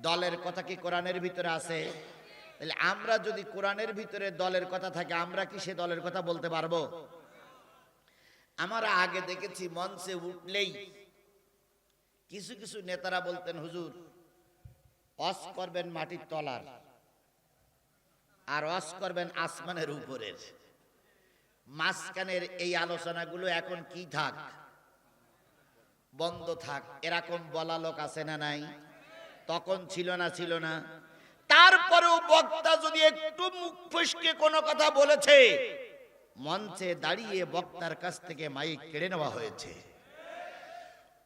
দলের কথা কি কোরআনের ভিতরে আছে? তাহলে আমরা যদি কোরআনের ভিতরে দলের কথা থাকে, আমরা কি সে দলের কথা বলতে পারবো? আমরা আগে দেখেছি মঞ্চে উঠলেই কিছু কিছু নেতারা বলতেন, হুজুর ওয়াজ করবেন মাটির তলার, আর ওয়াজ করবেন আসমানের উপরের। মাঝখানের এই আলোচনাগুলো এখন কি থাক, বন্ধ থাক, এরকম বলা লোক আছে না নাই? তখন ছিল না? ছিল না? তারপরেও বক্তা যদি একটু মুখ ফসকে কোনো কথা বলেছে, মঞ্চে দাঁড়িয়ে বক্তার কাছ থেকে মাইক কেড়ে নেওয়া হয়েছে,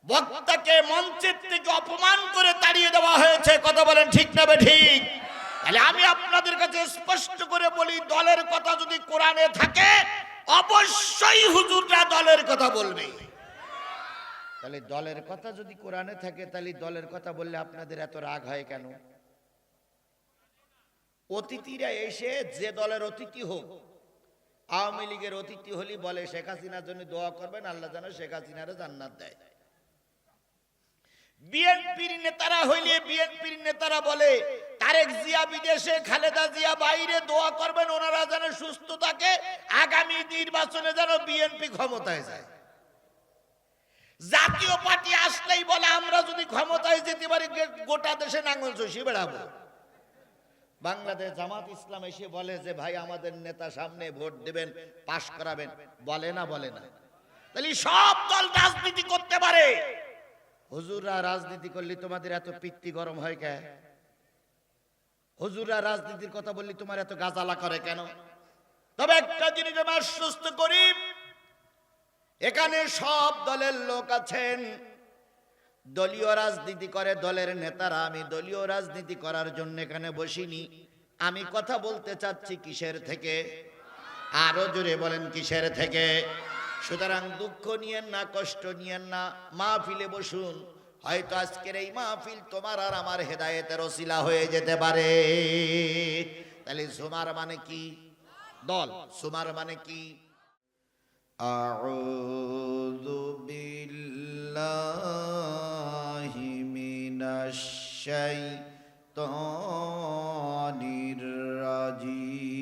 বক্তাকে মঞ্চের থেকে অপমান করে তাড়িয়ে দেওয়া হয়েছে। কথা বলেন ঠিক না ঠিক? তাহলে আমি আপনাদের কাছে স্পষ্ট করে বলি, দলের কথা যদি কোরআনে থাকে অবশ্যই হুজুররা দলের কথা বলবে। তাহলে দলের কথা যদি কোরআনে থাকে, তাহলে দলের কথা বললে আপনাদের এত রাগ হয় কেন? অতিথিরা এসে যে দলের অতিথি হোক, আওয়ামী লীগের অতিথি হলি বলে শেখ হাসিনার জন্য দোয়া করবেন, আল্লাহ যেন শেখ হাসিনারে জান্নাত দেয়। বিএনপির নেতারা হইলে বিএনপির নেতারা বলে তারেক জিয়া বিদেশে, খালেদা জিয়া বাইরে, দোয়া করবেন ওনারা যেন সুস্থ থাকে, আগামী নির্বাচনে যেন বিএনপি ক্ষমতায় যায়। জাতীয় পার্টি আসলেই বলে আমরা যদি ক্ষমতায় যেতে পারি গোটা দেশে নাঙ্গল চষি বেড়াবো। বাংলাদেশ জামাত ইসলাম এসে বলে যে ভাই আমাদের নেতা সামনে ভোট দেবেন, পাশ করাবেন, বলে না? বলে না? তাহলে সব দল রাজনীতি করতে পারে, হুজুররা রাজনীতি করলে তোমাদের এত পিত্তি গরম হয় কেন? হুজুররা রাজনীতির কথা বললে তোমার এত গাজালা করে কেন? তবে একটা জিনিস আমি আশ্বস্ত করি, এখানে সব দলের লোক আছেন, দলীয় রাজনীতি করে দলের নেতারা। আমি দলীয় রাজনীতি করার জন্য এখানে বসিনি, আমি কথা বলতে চাচ্ছি কিসের থেকে? আরো জোরে বলেন কিসের থেকে? সুতরাং দুঃখ নিয়েন না, কষ্ট নিয়েন না, মাহফিলে বসুন। হয়তো আজকের এই মাহফিল তোমার আর আমার হেদায়েতের ওসিলা হয়ে যেতে পারে। তাহলে সুমার মানে কি? দল। সুমার মানে কি? আউযু বিল্লাহি মিনাশ শাইতানির রাজিম।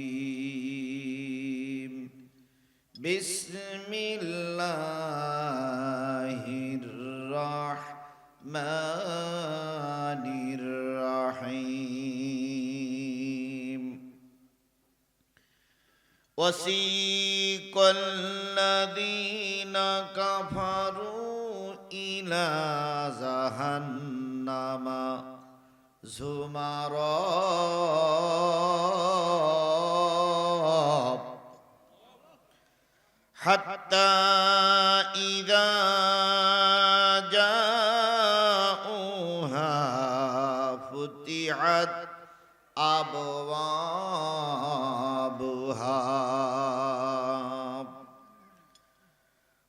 বিসমিল্লাহির রাহমানির রাহিম। وسيق الذين كفروا إلى جهنم زمرا حتى إذا جاءوها فتحت أبوابها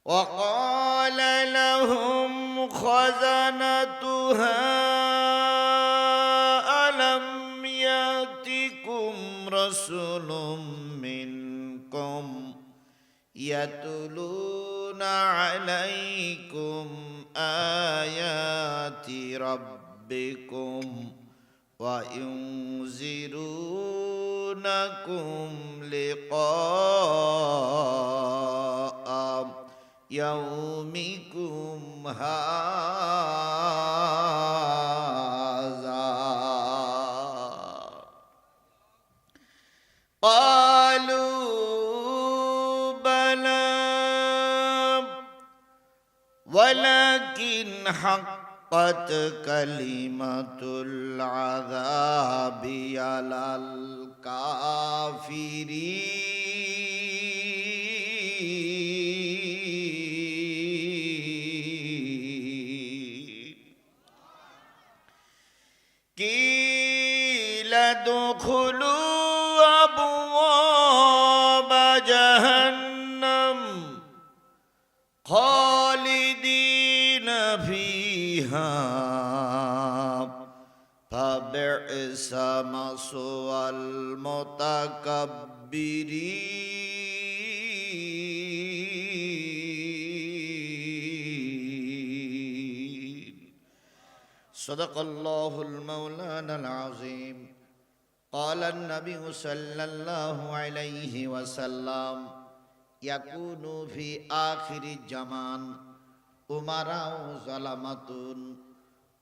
وقال لهم خزنتها ألم يأتكم رسل منكم يتلون عليكم آيات ربكم وينذرونكم لقاء يومكم هذا قالوا بلى ولكن حقت كلمة العذاب على الكافرين قيل ادخلوا أبواب جهنم خالدين فيها فبئس مثوى المتكبرين সাদাকাল্লাহুল মাওলানাল আযীম। قال النبي صلى الله عليه وسلم يكون في آخر الزمان أمراء ظلمة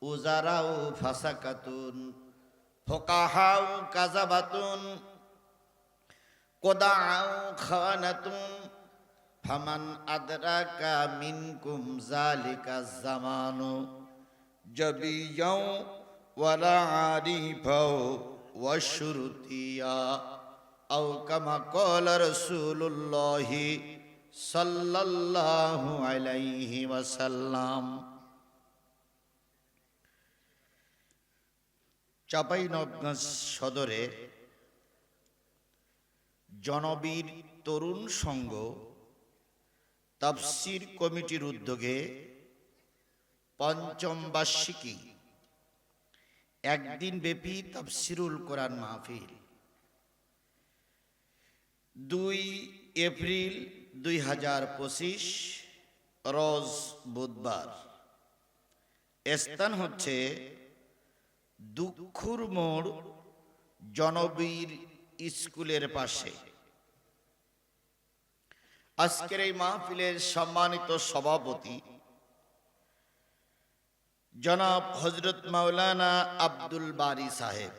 وزراء فسقة فقهاء كذبة قدعاء خانة فمن أدرك منكم ذلك الزمان جبيا ولا عارفا وشرطيا أو كما قال رسول الله صلى الله عليه وسلم। চাঁপাইনবাবগঞ্জ সদরে জনবীর তরুণ সংঘ তাফসীর কমিটির উদ্যোগে পঞ্চম বার্ষিকী একদিন ব্যাপী তাফসীরুল কোরআন মাহফিল 2 এপ্রিল 2025 রোজ বুধবার। স্থান হচ্ছে দুঃখুর মোড় জনবীর স্কুলের পাশে। আজকের এই মাহফিলের সম্মানিত সভাপতি জনাব হযরত মাওলানা আব্দুল বারী সাহেব,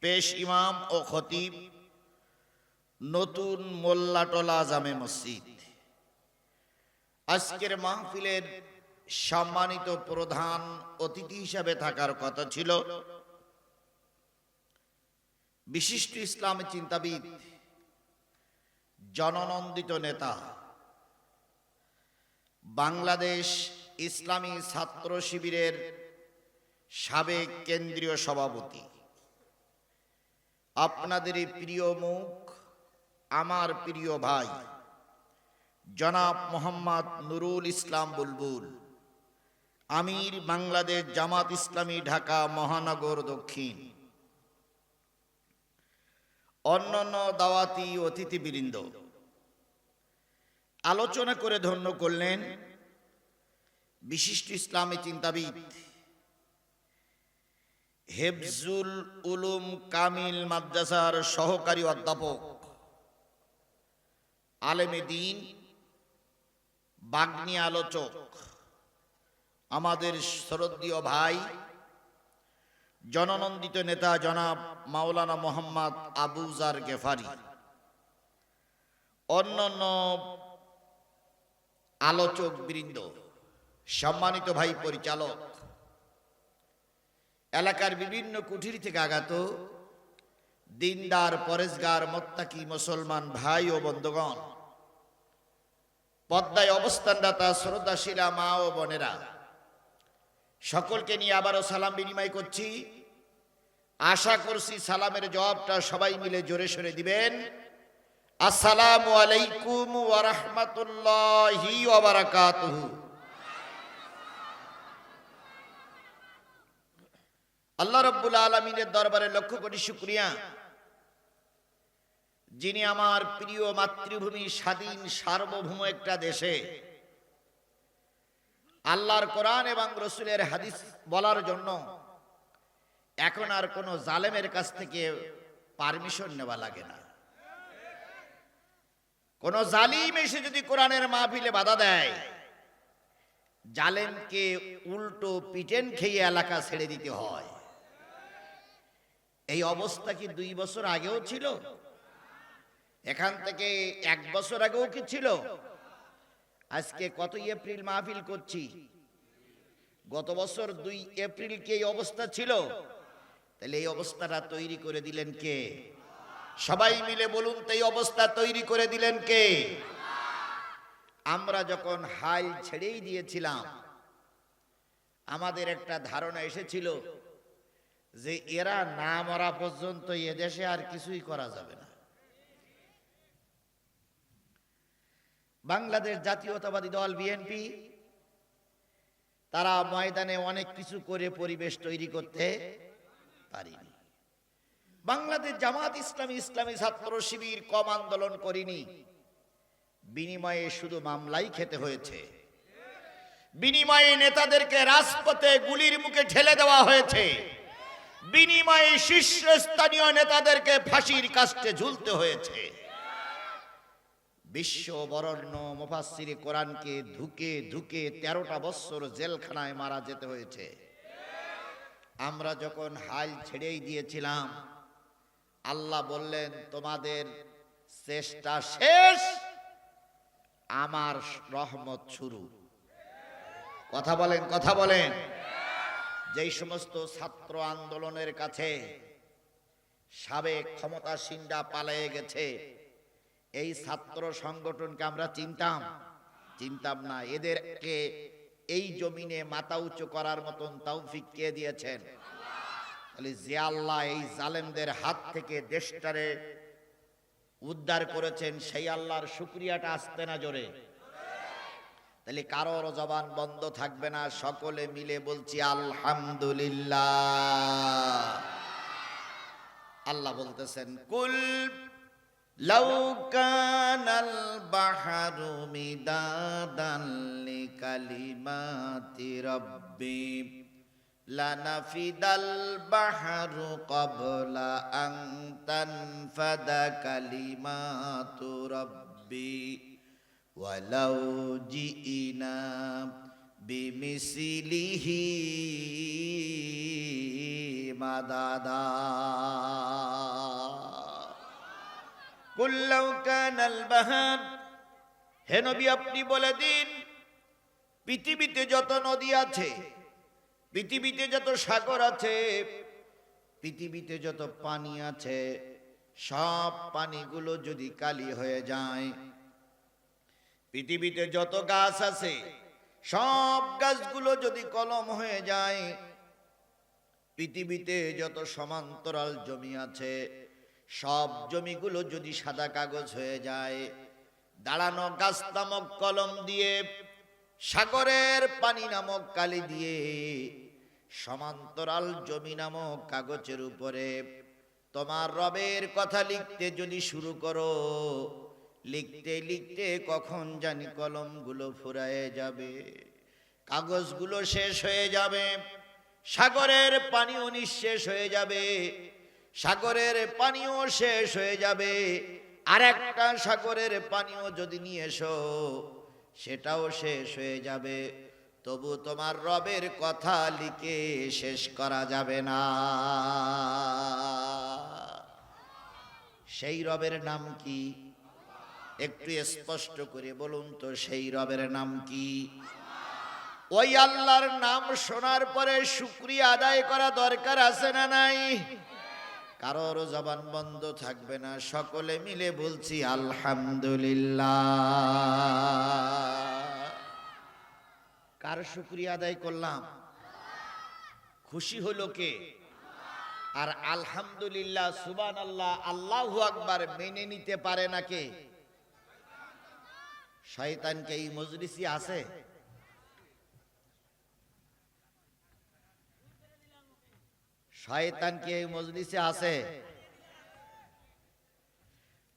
পেশ ইমাম ও খতিব নতুন মোল্লাটোলা জামে মসজিদ। আজকের মাহফিলের সম্মানিত প্রধান অতিথি হিসাবে থাকার কথা ছিল বিশিষ্ট ইসলামী চিন্তাবিদ, জননন্দিত নেতা, বাংলাদেশ ইসলামী ছাত্র শিবিরের সাবেক কেন্দ্রীয় সভাপতি, আপনাদেরই প্রিয় মুখ, আমার প্রিয় ভাই জনাব মোহাম্মদ নুরুল ইসলাম বুলবুল, আমির বাংলাদেশ জামাত ইসলামী ঢাকা মহানগর দক্ষিণ, অন্যান্য দাওয়াতি অতিথিবৃন্দ। আলোচনা করে ধন্য করলেন বিশিষ্ট ইসলামী চিন্তাবিদ, হেফজুল উলুম কামিল মাদ্রাসার সহকারী অধ্যাপক, আলেমে দ্বীন, বাগ্মী আলোচক, আমাদের শ্রদ্ধেয় ভাই জননন্দিত নেতা জনাব মাওলানা মোহাম্মদ আবু জার গেফারি, অন্যান্য আলোচক বৃন্দ, সম্মানিত ভাই পরিচালক, এলাকার বিভিন্ন কুঠির থেকে আগত দিনদার পরেশগার মোত্তাকি মুসলমান ভাই ও বন্ধুগণ, পদ্মায় অবস্থানরতা শ্রদ্ধাশীলা মা ও বোনেরা, সকলকে নিয়ে আবারও সালাম বিনিময় করছি। আশা করছি সালামের জবাবটা সবাই মিলে জোরে সোরে দিবেন। আসসালামু আলাইকুম ওয়া রাহমাতুল্লাহি ওয়া বারাকাতুহু। আল্লাহ রাব্বুল আলামিনের দরবারে লক্ষ কোটি শুকরিয়া, যিনি আমার প্রিয় মাতৃভূমি স্বাধীন সার্বভৌম একটা দেশে আল্লাহর কোরআন এবং রসুলের হাদিস বলার জন্য এখন আর কোনো জালেমের কাছ থেকে পারমিশন নেওয়া লাগে না। কোন জালিম এসে যদি কোরআনের মাহফিলে বাধা দেয়, জালেমকে উল্টো পিটেন খেয়ে এলাকা ছেড়ে দিতে হয়। এই অবস্থা কি 2 বছর আগেও ছিল? এখান থেকে 1 বছর আগেও কি ছিল? আজকে কত এপ্রিল মাহফিল করছি, গত বছর 2 এপ্রিল কি এই অবস্থা ছিল? তাহলে এই অবস্থাটা তৈরি করে দিলেন কে? সবাই মিলে বলুন তো, এই অবস্থা তৈরি করে দিলেন কে? আমরা যখন হাল ছেড়েই দিয়েছিলাম, আমাদের একটা ধারণা এসেছিল যে এরা না মরা পর্যন্ত এদেশে আর কিছুই করা যাবে না। বাংলাদেশ জাতীয়তাবাদী দল বিএনপি তারা ময়দানে অনেক কিছু করে পরিবেশ তৈরি করতে পারেনি। বাংলাদেশ জামাত ইসলামী, ইসলামী ছাত্র শিবির কম আন্দোলন করিনি, বিনিময়ে শুধু মামলাই খেতে হয়েছে। বিনিময়ে নেতাদেরকে রাজপথে গুলির মুখে ঠেলে দেওয়া হয়েছে, বিনিময়ে শীর্ষস্থানীয় নেতাদেরকে ফাঁসির কাস্টে ঝুলতে হয়েছে। বিশ্ব বরেণ্য মুফাসসিরে কোরআনকে ধুকে ধুকে 13টা বছর জেলখানায় মারা যেতে হয়েছে। আমরা যখন হাল ছেড়েই দিয়েছিলাম, আল্লাহ বললেন তোমাদের চেষ্টা শেষ, আমার রহমত শুরু। কথা বলেন, কথা বলেন। যেই সমস্ত ছাত্র আন্দোলনের কাছে সাবেক ক্ষমতাসীনরা পালিয়ে গেছে, এই ছাত্র সংগঠনকে আমরা চিনতাম না। এদেরকে এই জমিনে মাথা উঁচু করার মতন তৌফিক কে দিয়েছেন? তাহলে যে আল্লাহ এই জালেমদের হাত থেকে দেশটারে উদ্ধার করেছেন, সেই আল্লাহর শুকরিয়াটা আসতে না জোরে? তাহলে কারোর জবান বন্ধ থাকবে না, সকলে মিলে বলছি আলহামদুলিল্লাহ। আল্লাহ বলতেছেন কুল লাউ কানাল বাহরু মিদাদান লিকালিমাতি রাব্বি লানাফিদাল বাহরু ক্বাবলা আন তানফাদা কালিমাতু রাব্বি ওয়ালাউ জিইনা বিমিসলিহি মাদাদা। কুল লাউ কানাল বাহর, হে নবী আপনি বলে দিন, পৃথিবীতে যত নদী আছে, পৃথিবীতে যত সাগর আছে, পৃথিবীতে যত পানি আছে, সব পানিগুলো যদি কালি হয়ে যায়, পৃথিবীতে যত গাছ আছে সব গাছগুলো যদি কলম হয়ে যায়, পৃথিবীতে যত সমান্তরাল জমি আছে সব জমিগুলো যদি সাদা কাগজ হয়ে যায়, দাঁড়ানো গাছ নামক কলম দিয়ে, সাগরের পানি নামক কালি দিয়ে, সমান্তরাল জমি নামক কাগজের উপরে তোমার রবের কথা লিখতে যদি শুরু করো, লিখতে লিখতে কখন জানি কলমগুলো ফুরায়ে যাবে, কাগজগুলো শেষ হয়ে যাবে, সাগরের পানিও নিঃশেষ হয়ে যাবে, সাগরের পানিও শেষ হয়ে যাবে, আর একটা সাগরের পানিও যদি নিয়ে এসো সেটাও শেষ হয়ে যাবে, তবু তোমার রবের কথা লিখে শেষ করা যাবে না। সেই রবের নাম কি? একটু স্পষ্ট করে বলুন তো, সেই রবের নাম কি? ওই আল্লাহর নাম শোনার পরে শুকরিয়া আদায় করা দরকার আছে না নাই? কারোর জবান বন্ধ থাকবে না, সকলে মিলে বলছি আলহামদুলিল্লাহ। কার শুকরিয়া আদায় করলাম? খুশি হলো কে? আর আলহামদুলিল্লাহ, সুবহানাল্লাহ, আল্লাহু আকবার মেনে নিতে পারে না কে? শয়তানকে এই মজলিসে আছে? শয়তানকে এই মজলিসে আছে?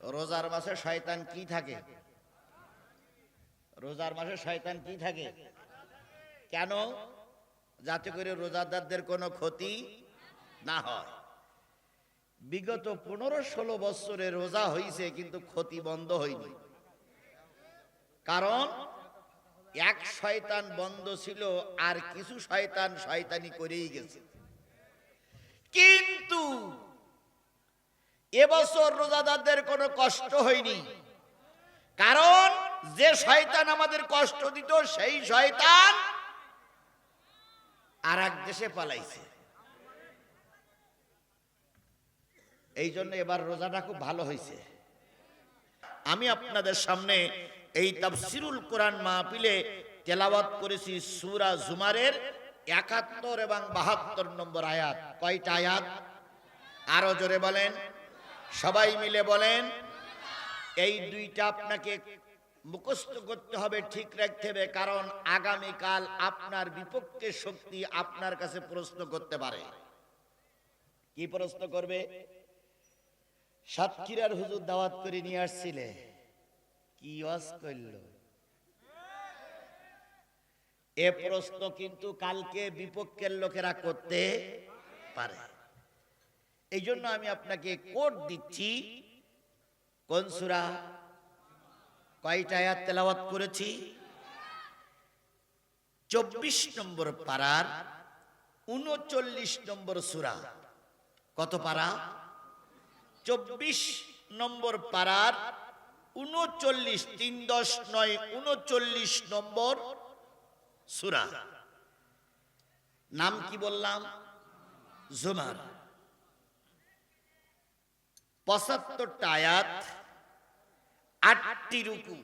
রোজার মাসে শয়তান কি থাকে? রোজার মাসে শয়তান কি থাকে? কেন? যাতে করে রোজাদারদের কোনো ক্ষতি না হয়। বিগত 15-16 বছরে রোজা হইছে কিন্তু ক্ষতি বন্ধ হয়নি। কারণ এক শয়তান বন্ধ ছিল, আর কিছু শয়তান শয়তানি করেই গেছে। কিন্তু এবছর রোজাদারদের কোনো কষ্ট হয়নি, কারণ যে শয়তান আমাদের কষ্ট দিত সেই শয়তান আর এক দেশে পালাইছে। এই জন্য এবার রোজাটা খুব ভালো হয়েছে। আমি আপনাদের সামনে এই তাফসিরুল কোরআন মাহফিলে তেলাওয়াত করেছি সূরা জুমারের 71 এবং 72 নম্বর আয়াত। কয়টা আয়াত? আরো জোরে বলেন, সবাই মিলে বলেন। এই দুইটা আপনাকে মুখস্থ করতে হবে, ঠিক রাখতে হবে, কারণ আগামীকাল আপনার বিপক্ষে শক্তি আপনার কাছে প্রশ্ন করতে পারে। কি প্রশ্ন করবে? সাতক্ষীরার হুজুর দাওয়াত করে নিয়ে আসছিলে, কি ওয়াজ করলো? এ প্রশ্ন কিন্তু কালকে বিপক্ষের লোকেরা করতে পারে। এই জন্য আমি আপনাকে কোড দিচ্ছি। কোন সূরা, কয়টা আয়াত তেলাওয়াত করেছি? 24 নম্বর পারার 39 নম্বর সূরা। কত পারা? 24 নম্বর পারার 39, 3 10 9 39 নম্বর সূরা। নাম কি বললাম? জুমার। 75টা আয়াত, 8টি রুকু।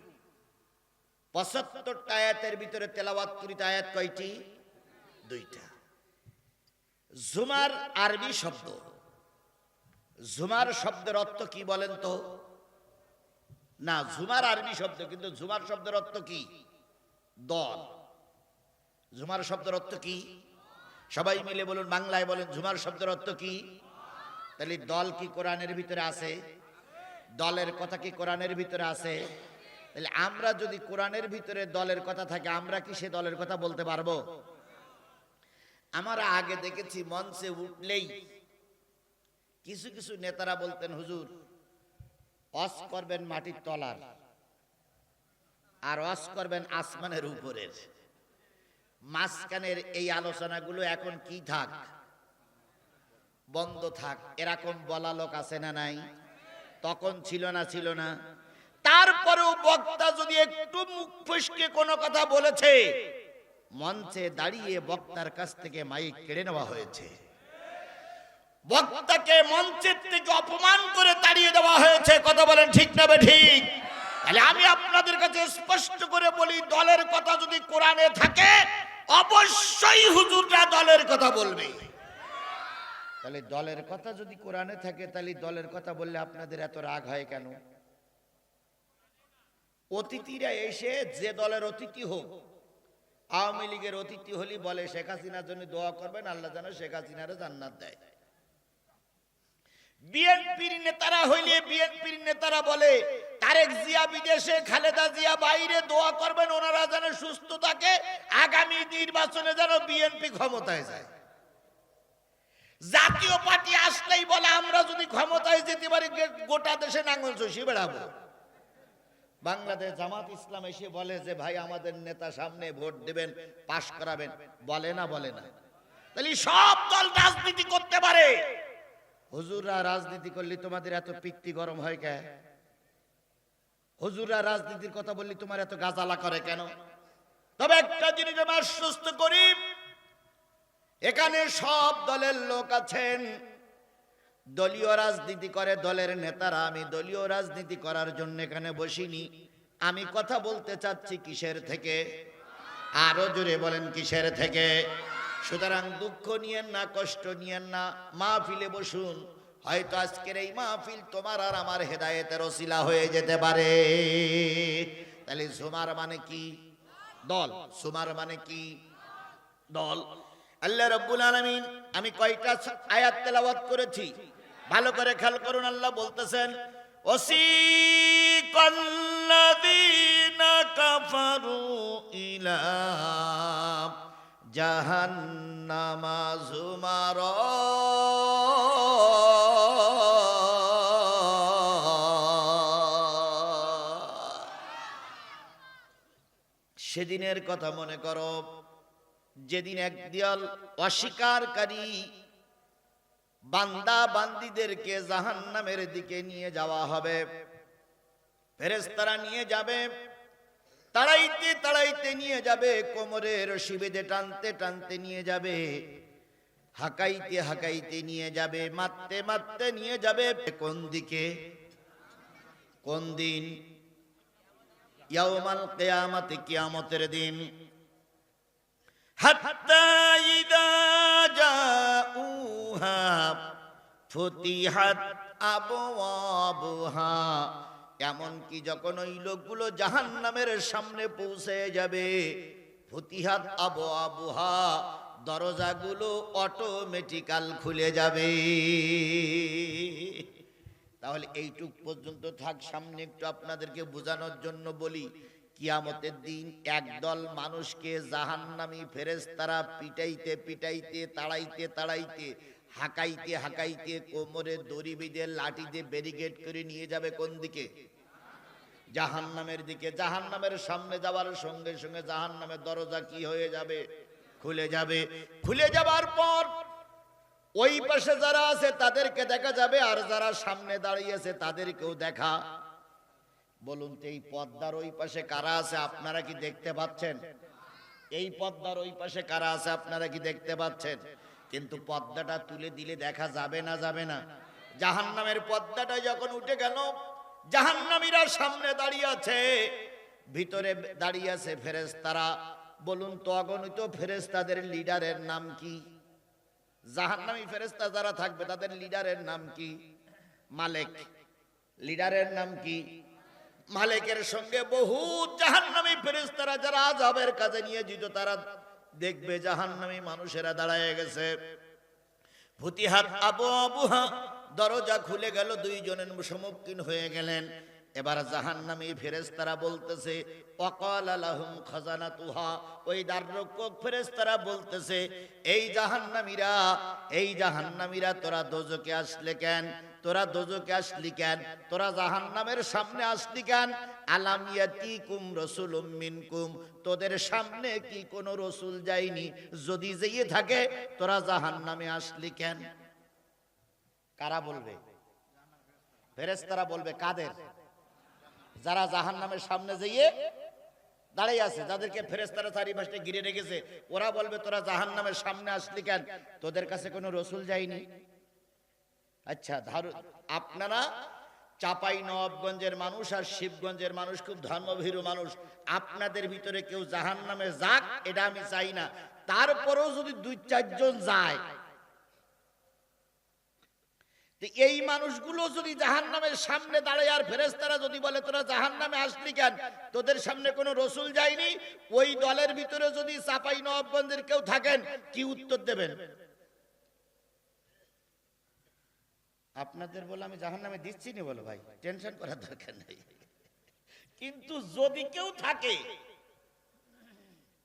75টা আয়াতের ভিতরে তেলাওয়াত করিতে আয়াত কয়টি? 2টা। জুমার আরবি শব্দ। জুমার শব্দের অর্থ কি বলেন তো? না, জুমার আরবি শব্দ, কিন্তু জুমার শব্দের অর্থ কি? দল। জুমার শব্দের অর্থ কি? সবাই মিলে বলুন, বাংলায় বলেন, জুমার শব্দের অর্থ কি? তাহলে দল কি কোরআনের ভিতরে আছে? দলের কথা কি কোরআনের ভিতরে আছে? তাহলে আমরা যদি কোরআনের ভিতরে দলের কথা থাকে, আমরা কি সে দলের কথা বলতে পারবো? আমরা আগে দেখেছি মঞ্চে উঠলেই কিছু কিছু নেতারা বলতেন, হুজুর ওয়াজ করবেন মাটির তলার, আর ওয়াজ করবেন আসমানের উপরের। মাঝখানের এই আলোচনাগুলো এখন কি থাক? বন্ধ থাক। এরকম বলা লোক আছে না নাই? তখন ছিল না? ছিল না? তারপরেও বক্তা যদি একটু মুখ ফসকে কোনো কথা বলেছে, মঞ্চে দাঁড়িয়ে বক্তার কাছ থেকে মাইক কেড়ে নেওয়া হয়েছে। বক্তাকে মঞ্চের থেকে অপমান করে তাড়িয়ে দেওয়া হয়েছে। কথা বলেন ঠিক না ঠিক? তাহলে আমি আপনাদের কাছে স্পষ্ট করে বলি, দলের কথা যদি কোরআনে থাকে, অবশ্যই হুজুররা দলের কথা বলবে। তাহলে দলের কথা যদি কোরআনে থাকে, তাহলে দলের কথা বললে আপনাদের এত রাগ হয় কেন? অতিথিরা এসে যে দলের অতিথি হোক, আওয়ামী লীগের অতিথি হলি বলে শেখ হাসিনার জন্য দোয়া করবেন, আল্লাহ যেন শেখ হাসিনারে জান্নাত দেয়। বিএনপির নেতারা হইলে বিএনপির নেতারা বলে তারেক জিয়া বিদেশে, খালেদা জিয়া বাইরে, দোয়া করবেন ওনারা যেন সুস্থ থাকে, আগামী নির্বাচনে যেন বিএনপি ক্ষমতায় যায়। জাতীয় পার্টি আসলেই বলে আমরা যদি ক্ষমতায় যেতে পারি গোটা দেশে নাঙ্গল চষিয়ে বেড়াবো। বাংলাদেশ জামাত ইসলাম এসে বলে যে ভাই আমাদের নেতা সামনে ভোট দেবেন, পাশ করাবেন, বলে না? বলে না? তাহলে সব দল রাজনীতি করতে পারে। হুজুররা রাজনীতি করলে তোমাদের এত পিত্তি গরম হয় কেন? হুজুররা রাজনীতির কথা বললে তোমার এত গাজালা করে কেন? তবে একটা জিনিস আমি আশ্বস্ত করি, এখানে সব দলের লোক আছেন, দলীয় রাজনীতি করে দলের নেতারা। আমি দলীয় রাজনীতি করার জন্য এখানে বসিনি। আমি কথা বলতে চাচ্ছি কিসের থেকে? আরো জোরে বলেন, কিসের থেকে? সুতরাং দুঃখ নিয়েন না, কষ্ট নিয়েন না, মাহফিলে বসুন। হয়তো আজকের এই মাহফিল তোমার আর আমার হেদায়েতের ওসিলা হয়ে যেতে পারে। তাহলে জুমার মানে কি? দল। সুমার মানে কি? দল। আল্লাহ রাব্বুল আলামিন, আমি কয়টা আয়াত তেলাওয়াত করেছি ভালো করে খেয়াল করুন। আল্লাহ বলতেছেন, ওয়াসিকাল্লাযীনা কাফারু ইলা জাহান্নামা যুমারা, সেদিনের কথা মনে করো যেদিন একদল অস্বীকারী বান্দা বান্দীদেরকে জাহান্নামের দিকে নিয়ে যাওয়া হবে। ফেরেশতারা নিয়ে যাবে, তাড়াইতে তাড়াইতে নিয়ে যাবে, কোমরে রশি বেঁধে টানতে টানতে নিয়ে যাবে, হাঁকাইতে হাঁকাইতে নিয়ে যাবে, মারতে মারতে নিয়ে যাবে। কোন দিকে? কোন দিন? ইয়াউমাল কিয়ামতে, কিয়ামতের দিন। হাত্তা ইযা জাউহা ফুতিহাত আবওয়াবুহা, এমন কি যখন ওই লোকগুলো জাহান্নামের সামনে পৌঁছে যাবে, ফুতিহাত আবওয়াবুহা, দরজাগুলো অটোমেটিক্যাল খুলে যাবে। তাহলে এইটুক পর্যন্ত থাক, সামনে একটু আপনাদেরকে বোঝানোর জন্য বলি। কিয়ামতের দিন একদল মানুষকে জাহান্নামী ফেরেশতারা পিটাইতে পিটাইতে তাড়াইতে তাড়াইতে হাঁকাইতে হাঁকাইতে কোমরে দড়ি বেঁধে লাঠি দিয়ে ব্যারিকেড করে নিয়ে যাবে কোন দিকে? জাহান্নামের দিকে। জাহান্নামের সামনে যাওয়ার সঙ্গে সঙ্গে জাহান্নামের দরজা কি হয়ে যাবে? খুলে যাবে। খুলে যাবার পর ওই পাশে যারা আছে তাদেরকে দেখা যাবে, আর যারা সামনে দাঁড়িয়ে আছে তাদেরকেও দেখা। বলুন তো, এই পদ্মার ওই পাশে কারা আছে আপনারা কি দেখতে পাচ্ছেন? এই পদ্মার ওই পাশে কারা আছে আপনারা কি দেখতে পাচ্ছেন? কিন্তু পদ্মাটা তুলে দিলে দেখা যাবে না যাবে না? জাহান্নামের পদ্মাটা যখন উঠে গেল, জাহান্নামীরা সামনে দাঁড়িয়ে আছে, ভিতরে দাঁড়িয়ে আছে ফেরেশতারা। বলুন তো, অগণিত ফেরেশতাদের লিডারের নাম কি? জাহান্নামী ফেরেশতা যারা থাকবে তাদের লিডারের নাম কি? মালিক। লিডারের নাম কি? মালিকের সঙ্গে বহু জাহান্নামী ফেরেশতারা যারা আযাবের কাজে নিয়োজিত, তারা দেখবে জাহান্নামী মানুষেরা দাঁড়ায় গেছে। ফুতিহাত আবওয়াবুহা, দরজা খুলে গেল, দুইজনের সম্মুখীন হয়ে গেলেন। এবার জাহান্নামী ফেরেশতারা বলতেছে, ওয়াকালা লাহুম খাজানাতুহা, ওই দ্বাররক্ষক ফেরেশতারা বলতেছে, এই জাহান্নামীরা তোরা দোজখে আসলে কেন? তোরা দোজখে আসলি কেন? তোরা জাহান্নামের সামনে আসলি কেন? আলাম ইয়াতিকুম রাসূলুম মিনকুম, তোদের সামনে কি কোনো রাসূল যায়নি? যদি যেয়ে থাকে তোরা জাহান্নামে আসলি কেন? কারা বলবে? ফেরেশতারা বলবে। কাদের? যারা জাহান্নামের সামনে যেয়ে দাঁড়িয়ে আছে, যাদেরকে ফেরেশতারা চারিপাশে ঘিরে রেখেছে, ওরা বলবে তোরা জাহান্নামের সামনে আসলি কেন? তোদের কাছে কোনো রাসূল যায়নি? আচ্ছা, আপনারা চাপাই নবাবগঞ্জের মানুষ আর শিবগঞ্জের মানুষ খুব ধর্মভীরু মানুষ, আপনাদের ভিতরে কেউ জাহান্নামে যাক এটা আমি চাই না। তারপরেও যদি 2-4 জন যায়, এই মানুষগুলো যদি জাহান্নামের সামনে দাঁড়ায় আর ফেরেশতারা যদি বলে তোরা জাহান্নামে আসলি কেন? তোদের সামনে কোনো রাসূল যায়নি, ওই দলের ভিতরে যদি চাপাই নবাবগঞ্জের কেউ থাকেন, কি উত্তর দেবেন? আপনাদের বলে আমি জাহান্নামে দিচ্ছি না, বলো ভাই, টেনশন করার দরকার নেই। কিন্তু যদি কেউ থাকে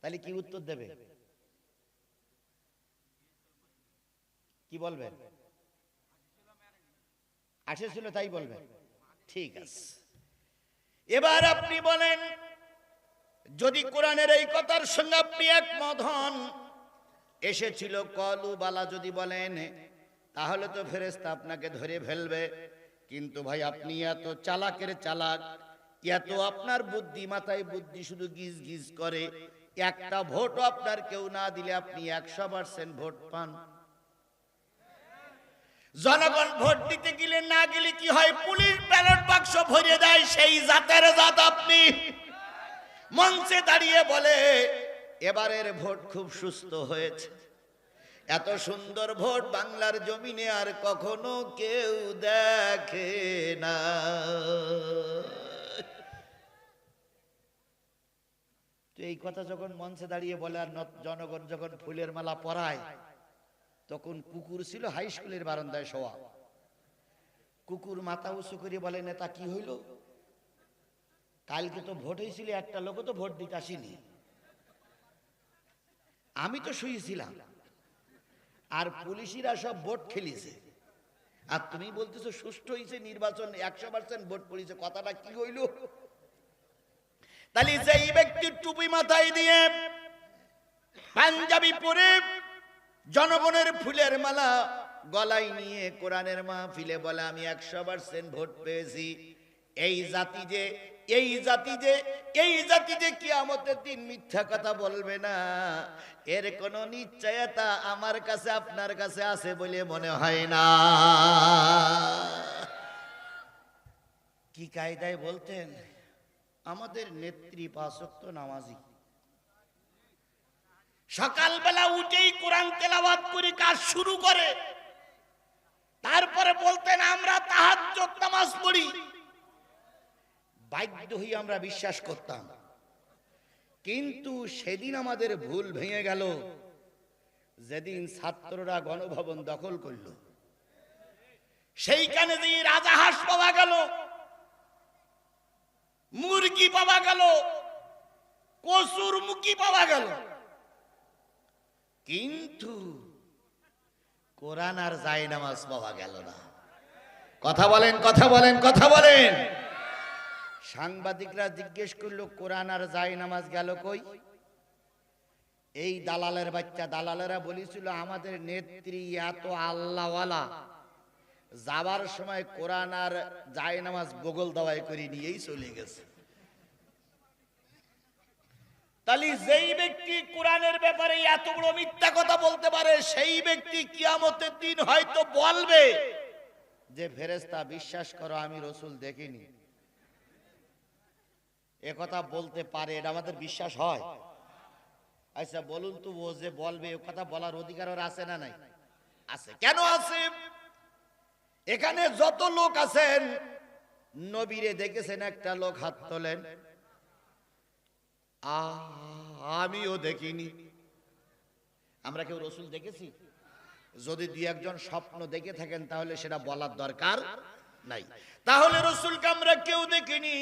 তাহলে কি উত্তর দেবে? কি বলবেন? আসেছিল তাই বলবেন? ঠিক আছে। এবার আপনি বলেন, যদি কোরআনের এই কথার সঙ্গে আপনি একমত হন, এসেছিল কলু বালা যদি বলেন, তাহলে তো ফেরেশতা আপনাকে ধরে ফেলবে। কিন্তু ভাই আপনি এত চালাকের চালাক, এত আপনার বুদ্ধি, মাথায় বুদ্ধি শুধু গিজ গিজ করে, একটা ভোটও আপনার কেউ না দিলে আপনি 100% ভোট পান। জনগণ ভোট দিতে গেলে না গেলে কি হয়? পুলিশ ব্যালট বাক্স ভরে দেয়। সেই জাতের জাত আপনি। মঞ্চে দাঁড়িয়ে বলে এবারের ভোট খুব সুস্থ হয়েছে, এত সুন্দর ভোট বাংলার জমিনে আর কখনো কেউ দেখে না। তো এই কথা যখন মঞ্চে দাঁড়িয়ে বলে, আর জনগণ যখন ফুলের মালা পরায়, তখন কুকুর ছিল হাই স্কুলের বারান্দায় শোয়া। কুকুর মাথা উঁচু করে বলে, নেতা কি হইল? কালকে তো ভোট হয়েছিল, একটা লোকও তো ভোট দিতে আসেনি, আমি তো শুয়েছিলাম, আর পুলিশিরা সব ভোট খেলিছে, আর তুমি বলতেছো সুষ্ঠু হয়েছে নির্বাচন, 100% ভোট পড়েছে, কথাটা কি হইল? তাহলে সেই ব্যক্তি টুপি মাথায় দিয়ে, পাঞ্জাবি পরে, জনগণের ফুলের মালা গলায় নিয়ে কোরআনের মাহফিলে বলে আমি 100% ভোট পেয়েছি, এই জাতি যে কিয়ামতের দিন মিথ্যা কথা বলবে না, এর কোনো নিশ্চয়তা আমার কাছে আপনার কাছে আছে বলে মনে হয় না। কি কায়দায় বলতেন? আমাদের নেত্রী 5 ওয়াক্ত নামাজি, সকালবেলা উঠেই কোরআন তেলাওয়াত করে কাজ শুরু করে, তারপরে বলতেন আমরা তাহাজ্জুদ নামাজ পড়ি। বাধ্য হয়ে আমরা বিশ্বাস করতাম, কিন্তু সেদিন আমাদের ভুল ভেঙে গেল যেদিন ছাত্ররা গণভবন দখল করল। সেইখানে যে রাজাহাঁস পাওয়া গেল, মুরগি পাওয়া গেল, কসুর মুখী পাওয়া গেল, কিন্তু কোরআন আর জায়নামাজ পাওয়া গেল না। কথা বলেন, কথা বলেন, কথা বলেন। সাংবাদিকরা জিজ্ঞেস করলো কোরআন আর জায়নামাজ গেল কই? এই দালালের বাচ্চা দালালেরা বলেছিল আমাদের নেত্রী এত আল্লাহওয়ালা, যাবার সময় কোরআন আর জায়নামাজ বগল দাওয়াই করে নিয়েই চলে গেছে। তাহলে যেই ব্যক্তি কোরআনের ব্যাপারে এত বড় মিথ্যা কথা বলতে পারে, সেই ব্যক্তি কিয়ামতের দিন হয়তো বলবে যে ফেরেশতা বিশ্বাস করো আমি রাসূল দেখিনি। এ কথা বলতে পারে, এটা আমাদের বিশ্বাস হয়? আচ্ছা বলুন তো, ও যে বলবে এ কথা বলার অধিকার ওর আছে না নাই? আছে। কেন আছে? এখানে যত লোক আছেন নবীরে দেখেছেন? একটা লোক হাত তোলেন। আমিও দেখিনি। আমরা কেউ রাসূল দেখেছি? যদি দুই একজন স্বপ্ন দেখে থাকেন তাহলে সেটা বলার দরকার নাই। তাহলে রাসূলকে আমরা কেউ দেখিনি।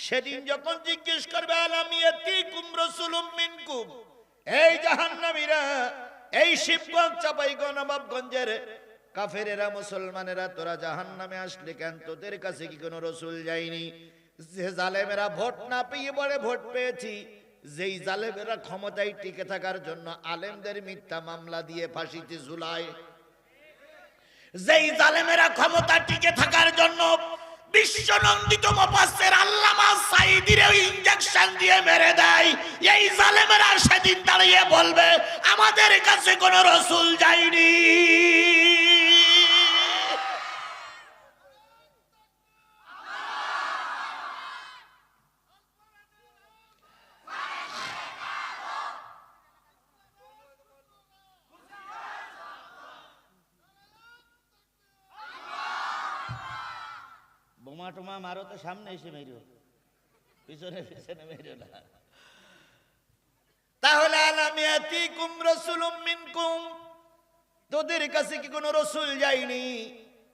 সেদিন যখন জিজ্ঞেস করবে আলামিয়াতিকুম রাসূলুম মিনকুম, এই জাহান্নামীরা, এই শিবগঞ্জ চাঁপাইগঞ্জ নবাবগঞ্জের কাফেরেরা, মুসলমানেরা, তোরা জাহান্নামে আসলে কেন? তোদের কাছে কি কোনো রাসূল যায়নি? যে জালেমেরা ভোট না পেয়ে বড় ভোট পেয়েছি, যেই জালেমেরা ক্ষমতায় টিকে থাকার জন্য আলেমদের মিথ্যা মামলা দিয়ে ফাঁসিতে ঝুলায়, যেই জালেমেরা ক্ষমতা টিকে থাকার জন্য বিশ্বনন্দিত মুফাসসির আল্লামা সাঈদীর ইনজেকশন দিয়ে মেরে দেয়, এই জালেমেরা সেদিন দাঁড়িয়ে বলবে আমাদের কাছে কোনো রাসূল যায়নি। বোমা টোমা মারো তো সামনে এসে মেরো, পিছনে পিছনে মেরো না। তাহলে আলামিয়াতিকুম রাসূলুম মিনকুম, তোদের কাছে কি কোনো রাসূল যায়নি?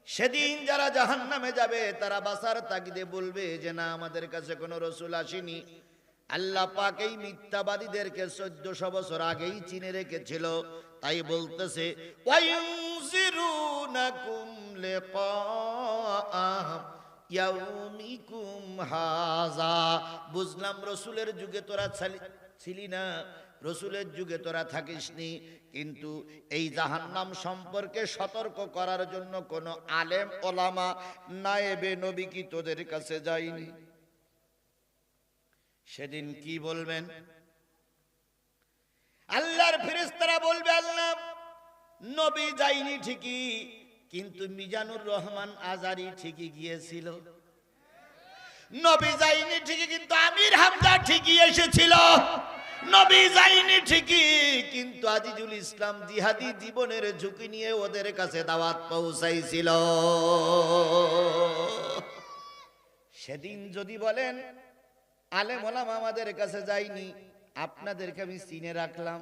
সেদিন যারা জাহান্নামে যাবে তারা বাসার তাগিদে বলবে যে না, আমাদের কাছে কোনো রাসূল আসেনি। আল্লাহ পাক এই মিথ্যাবাদীদেরকে 1400 বছর আগেই চিনে রেখেছিল। তাই বলতেছে ওয়ায়ুনজিরুনাকুম লিকা ইয়াউমিকুম হাযা। বুঝলাম রাসূলের যুগে তোরা ছিলি না, রাসূলের যুগে তোরা থাকিসনি, কিন্তু এই জাহান্নাম সম্পর্কে সতর্ক করার জন্য কোন আলেম ওলামা নায়েবে নবী কি তোদের কাছে যায়নি? সেদিন কি বলবেন? আল্লাহর ফেরেশতারা বলবে আল্লাহ নবী যায়নি ঠিকই, কিন্তু মিজানুর রহমান আজারি ঠিকই গিয়েছিল। নবী যায়নি ঠিকই, কিন্তু আমির হামজা ঠিকই এসেছিল। নবী যায়নি ঠিকই, কিন্তু আজিজুল ইসলাম জিহাদি জীবনের ঝুঁকি নিয়ে ওদের কাছে দাওয়াত পৌঁছাইছিল। সেদিন যদি বলেন আলেম ওলামা আমাদের কাছে যায়নি, আপনাদেরকে আমি চিনে রাখলাম।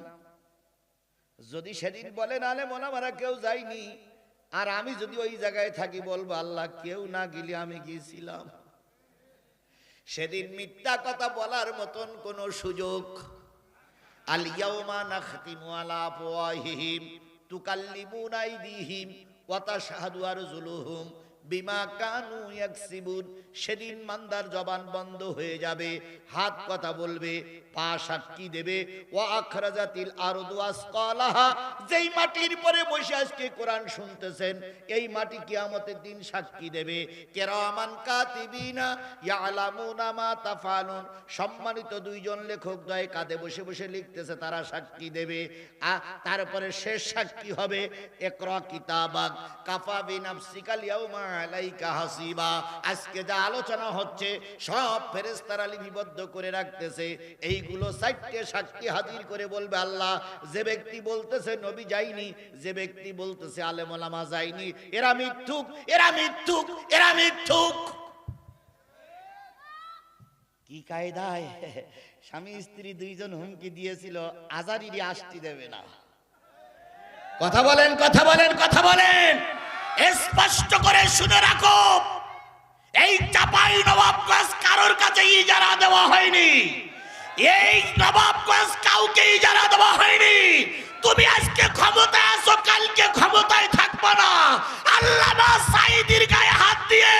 যদি সেদিন বলেন আলেম ওলামারা কেউ যায়নি, আর আমি যদি ওই জায়গায় থাকি বলবো আল্লাহ কেউ না গেলে আমি গিয়েছিলাম। সেদিন মিথ্যা কথা বলার মতন কোন সুযোগ। আল ইয়াউমা নাখতিমু আলা আফওয়াহিহিম তুকাল্লিমুনা আইদিহিম ওয়া তাশহাদু আরজুলুহুম বিমা কানু ইয়াকসিবুন। সেদিন মান্দার জবান বন্ধ হয়ে যাবে, হাত কথা বলবে, পা সাক্ষী দেবে। ওয়া আখরাজাতিল আরদু আসকালাহা, যেই মাটির পরে বসে আজকে কোরআন শুনতেছেন এই মাটি কিয়ামতের দিন সাক্ষী দেবে। কিরামান কাতিবিনা ইয়ালামুনা মা তাফালুন, সম্মানিত দুইজন লেখক দয় কাঁধে বসে বসে লিখতেছে, তারা সাক্ষী দেবে। তারপরে শেষ সাক্ষী হবে ইকরা কিতাবাক কাফা বিনাফসিকা ইয়াউমা আলাইকা হাসিবা। আজকে যা আলোচনা হচ্ছে সব ফেরেশতারা লিপিবদ্ধ করে রাখতেছে। এইগুলো 4টে সাক্ষী হাজির করে বলবে আল্লাহ যে ব্যক্তি বলতেছে নবী যায়নি, যে ব্যক্তি বলতেছে আলেম ওলামা যায়নি, এরা মিথ্যুক, এরা মিথ্যুক, এরা মিথ্যুক। কি কায়দায় স্বামী স্ত্রী দুইজন হুমকি দিয়েছিল আজারিরি আষ্টি দেবে না। কথা বলেন, কথা বলেন, কথা বলেন। স্পষ্ট করে শুনে রাখো, এই চাপাই নবাবগঞ্জ কারোর কাছে ইজারা দেওয়া হয়নি। এই নবাবগঞ্জ কাউকে ইজারা দেওয়া হয়নি। তুমি আজকে ক্ষমতায় আছো, কালকে ক্ষমতায় থাকবে না। আল্লামা সাঈদীর গায়ে হাত দিয়ে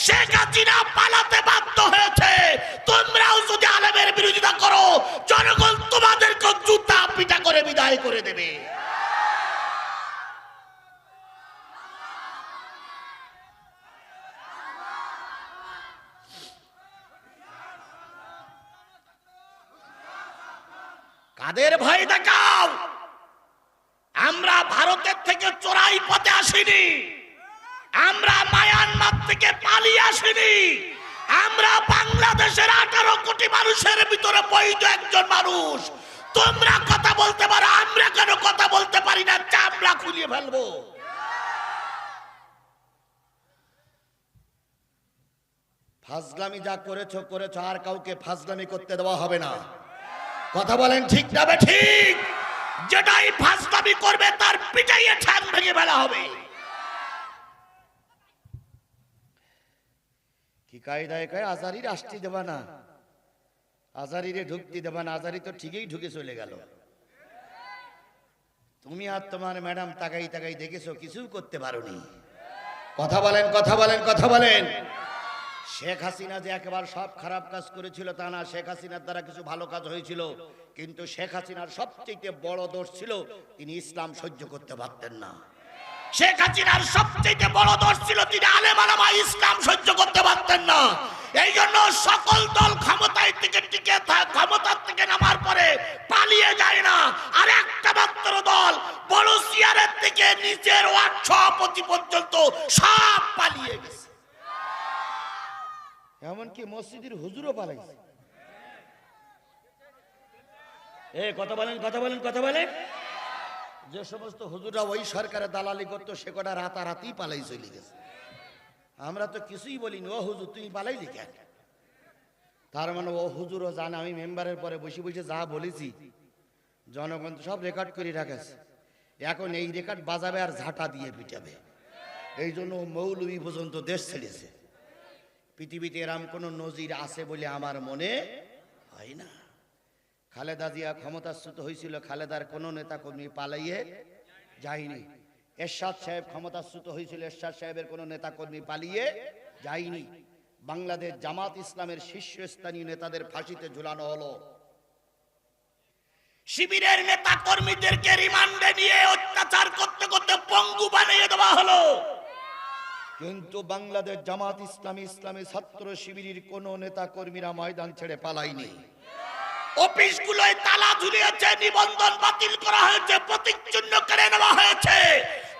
শেখ হাসিনা পালাতে বাধ্য হয়েছে। তোমরাও যদি আলেমের বিরোধিতা করো, জনগণ তোমাদেরকে জুতা পিটা করে বিদায় করে দেবে। কাদের ভয় দেখাও? আমরা ভারতের থেকে চোরাই পথে আসিনি, আমরা মায়ানমার থেকে পালিয়ে আসিনি, আমরা বাংলাদেশের 18 কোটি মানুষের ভিতরে বৈধ একজন মানুষ। তোমরা কথা বলতে পারো, আমরা কেন কথা বলতে পারি না? চামড়া খুলিয়ে ফেলবো। ফাজলামি যা করেছো করেছো, আর কাউকে ফাজলামি করতে দেওয়া হবে না। কথা বলেন ঠিক না ঠিক? যেটাই ফাজলামি করবে তার পিটাইয়ে ঠ্যাং ভেঙে ফেলা হবে। কি কায়দায় কয় আজারির আসতে দেবা না, আজারিরে ঢুকতে দেবা না। আজারি তো ঠিকই ঢুকে চলে গেল। তুমি আর তোমার ম্যাডাম তাকাই তাকাই দেখেছো, কিছু করতে পারোনি। কথা বলেন, কথা বলেন, কথা বলেন। শেখ হাসিনা যে একেবারে সব খারাপ কাজ করেছিল তা না, শেখ হাসিনার দ্বারা কিছু ভালো কাজ হয়েছিল। কিন্তু শেখ হাসিনার সবচেয়ে বড় দোষ ছিল তিনি ইসলাম সহ্য করতে পারতেন না। শেখ হাসিনার সবচেয়ে বড় দোষ ছিল তিনি আলেম ওলামা ইসলাম সহ্য করতে পারতেন না। এই জন্য সকল দল ক্ষমতায় থেকে টিকে ক্ষমতার থেকে নামার পরে পালিয়ে যায় না। আর একটা মাত্র দল বড় চেয়ারের থেকে নিচের ওয়ার্ড সভাপতি পর্যন্ত সব পালিয়ে গেছে। এমনকি মসজিদের হুজুরও পালাইছে। কথা বলেন, কথা বলেন, কথা বলেন। যে সমস্ত হুজুররা ওই সরকারের দালালি করতো সে কটা রাতারাতি পালাই চলে গেছে। আমরা তো কিছুই বলিনি। ও হুজুর তুমি পালাইলি কেন? তার মানে ও হুজুরও জানে আমি মেম্বারের পরে বসে বসে যা বলেছি জনগণ সব রেকর্ড করে রাখেছে। এখন এই রেকর্ড বাজাবে আর ঝাঁটা দিয়ে পিটাবে। এই জন্য মৌলবি পর্যন্ত দেশ ছেড়েছে। পৃথিবীতে এরম কোন নজির আছে বলে আমার মনে হয় না। খালেদা জিয়া ক্ষমতাচ্যুত হয়েছিল, খালেদার কোন নেতা কর্মী পালাইয়ে যায়নি। এরশাদ সাহেব ক্ষমতাচ্যুত হয়েছিল, এরশাদ সাহেবের কোন নেতা কর্মী পালিয়ে যায়নি। বাংলাদেশ জামাত ইসলামের শীর্ষস্থানীয় নেতাদের ফাঁসিতে ঝুলানো হলো। শিবিরের নেতা কর্মীদেরকে রিমান্ডে নিয়ে অত্যাচার করতে করতে পঙ্গু বানিয়ে দেওয়া হলো। কিন্তু বাংলাদেশ জামাত ইসলামী ইসলামী ছাত্র শিবিরের কোন নেতা কর্মীরা ময়দান ছেড়ে পালায়নি। অফিসগুলোয় তালা ঝুলিয়েছে, নিবন্ধন বাতিল করা হয়েছে, প্রতীক চিহ্ন কেড়ে নেওয়া হয়েছে।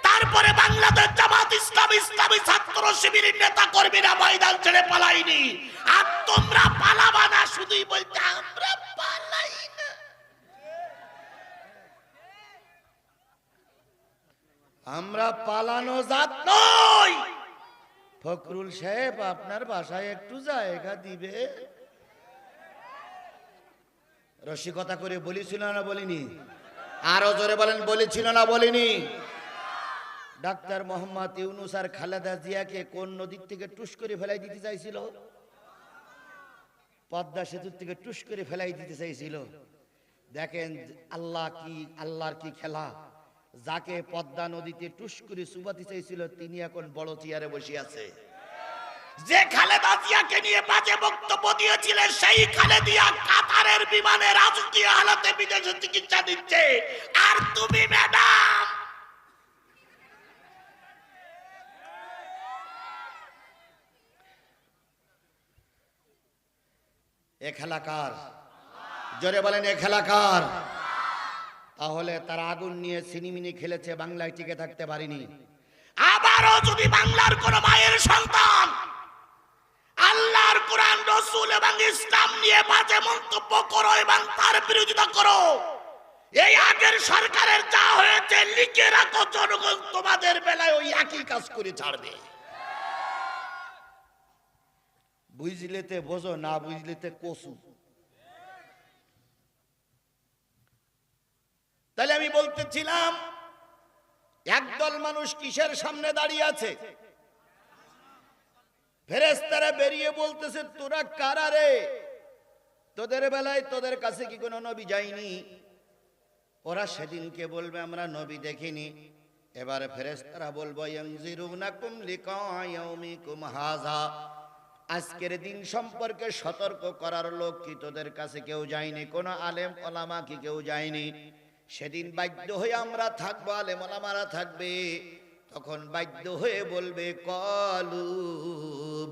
তারপরে বাংলাদেশ জামাত ইসলামী ইসলামী ছাত্র শিবিরের নেতা কর্মীরা ময়দান ছেড়ে পালায়নি। আর তোমরা পালাবা না, শুধুই বলতে আমরা পালাই না। আমরা পালানো জাত নই। ফখরুল সাহেব আপনার বাসায় একটু জায়গা দিবে? রসিকতা করে বলেছিল না বলিনি? আরো জোরে বলেন, বলেছিল না বলিনি? ডাক্তার মোহাম্মদ ইউনূস আর খালেদা জিয়াকে কোন নদীর থেকে টুস করে ফেলাই দিতে চাইছিল? পদ্মা সেতুর থেকে টুস করে ফেলাই দিতে চাইছিল। দেখেন আল্লাহর কি খেলা। যাকে পদ্মা নদীতে টুস করে চুবাতে চাইছিল তিনি এখন বড় চেয়ারে বসে আছে। যে খালেদা জিয়াকে নিয়ে বাজে বক্তব্য দিয়েছিলেন সেই খালেদা কাতারের বিমানে রাজকীয় হালাতে বিদেশে চিকিৎসা দিচ্ছে। আর তুমি ম্যাডাম এ খেলা কার? জোরে বলেন, এ খেলা কার? তাহলে তারা আগুন নিয়ে সিনিমিনি খেলেছে, বাংলায় টিকে থাকতে পারিনি। আবারও যদি বাংলার কোন মায়ের সন্তান আল্লাহর কোরআন রাসূল এবং ইসলাম নিয়ে বাজে মন্তব্য করো এবং তার বিরোধিতা করো, এই আগের সরকারের যা হয়েছে লিখে রাখো, জনগণ তোমাদের বেলায় ওই একই কাজ করে ছাড়বে। বুঝলেতে বোঝো, না বুঝলেতে কসু। তাহলে আমি বলতেছিলাম একদল মানুষ কিসের সামনে দাঁড়িয়ে আছে? ফেরেশতারা বেরিয়ে বলতেছে তোরা কারা রে? তোদের বেলায় তোদের কাছে কি কোনো নবী যায়নি? ওরা সেদিনকে বলবে আমরা নবী দেখিনি। এবার ফেরেশতারা বলবো ইয়ানজিরুনাকুম লিকা ইয়াউমিকুম হাযা, আজকের দিন সম্পর্কে সতর্ক করার লোক কি তোদের কাছে কেউ যায়নি? কোন আলেম ওলামা কি কেউ যায়নি? সেদিন বাধ্য হয়ে আমরা থাকবো, আলেম ওলামারা থাকবে, তখন বাধ্য হয়ে বলবে কলু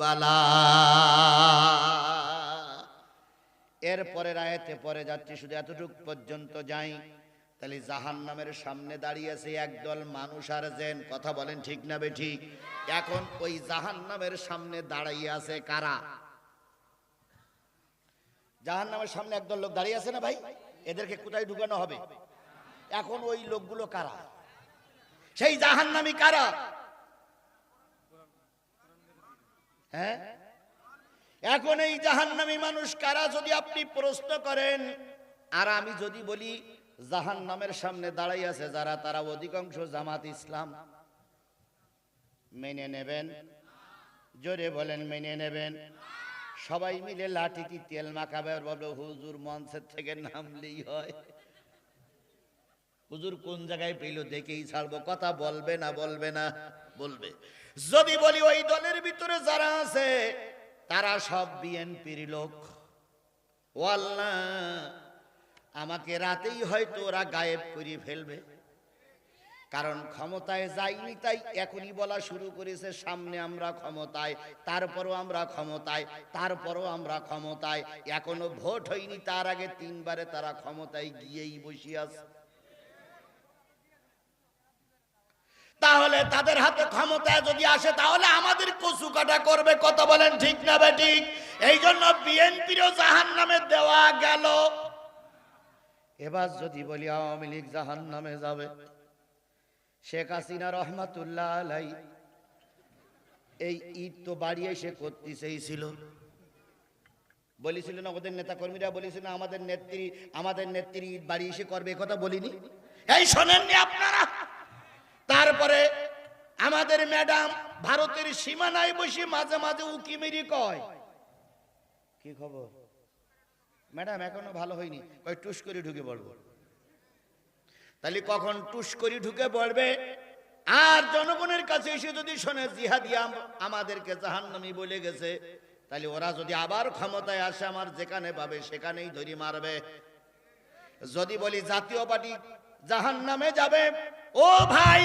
বালা। এরপরের আয়াতে পরে যাচ্ছি, শুধু এতটুকু পর্যন্ত যাই। তাহলে জাহান্নামের সামনে দাঁড়িয়ে আছে একদল মানুষ আর জিন, কথা বলেন ঠিক না বেঠিক? এখন ওই জাহান্নামের সামনে দাঁড়িয়ে আছে কারা? জাহান্নামের সামনে একদল লোক দাঁড়িয়ে আছে না ভাই? এদেরকে কোথায় ঢুকানো হবে? এখন ওই লোকগুলো কারা? সেই জাহান্নামী কারা? হ্যাঁ, এখন এই জাহান্নামী মানুষ কারা যদি আপনি প্রশ্ন করেন, আর আমি যদি বলি জাহান্নামের সামনে দাঁড়াই আছে যারা, তারা অধিকাংশ জামাত ইসলাম, মেনে নেবেন? জোরে বলেন মেনে নেবেন? সবাই মিলে লাঠিতে তেল মাখাবে, বলবে হুজুর মঞ্চের থেকে নামলেই হয়, হুজুর কোন জায়গায় পেল দেখেই ছাড়বো। কথা বলবে না বলবে না? বলবে। যদি বলি ওই দলের ভিতরে যারা আছে তারা সব বিএনপির লোক, ও আল্লাহ, আমাকে রাতেই হয়তো ওরা গায়েব করে ফেলবে, কারণ ক্ষমতায় যাইনি তাই এখনই বলা শুরু করেছে সামনে আমরা ক্ষমতায়, তারপরও আমরা ক্ষমতায়, তারপরও আমরা ক্ষমতায়। এখনো ভোট হয়নি, তার আগে 3 বারে তারা ক্ষমতায় গিয়েই বসে আছে। তাহলে তাদের হাতে ক্ষমতা যদি আসে তাহলে আমাদের কচু কাটা করবে, কথা বলেন ঠিক না বেঠিক? এই জন্য বিএনপিরও জাহান্নামে দেওয়া গেল। এবার যদি বলি আওয়ামী লীগ জাহান্নামে যাবে, শেখ হাসিনা রহমাতুল্লাহ আলাই এই ঈদ তো বাড়ি এসে করতেই ছিল, বলেছিল না ওদের নেতা কর্মীরা বলেছিল আমাদের নেত্রী ঈদ বাড়ি এসে করবে, কথা বলিনি? এই শোনেননি আপনারা? তারপরে আমাদের ম্যাডাম ভারতের সীমানায় বসে মাঝে মাঝে উকি মেরি কয়, কি খবর ম্যাডাম? এখনো ভালো হয়নি, কয় টুস করে ঢুকে পড়বো। তাহলে কখন টুস করে ঢুকে পড়বে? আর জনগণের কাছে এসে যদি শোনে জিহাদিয়া আমাদেরকে জাহান্নামী বলে গেছে, তাহলে ওরা যদি আবার ক্ষমতায় আসে আমার যেখানে পাবে সেখানেই ধরি মারবে। যদি বলি জাতীয় পার্টি জাহান্নামে যাবে, ও ভাই,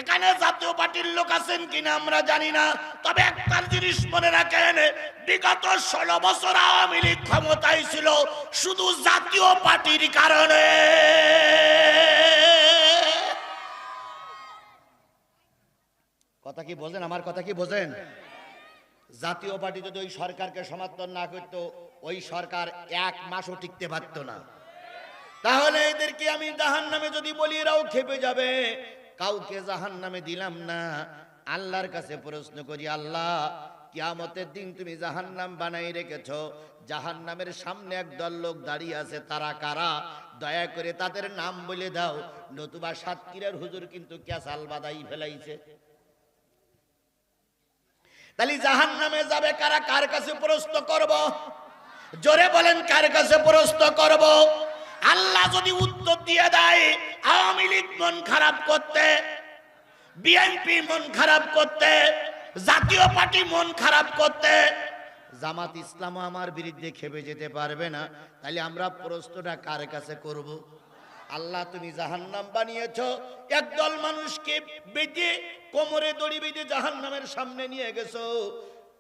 এখানে জাতীয় পার্টির লোক আছেন কিনা আমরা জানি না, তবে একটা জিনিস মনে রাখেন, বিগত 16 বছর আওয়ামী লীগ ক্ষমতায় ছিল শুধু জাতীয় পার্টির কারণে। কথা কি বোঝেন? আমার কথা কি বোঝেন? জাতীয় পার্টি যদি ওই সরকারকে সমর্থন না করতো, ওই সরকার 1 মাসও টিকতে পারত না। তাহলে এদেরকে আমি জাহান্নামে যদি বলি এরাও খেপে যাবে। কাউকে জাহান্নামে দিলাম না, আল্লাহর কাছে প্রশ্ন করি, আল্লাহ কিয়ামতের দিন তুমি জাহান্নাম বানাই রেখেছো, জাহান্নামের সামনে একদল লোক দাঁড়িয়ে আছে, তারা কারা? দয়া করে তাদের নাম বলে দাও, নতুবা সাতক্ষীরার হুজুর কিন্তু ক্যাসাল বাদাই ফেলাইছে। তাহলে জাহান্নামে যাবে কারা? কার কাছে প্রশ্ন করব? জোরে বলেন, কার কাছে প্রশ্ন করব? আল্লাহ যদি উত্তর দিয়ে দেয়, আওয়ামী লীগ মন খারাপ করতে, বিএনপি মন খারাপ করতে, জাতীয় পার্টি মন খারাপ করতে, জামাত ইসলামও আমার বিরুদ্ধে খেপে যেতে পারবে না, তাহলে আমরা প্রশ্নটা কার কাছে করব? আল্লাহ তুমি জাহান্নাম বানিয়েছো, একদল মানুষকে বেঁধে কোমরে দড়ি বেঁধে জাহান্নামের সামনে নিয়ে গেছো,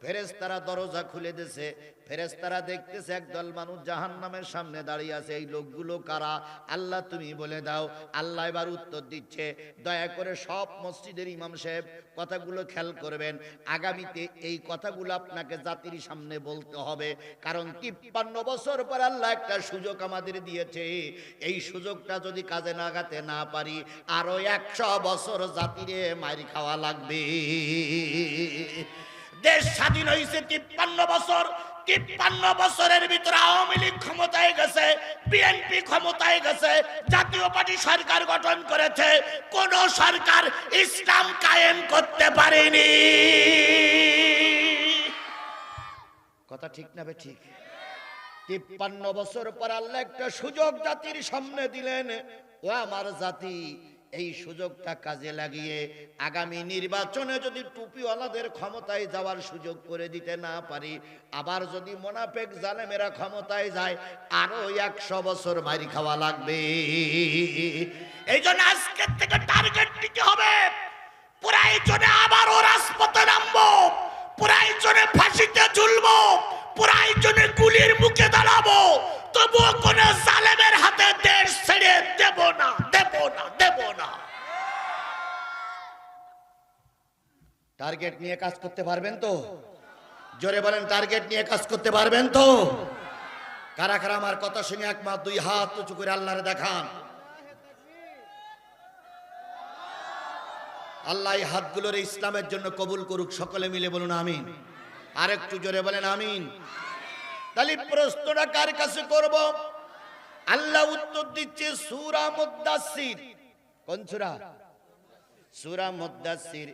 ফেরেশতারা দরজা খুলে দিয়েছে, ফেরেশতারা দেখতেছে একদল মানুষ জাহান্নামের সামনে দাঁড়িয়ে আছে, এই লোকগুলো কারা? আল্লাহ তুমি বলে দাও। আল্লাহ এবার উত্তর দিচ্ছে, দয়া করে সব মসজিদের ইমাম সাহেব কথাগুলো খেয়াল করবেন, আগামীতে এই কথাগুলো আপনাকে জাতির সামনে বলতে হবে, কারণ 53 বছর পর আল্লাহ একটা সুযোগ আমাদের দিয়েছে, এই সুযোগটা যদি কাজে লাগাতে না পারি আরো 100 বছর জাতিরে মারি খাওয়া লাগবে। দেশ স্বাধীন হয়েছে 53 বছর, 53 বছরের ভিতরে আওয়ামী লীগ ক্ষমতায় গেছে, বিএনপি ক্ষমতায় গেছে, জাতীয় পার্টি সরকার গঠন করেছে, কোন সরকার ইসলাম কায়েম করতে পারেনি। কথা ঠিক না বে ঠিক? 53 বছর পর আল্লাহ একটা সুযোগ জাতির সামনে দিলেন। ও আমার জাতি, এই সুযোগটা কাজে লাগিয়ে আগামী নির্বাচনে যদি টুপিওয়ালাদের ক্ষমতায় যাওয়ার সুযোগ করে দিতে না পারি, আবার যদি মোনাফেক জালেমেরা ক্ষমতায় যায়, আরো 100 বছর মারি খাওয়া লাগবে। এই জন্য আজকের থেকে টার্গেট নিতে হবে, প্রয়োজনে আবারও রাজপথে নামবো, প্রয়োজনে ফাঁসিতে ঝুলবো, প্রয়োজনে গুলির মুখে দাঁড়াবো, তবুও কোন জালেমের হাতে দেশ ছেড়ে দেব না, দেব না, দেব না। টার্গেট নিয়ে কাজ করতে পারবেন তো? জোরে বলেন, টার্গেট নিয়ে কাজ করতে পারবেন তো? কারা কারা আমার কথা শুনে একমাত্র 2 হাত উঁচু করে আল্লাহরে দেখান। আল্লাহ এই হাতগুলোর ইসলামের জন্য কবুল করুক, সকলে মিলে বলুন আমিন। আর একটু জোরে বলেন আমিন। তাহলে প্রশ্নটা কার কাছে করব? আল্লাহ উত্তর দিচ্ছে সূরা মুদ্দাসসির। কোন সূরা? সূরা মুদ্দাসসির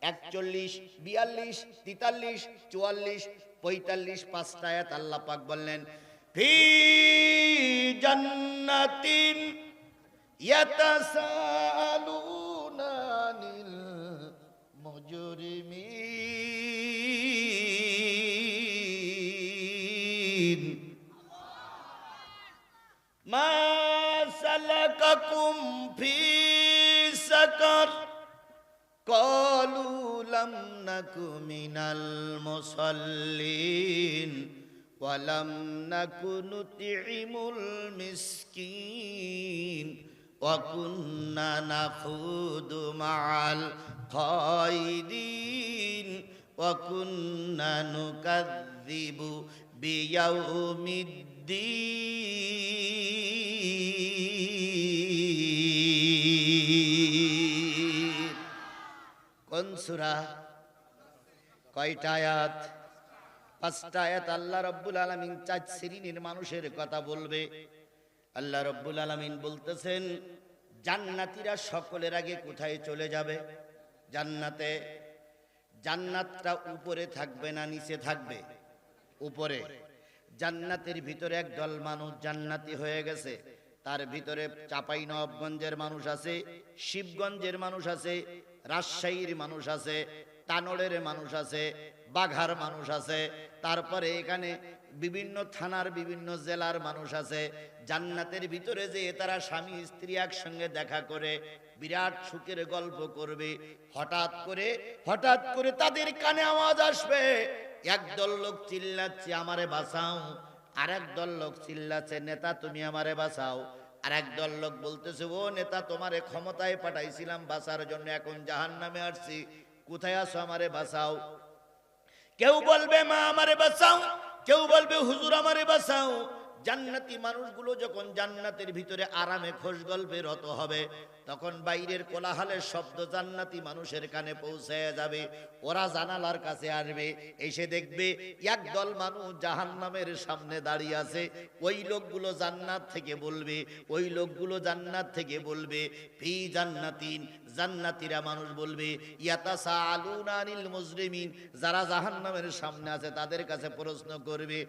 41, 42, 43, 44, 45 5টা আয়াত আল্লাহ পাক বললেন, ফি জান্নাতিন ইয়াতাসালুনা আনিল মুজরিমিন মা সালাকাকুম ফি সাকার ক্বালু লাম নাকু মিনাল মুসাল্লিন ওয়া লাম নাকু নুতঈমুল মিসকিন ওয়া কুন্না নাখুদু মাআল খাইদিন ওয়া কুন্না নুকাযযিবু বিয়াউমিদ্দিন। কোন সূরা? কয়টা আয়াত? 5টা আয়াত। আল্লাহ রাব্বুল আলামিন 4 শ্রেণীর মানুষের কথা বলবে। আল্লাহ রাব্বুল আলামিন বলতেছেন, জান্নাতীরা সকলের আগে কোথায় চলে যাবে? জান্নাতে। জান্নাতটা উপরে থাকবে না নিচে থাকবে? উপরে। জান্নাতের ভিতরে একদল মানুষ জান্নাতি হয়ে গেছে, তার ভিতরে চাঁপাইনবাবগঞ্জের মানুষ আছে, শিবগঞ্জের মানুষ আছে, রাজশাহীর মানুষ আছে, তানোরের মানুষ আছে, বাঘার মানুষ আছে, তারপরে এখানে বিভিন্ন থানার বিভিন্ন জেলার মানুষ আছে। জান্নাতের ভিতরে যে তারা স্বামী স্ত্রী একসঙ্গে দেখা করে বিরাট সুখের গল্প করবে। হঠাৎ করে তাদের কানে আওয়াজ আসবে, একদল লোক চিল্লাচ্ছে আমারে বাঁচাও, আর একদল লোক চিল্লাচ্ছে নেতা তুমি আমারে বাঁচাও, আর একদল লোক বলতেছে ও নেতা তোমারে ক্ষমতায় পাঠাইছিলাম বাঁচার জন্য, এখন জাহান্নামে আসছি, কোথায় আছো আমারে বাঁচাও। কেউ বলবে মা আমারে বাঁচাও, কেউ বলবে হুজুর আমারে বাঁচাও। জান্নাতি মানুষগুলো যখন জান্নাতের ভিতরে আরামে খোশ গল্পে রত হবে, তখন বাইরের কোলাহলের শব্দ জান্নাতি মানুষের কানে পৌঁছে যাবে। ওরা জানালার কাছে আসবে, এসে দেখবে একদল মানুষ জাহান্নামের সামনে দাঁড়িয়ে আছে। ওই লোকগুলো জান্নাত থেকে বলবে, ওই লোকগুলো জান্নাত থেকে বলবে ফি জান্নাতিন, জান্নাতীরা মানুষ বলবে ইয়াতাসাআলুনা আনিল মুজরিমিন, যারা জাহান্নামের সামনে আছে তাদের কাছে প্রশ্ন করবে,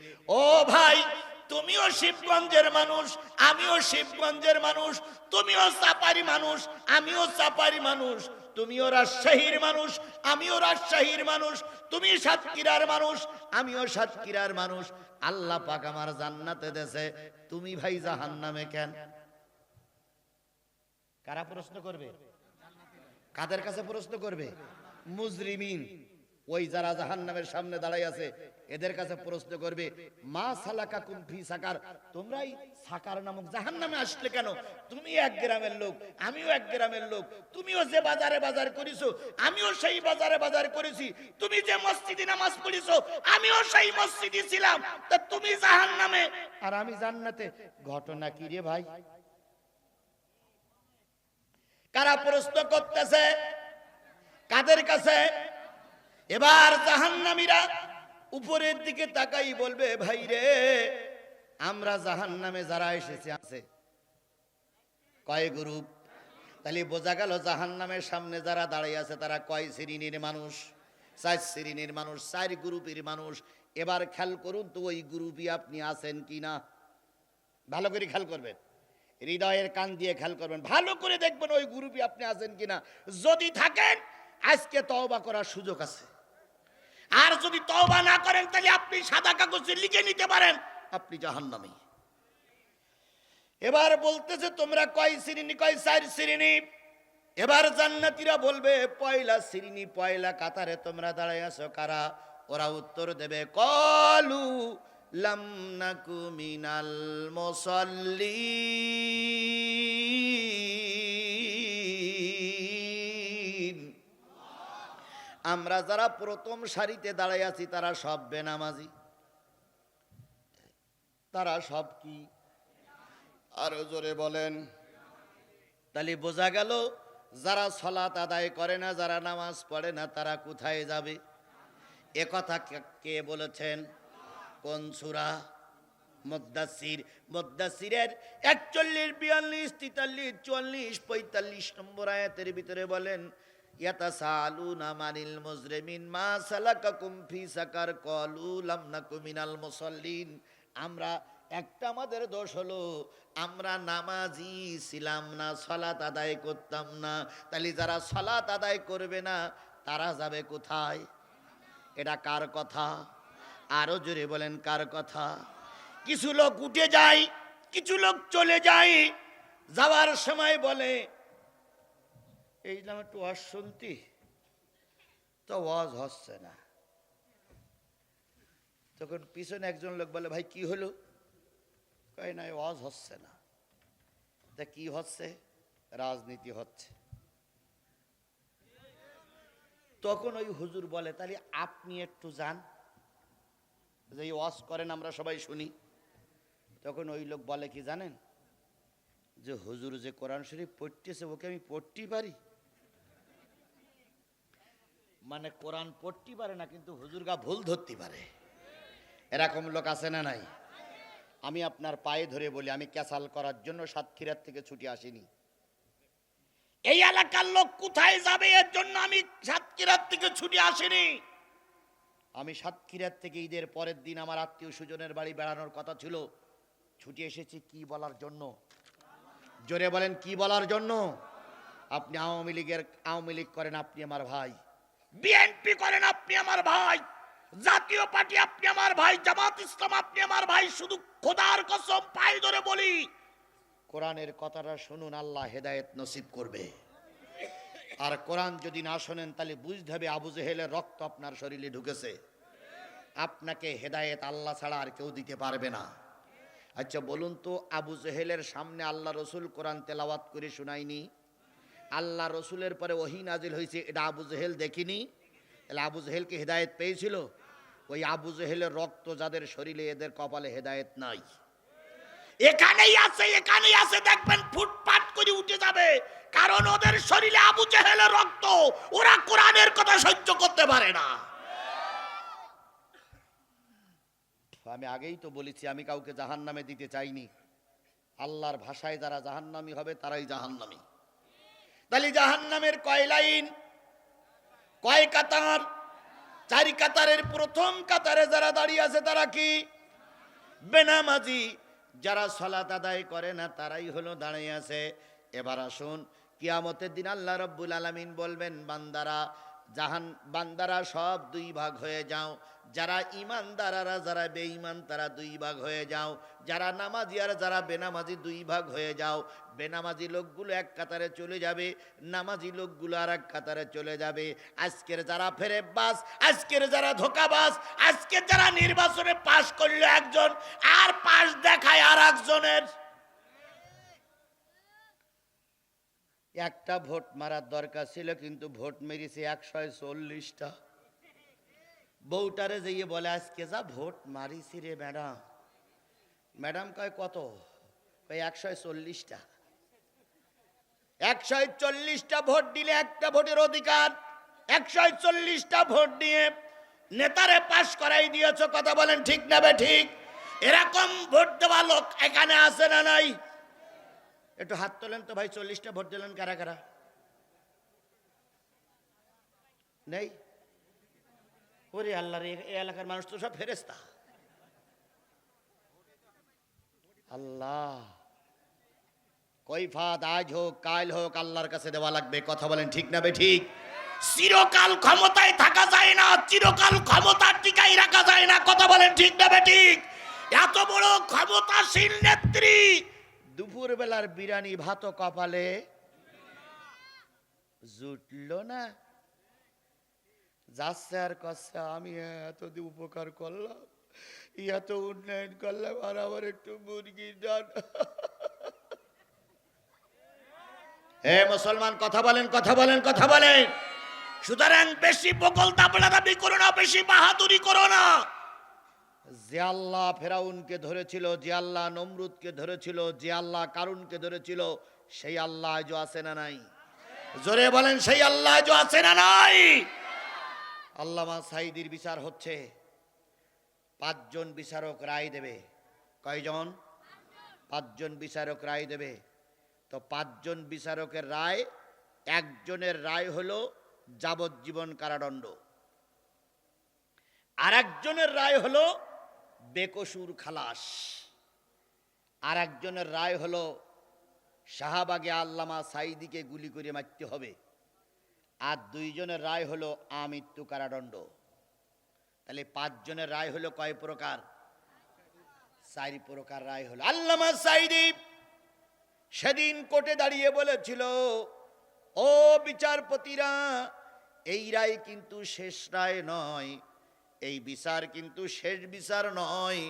ও ভাই তুমিও শিবগঞ্জের মানুষ, আমিও শিবগঞ্জের মানুষ, তুমিও চাপারি মানুষ, আমিও চাপারি মানুষ, তুমিও রাজশাহীর মানুষ, আমিও রাজশাহীর মানুষ, তুমি সাতক্ষীরার মানুষ, আমিও সাতক্ষীরার মানুষ, আল্লাহ পাক আমার জান্নাতে দেশে, তুমি ভাই জাহান্নামে কেন? কারা প্রশ্ন করবে? কাদের কাছে প্রশ্ন করবে? মুজরিমিন, ওই যারা জাহান্নামের সামনে দাঁড়াই আছে এদের কাছে প্রশ্ন করবে মা সালাকাকুম ফি সাকার, তোমরাই সাকার নামক জাহান্নামে আসলে কেন? তুমি এক গ্রামের লোক, আমিও এক গ্রামের লোক, তুমিও যে বাজারে বাজার করেছো আমিও সেই বাজারে বাজার করেছি, তুমি যে মসজিদে নামাজ পড়েছো আমিও সেই মসজিদে ছিলাম, তা তুমি জাহান্নামে আর আমি জান্নাতে, ঘটনা কি রে ভাই? কারা প্রশ্ন করতেছে? কাদের কাছে? এবার জাহান্নামীরা উপরের দিকে তাকাই বলবে ভাই রে, আমরা জাহান্নামে যারা এসেছি আছে কয় গ্রুপ? তাহলে বোঝা গেল জাহান্নামের সামনে যারা দাঁড়িয়ে আছে তারা কয় শ্রেণীর মানুষ? 4 শ্রেণীর মানুষ, 4 গ্রুপের মানুষ। এবার খেয়াল করুন তো ওই গ্রুপে আপনি আছেন কিনা, ভালো করে খেয়াল করবেন, হৃদয়ের কান দিয়ে খেয়াল করবেন, ভালো করে দেখবেন ওই গ্রুপে আপনি আছেন কিনা। যদি থাকেন আজকে তওবা করার সুযোগ আছে, আর যদি তওবা না করেন তাহলে আপনি সাদা কাগজে লিখে নিতে পারেন আপনি জাহান্নামী। এবার বলতেছে তোমরা কয় শ্রেণী, কয় 4 শ্রেণী। এবার জান্নাতীরা বলবে পয়লা শ্রেণী, পয়লা কাতারে তোমরা দাঁড়ায় আছো কারা? ওরা উত্তর দেবে কলু লাম নাকু মিনাল মুসাল্লিন। আমরা যারা প্রথম সারিতে দাঁড়ায় আছি তারা সব বেনামাজি, তারা সব কি? আরো জোরে বলেন। তাহলে বোঝা গেল যারা সালাত আদায় করে না, যারা নামাজ পড়ে না, তারা কোথায় যাবে? এ কথা কে বলেছেন? কোন সূরা? মুদ্দাসির। মুদ্দাসিরের 41, 42, 43, 44, 45 নম্বর আয়াতের ভিতরে বলেন ইয়াতাসালুনা মানিল মুজরিমিন মা সালাকাকুম ফি সাকার ক্বালু লাম নাকু মিনাল মুসাল্লিন। আমরা একটা আমাদের দোষ হলো আমরা নামাজি ছিলাম না, সালাত আদায় করতাম না। তাহলে যারা সালাত আদায় করবে না তারা যাবে কোথায়? এটা কার কথা? আরো জোরে বলেন কার কথা? কিছু লোক উঠে যায়, কিছু লোক চলে যায়, যাওয়ার সময় বলে এই নাম একটু ওয়াজ শুনতি, তো ওয়াজ হচ্ছে না। তখন পিছনে একজন লোক বলে ভাই কি হলো? কয় না ওয়াজ হচ্ছে না। তা কি হচ্ছে? রাজনীতি হচ্ছে। তখন ওই হুজুর বলে তাহলে আপনি একটু যান, যে ওয়াজ করেন আমরা সবাই শুনি। তখন ওই লোক বলে কি জানেন, যে হুজুর যে কোরআন শরীফ পড়তেছে ওকে আমি পড়তেই পারি। মানে কোরআন পড়তে পারে না কিন্তু হুজুরগা ভুল ধরতে পারে। এরকম লোক আছে না নাই? আমি আপনার পায়ে ধরে বলি আমি ক্যাসাল করার জন্য সাতক্ষীরার থেকে ছুটি আসিনি। এই এলাকার লোক কোথায় যাবে এর জন্য আমি সাতক্ষীরার থেকে ছুটি আসিনি। আমি সাতক্ষীরার থেকে ঈদের পরের দিন আমার আত্মীয় স্বজনের বাড়ি বেড়ানোর কথা ছিল, ছুটি এসেছি কি বলার জন্য? জোরে বলেন কি বলার জন্য? আপনি আওয়ামী লীগ করেন আপনি আমার ভাই, বিএনপি করেন আপনি আমার ভাই, জাতীয় পার্টি আপনি আমার ভাই, জামাত ইসলাম আপনি আমার ভাই। শুধু খোদার কসম পায়ে ধরে বলি কোরআনের কথাটা শুনুন, আল্লাহ হেদায়েত নসিব করবে। আর কোরআন যদি না শোনেন তাহলে বুঝতে হবে আবু জেহেলের রক্ত আপনার শরীরে ঢুকেছে। আপনাকে হেদায়েত আল্লাহ ছাড়া আর কেউ দিতে পারবে না। আচ্ছা বলুন তো, আবু জেহেলের সামনে আল্লাহ রসুল কোরআন তেলাওয়াত করে শোনায়নি? আল্লাহ রসুলের পরে ওহী নাজিল হয়েছে, এটা আবু জেহেল দেখিনি? তাহলে আবু জেহেলকে হেদায়েত পেয়েছিল? ওই আবু জেহেলের রক্ত যাদের শরীরে এদের কপালে হেদায়েত নাই। এখানেই আছে, এখানেই আছে, দেখবেন ফুটপাত করে উঠে যাবে, কারণ ওদের শরীরে আবু জেহেলের রক্ত, ওরা কোরআনের কথা সহ্য করতে পারে না। আমি আগেই তো বলেছি আমি কাউকে জাহান্নামে দিতে চাইনি। আল্লাহর ভাষায় যারা জাহান্নামী হবে তারাই জাহান্নামী। তাহলে জাহান্নামের কয় লাইন, কয় কাতার? 4 কাতারের প্রথম কাতারে যারা দাঁড়িয়ে আছে তারা কি? বেনামাজি। যারা সালাত আদায় করে না তারাই হলো দাঁড়িয়ে আছে। এবার আসুন কিয়ামতের দিন আল্লাহ রাব্বুল আলামিন বলবেন বান্দারা সব 2 ভাগ হয়ে যাও, যারা ইমানদার আর যারা বেঈমান তারা 2 ভাগ হয়ে যাও, যারা নামাজি আর যারা বেনামাজি 2 ভাগ হয়ে যাও। বেনামাজি লোকগুলো এক কাতারে চলে যাবে, নামাজি লোকগুলো আর এক কাতারে চলে যাবে। আজকের যারা ফেরেববাজ, আজকের যারা ধোঁকাবাজ, আজকের যারা নির্বাচনে পাশ করলো একজন আর পাশ দেখায় আর একজনের। একটা ভোট মারার দরকার ছিল কিন্তু ভোট মেরেছে 140টা। বউটারে যেয়ে বলে আজকে যা ভোট মারিছি রে ম্যাডাম। ম্যাডাম কয় কত? কয় 140টা। 140টা ভোট দিলে একটা ভোটের অধিকার, 140টা ভোট দিয়ে নেতারে পাশ করাই দিয়েছ। কথা বলেন ঠিক না বে ঠিক? এরকম ভোট দেওয়া লোক এখানে আছে না নাই? একটু হাত তোলেন তো ভাই, 40টা ভোট দিলেন কারা কারা? নেই? ওরে আল্লাহর, এই এলাকার মানুষ তো সব ফেরেশতা। আল্লাহ, কৈফাত আজ হোক কাল হোক আল্লাহর কাছে দেওয়া লাগবে। কথা বলেন ঠিক না বেঠিক? চিরকাল ক্ষমতায় থাকা যায় না, চিরকাল ক্ষমতা টিকাই রাখা যায় না। কথা বলেন ঠিক না বেঠিক? এত বড় ক্ষমতাশীল নেত্রী দুপুর বেলার বিরিয়ানি ভাত কপালে জুটল না, যাচ্ছে আর কচ্ছে আমি এত উপকার করলাম, এত উন্নয়ন করলাম, আর আবার একটু মুরগির ডান। হে মুসলমান, কথা বলেন, কথা বলেন, কথা বলেন। সুতরাং বেশি বকল দাবি করো না, বেশি বাহাদুরি করো না। যে আল্লাহ ফেরাউনকে ধরেছিল, যে আল্লাহ নমরুদকে ধরেছিল, যে আল্লাহ কারুনকে ধরেছিল, সেই আল্লাহ আজও আছে না নাই? জোরে বলেন, সেই আল্লাহ আজও আছে না নাই? আল্লামা সাঈদীর বিচার হচ্ছে, 5 জন বিচারক রায় দেবে। কয়জন? 5 জন বিচারক রায় দেবে। তো 5 জন বিচারকের রায়, একজনের রায় হলো যাবজ্জীবন কারাদণ্ড, আর একজনের রায় হলো বেকসুর খালাস, আর একজনের রায় হলো শাহবাগে আল্লামা সাঈদীকে গুলি করে মারতে হবে, আর 2 জনের রায় হলো আমৃত্যু কারাদণ্ড। তাহলে 5 জনের রায় হলো কয় প্রকার? 4 প্রকার রায় হলো। আল্লামা সাঈদী সেদিন কোর্টে দাঁড়িয়ে বলেছিল, ও বিচারপতিরা, এই রায় কিন্তু শেষ রায় নয়, এই বিচার কিন্তু শেষ বিচার নয়,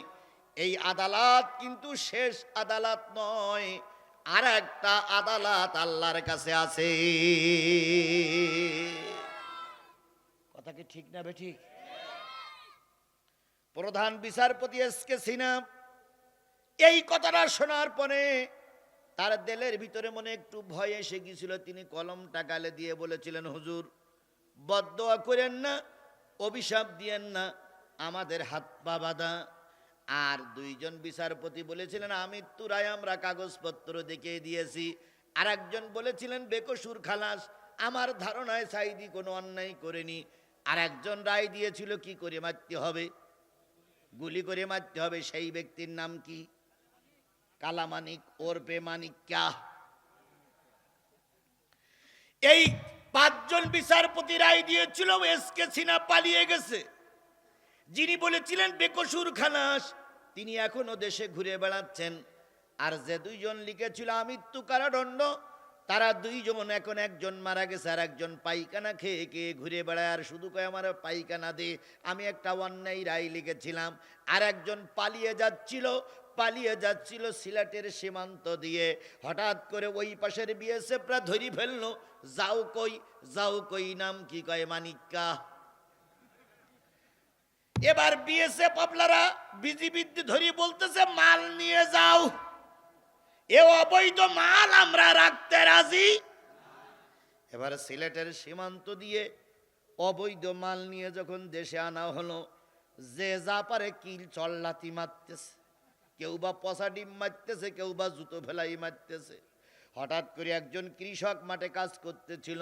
এই আদালত কিন্তু শেষ আদালত নয়, আর একটা আদালত আল্লাহর কাছে আছে। কথা কি ঠিক না বেঠিক? প্রধান বিচারপতি এসকে সিনহা এই কথাটা শোনার পরে তার দিলের ভিতরে মনে একটু ভয় এসে গিয়েছিল। তিনি কলমটা গালে দিয়ে বলেছিলেন, হুজুর বদদোয়া করেন না, অভিশাপ দিয়েন না, আমাদের হাত পা বাঁধা। আর 2 জন বিচারপতি বলেছিলেন, আমৃত্যু রায় আমরা কাগজপত্র দেখিয়ে দিয়েছি। আর একজন বলেছিলেন বেকসুর খালাস, আমার ধারণায় সাঈদী কোনো অন্যায় করেনি। আর একজন রায় দিয়েছিল কি করে মারতে হবে, গুলি করে মারতে হবে। সেই ব্যক্তির নাম কি? কালামানিক ওরফে মানিক্কা। এই 5 জন বিচারপতি রায় দিয়েছিল, এসকে সিনহা পালিয়ে গেছে। যিনি বলেছিলেন বেকসুর খালাস, তিনি এখনো দেশে ঘুরে বেড়াচ্ছেন। আর যে 2 জন লিখেছিল আমৃত্যু কারাদণ্ড, তারা 2 জন এখন, একজন মারা গেছে আর একজন পায়খানা খেয়ে খেয়ে ঘুরে বেড়ায়, আর শুধু কয় আমার পায়খানা দে, আমি একটা অন্যায় রায় লিখেছিলাম। আর একজন পালিয়ে যাচ্ছিল সিলেটের সীমান্ত দিয়ে। হঠাৎ করে ওই পাশের বিএসএফরা ধরি ফেললো। যাও কই নাম কি? কয় মানিক্কা। এবার বিএসএফ আপনারা বিজিবি ধরি বলতেছে মাল নিয়ে যাও, এ অবৈধ মাল আমরা রাখতে রাজি। এবার সিলেটের সীমান্ত দিয়ে অবৈধ মাল নিয়ে যখন দেশে আনা হলো, যে যা পারে কিল চল্লাতি মারতেছে, কেউ বা পচা ডিম মারতেছে, কেউ বা জুতো ফেলাই মারতেছে। হঠাৎ করে একজন কৃষক মাঠে কাজ করতেছিল,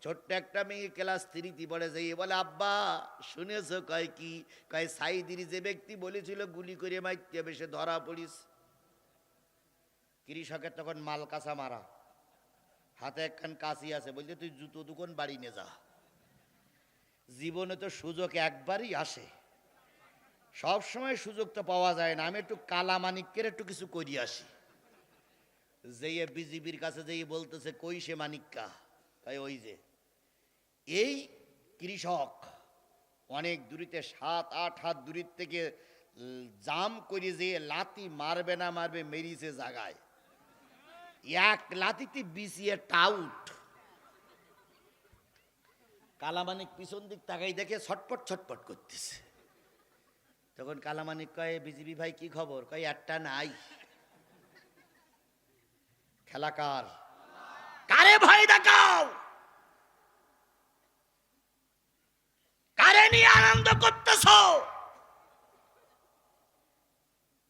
ছোট্ট একটা মেয়ে ক্লাস 3 পড়ে যাই, বলে আব্বা শুনেছো? কয় কি? কয় সাঈদীর যে ব্যক্তি বলেছিল গুলি করে মারতে হবে, সে ধরা পড়িস। কৃষকের তখন মাল কাঁচা মারা, হাতে একখান কাঁচি আছে, বলছে তুই জুতো দোকান বাড়ি নিয়ে যা। জীবনে তো সুযোগ একবারই আসে, সব সময় সুযোগ তো পাওয়া যায় না। আমি একটু কালামানিক্যের একটু কিছু করি আসি। যেই বিজিবির কাছে যেই বলতেছে কই সে মানিক্কা, তাই ওই যে এই কৃষক অনেক দূরিতে 7-8 হাত দূরিত থেকে জাম করে যে লাতি মারবে না মারবে, মেরিছে জাগায়, এক লাতিতে বিছিয়ে টাউট। কালামানিক পিছন দিক তাকাই দেখে ছটপট ছটপট করতেছে। তখন কালামানিক কয়, বিজিবি ভাই কি খবর? কয় একটা নাই। খেলাকার, কারে ভয় দেখাও, কারে নিয়ে আনন্দ করতেছ?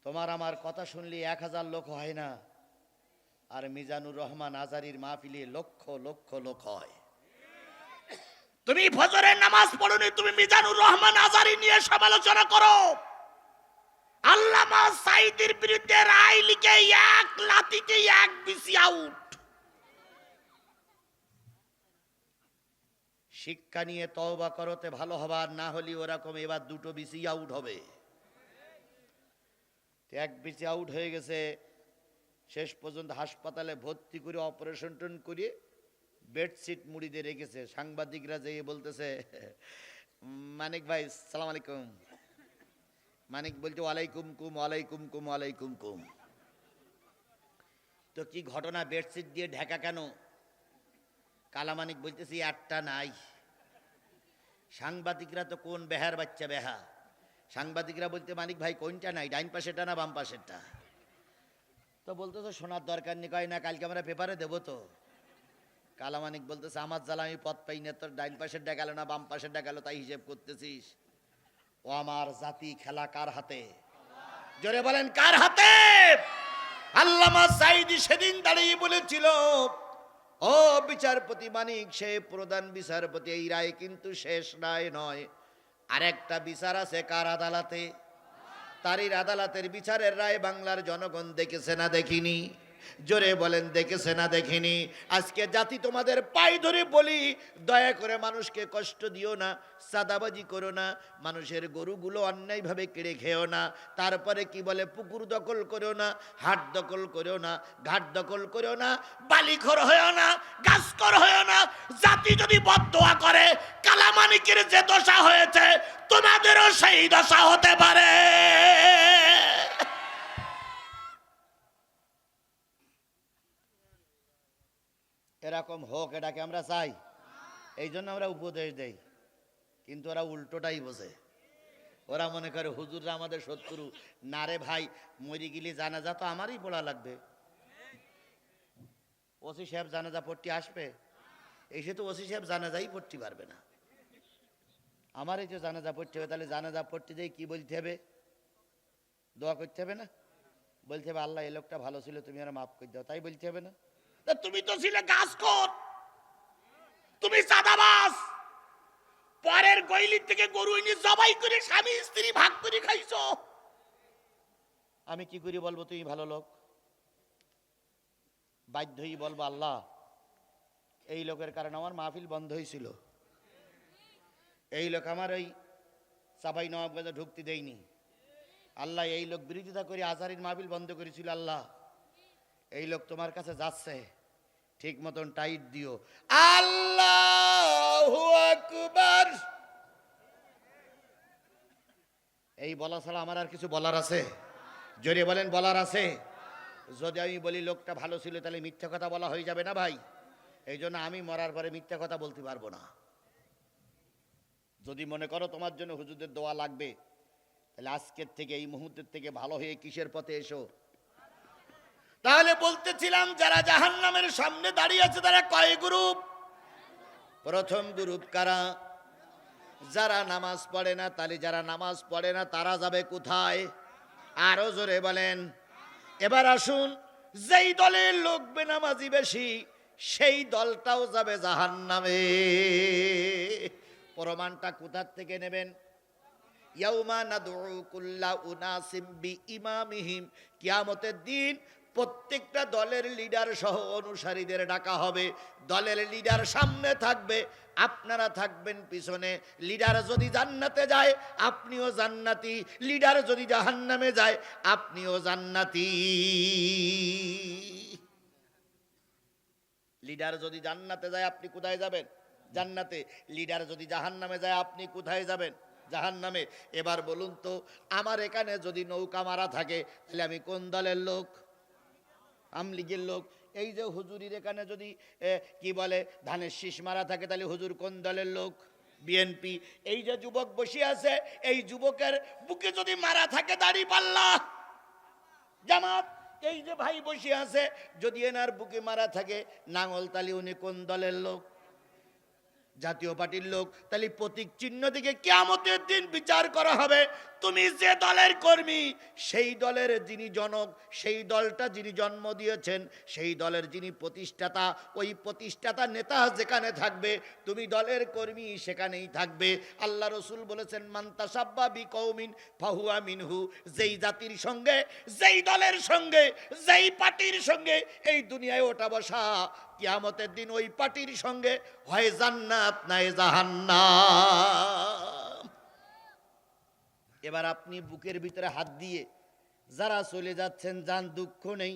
তোমার আমার কথা শুনলে 1000 লোক হয় না, আর মিজানুর রহমান আজারির মাহফিলে লক্ষ লক্ষ লোক হয়। তুমি ফজরের নামাজ পড়োনি, তুমি মিজানুর রহমান আজারি নিয়ে সমালোচনা করো। আল্লামা সাঈদীর বিরুদ্ধে রায় লিখে এক লাথিতে এক বিসি আউট। শিক্ষা নিয়ে তওবা করতে ভালো হবার, না হলে ওরকম এবার দুটো বিসি আউট হবে। এক বিসি আউট হয়ে গেছে, শেষ পর্যন্ত হাসপাতালে ভর্তি করে অপারেশন টন করে বেডশিট মুড়ি দিয়ে রেখেছে। সাংবাদিকরা যেয়ে বলতেছে, মানিক ভাই সালাম আলাইকুম। মানিক বলছে ওয়ালাইকুম কুম ওয়ালাইকুম কুম ওয়ালাইকুম কুম। তো কি ঘটনা, বেডশিট দিয়ে ঢাকা কেন? কালা মানিক বলতেছি একটা নাই। সাংবাদিকরা তো কোন বেহার বাচ্চা বেহা, সাংবাদিকরা বলতে মানিক ভাই কোনটা নাই, ডাইন পাশেরটা না বাম পাশেরটা? তো বলতেছে শোনার দরকার নেই, কয় না কালকে আমরা পেপারে দেবো তো। কালা মানিক বলতেছে আমার জ্বালা আমি পথ পাই না, তোর ডাইন পাশেরটা গেল না বাম পাশেরটা গেল, তাই হিসেব করতেছিস? ও আমার জাতি খেলা কার হাতে? জোরে বলেন কার হাতে? আল্লামা সাঈদী সেদিন দাঁড়িয়ে বলেছিল, ও বিচারপতি মানিক, সে প্রধান বিচারপতি, এই রায় কিন্তু শেষ রায় নয়, আরেকটা বিচার আছে। কার আদালতে? তারই আদালতের বিচারের রায় বাংলার জনগণ দেখেছে না দেখিনি? জোরে বলেন দেখেছে না দেখিনি? আজকে জাতি তোমাদের পায়ে ধরে বলি, দয়া করে মানুষকে কষ্ট দিও না, সাদাবাজি করো না, মানুষের গরুগুলো অন্যায়ভাবে কেড়ে খেও না। তারপরে কি বলে, পুকুর দখল করো না, হাট দখল করো না, ঘাট দখল করো না, বালিখোর হয়েও না, গাছখোর হয়েও না। জাতি যদি বদদোয়া করে, কালামানিকের যে দশা হয়েছে তোমাদেরও সেই দশা হতে পারে। এরকম হোক, এটাকে আমরা চাই, এই জন্য আমরা উপদেশ দেই। কিন্তু ওরা উল্টোটাই বোঝে। ওরা মনে করে হুজুররা আমাদের শত্রু। না রে ভাই, মরি গেলে জানাজা তো আমারই পড়া লাগবে। ওসি সাহেব জানাজা পড়তে আসবে, এসে তো ওসি সাহেব জানাজাই পড়তে পারবে না। আমারই তো জানাজা পড়তে হবে, তাহলে জানাজা পড়তে যাই কি বলতে হবে? দোয়া করতে হবে না? বলতে হবে আল্লাহ এই লোকটা ভালো ছিল, তুমি আর মাফ করে দাও, তাই বলতে হবে না? তুমি তো ছিলে গাছখোর, তুমি চাঁদাবাজ, পরের গইলির থেকে গরু এনে জবাই করে স্বামী স্ত্রী ভাগ করে খাইছো। আমি কি করি বলবো তুমি ভালো লোক? বাধ্যই বলবো আল্লাহ এই লোকের কারণে আমার মাহফিল বন্ধ হয়েছিল, এই লোক আমার ওই চাপাই নবাবগঞ্জে ঢুকতে দেয়নি, আল্লাহ এই লোক বিরোধিতা করে আজহারের মাহফিল বন্ধ করেছিল, আল্লাহ এই লোক তোমার কাছে যাচ্ছে, ঠিক মতন টাইট দিও। আল্লাহু আকবার। এই বলা ছাড়া আমার আর কিছু বলার আছে? জোরে বলেন বলার আছে? যদি আমি বলি লোকটা ভালো ছিল, তাহলে মিথ্যা কথা বলা হয়ে যাবে না ভাই? এই জন্য আমি মরার পরে মিথ্যা কথা বলতে পারবো না। যদি মনে করো তোমার জন্য হুজুরদের দোয়া লাগবে, তাহলে আজকের থেকে এই মুহূর্তের থেকে ভালো হয়ে কিসের পথে এসো। তাহলে বলতেছিলাম, যারা জাহান্নামের সামনে দাঁড়িয়ে আছে তারা কয় গ্রুপ? প্রথম গ্রুপ কারা? যারা নামাজ পড়ে না। তাহলে যারা নামাজ পড়ে না তারা যাবে কোথায়? আরো জোরে বলেন। এবার আসুন, যেই দলের লোক বেনামাজি বেশি, সেই দলটাও যাবে জাহান্নামে। প্রমাণটা কোথার থেকে নেবেন? ইয়াউমা নাদউ কুল্লা উনাসিম বিইমামিহিম, কিয়ামতের দিন প্রত্যেকটা দলের লিডার সহ অনুসারীদের ডাকা হবে। দলের লিডার সামনে থাকবে, আপনারা থাকবেন পিছনে। লিডার যদি জান্নাতে যায় আপনিও জান্নাতি, লিডার যদি জাহান্নামে যায় আপনিও জান্নাতি। লিডার যদি জান্নাতে যায় আপনি কোথায় যাবেন? জান্নাতে। লিডার যদি জাহান্নামে যায় আপনি কোথায় যাবেন? জাহান্নামে। এবার বলুন তো, আমার এখানে যদি নৌকা মারা থাকে তাহলে আমি কোন দলের লোক? আমলিগের লোক। এই যে হুজুরির এখানে যদি কি বলে ধানের শীষ মারা থাকে তাহলে হুজুর কোন দলের লোক? বিএনপি। এই যে যুবক বসে আছে, এই যুবকের বুকে যদি মারা থাকে দাঁড়িপাল্লা, জামাত। এই যে ভাই বসে আছে, যদি এনার বুকে মারা থাকে নাঙ্গল, তাহলে উনি কোন দলের লোক? জাতীয় পার্টির লোক, তাহলে প্রতীক চিহ্ন দিকে কিয়ামতের দিন বিচার করা হবে। তুমি যে দলের কর্মী, সেই দলের যিনি জনক, সেই দলটা যিনি জন্ম দিয়েছেন, সেই দলের যিনি প্রতিষ্ঠাতা, ওই প্রতিষ্ঠাতা নেতা যেখানে থাকবে, তুমি দলের কর্মী সেখানেই থাকবে। আল্লাহ রসুল বলেছেন, মান তাসাব্বা বিকৌমিন ফাহুয়া মিনহু। যেই জাতির সঙ্গে, যেই দলের সঙ্গে, যেই পার্টির সঙ্গে এই দুনিয়ায় ওঠা বসা, কিয়ামতের দিন ওই পার্টির সঙ্গে হয় জান্নাত নাই জাহান্নাম। এবার আপনি বুকের ভিতরে হাত দিয়ে যারা চলে যাচ্ছেন যান, দুঃখ নেই,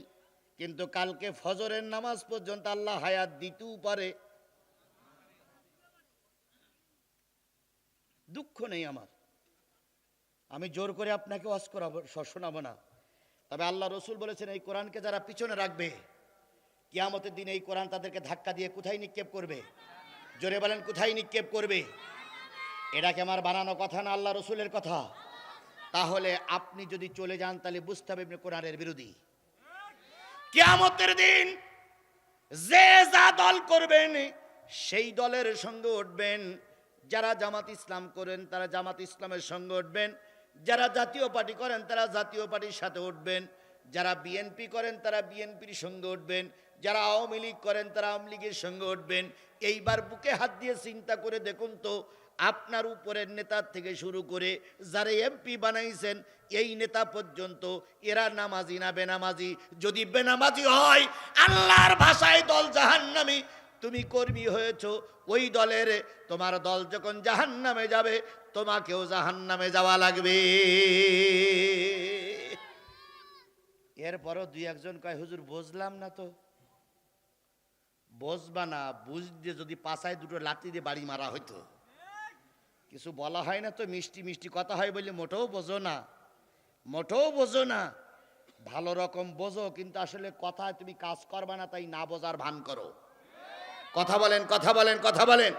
কিন্তু কালকে ফজরের নামাজ পর্যন্ত আল্লাহ হায়াত দিতেও পারে, দুঃখ নেই আমার। আমি জোর করে আপনাকে ওয়াজ করাবো, শোনাবো না। তবে আল্লাহ রসুল বলেছেন, এই কোরআনকে যারা পিছনে রাখবে, কিয়ামতের দিন এই কোরআন তাদেরকে ধাক্কা দিয়ে কোথায় নিক্ষেপ করবে? জোরে বলেন, কোথায় নিক্ষেপ করবে? এটা কি আমার বানানো কথা না আল্লাহ রসুলের কথা? তাহলে আপনি যদি চলে যান তাহলে বুঝতে হবে আপনি কোরআনের বিরোধী। কিয়ামতের দিন যে যা দল করবেন সেই দলের সঙ্গে উঠবেন। যারা জামাত ইসলাম করেন তারা জামাত ইসলামের সঙ্গে উঠবেন, যারা জাতীয় পার্টি করেন তারা জাতীয় পার্টির সাথে উঠবেন, যারা বিএনপি করেন তারা বিএনপির সঙ্গে উঠবেন, যারা আওয়ামী লীগ করেন তারা আওয়ামী লীগের সঙ্গে উঠবেন। এইবার বুকে হাত দিয়ে চিন্তা করে দেখুন তো, আপনার উপরের নেতার থেকে শুরু করে যারা এমপি বানাইছেন এই নেতা পর্যন্ত এরা নামাজি না বেনামাজি? যদি বেনামাজি হয়, আল্লাহর ভাষায় দল জাহান্নামী। তুমি কর্মী হয়েছো ওই দলের, তোমার দল যখন জাহান্নামে যাবে তোমাকেও জাহান্নামে যাওয়া লাগবে। এরপরও দুই একজন কয়, হুজুর বুঝলাম না। তো বুঝবা না, বুঝতে যদি পাছায় দুটো লাঠি দিয়ে বাড়ি মারা হইতো। কিছু বলা হয় না তো, মিষ্টি মিষ্টি কথা হয় বলে মোটেও বোঝো না, মোটেও বোঝো না। ভালো রকম বোঝো, কিন্তু আসলে কথায় তুমি কাজ করবা না, তাই না বোঝার ভান করো। কথা বলেন, কথা বলেন, কথা বলেন।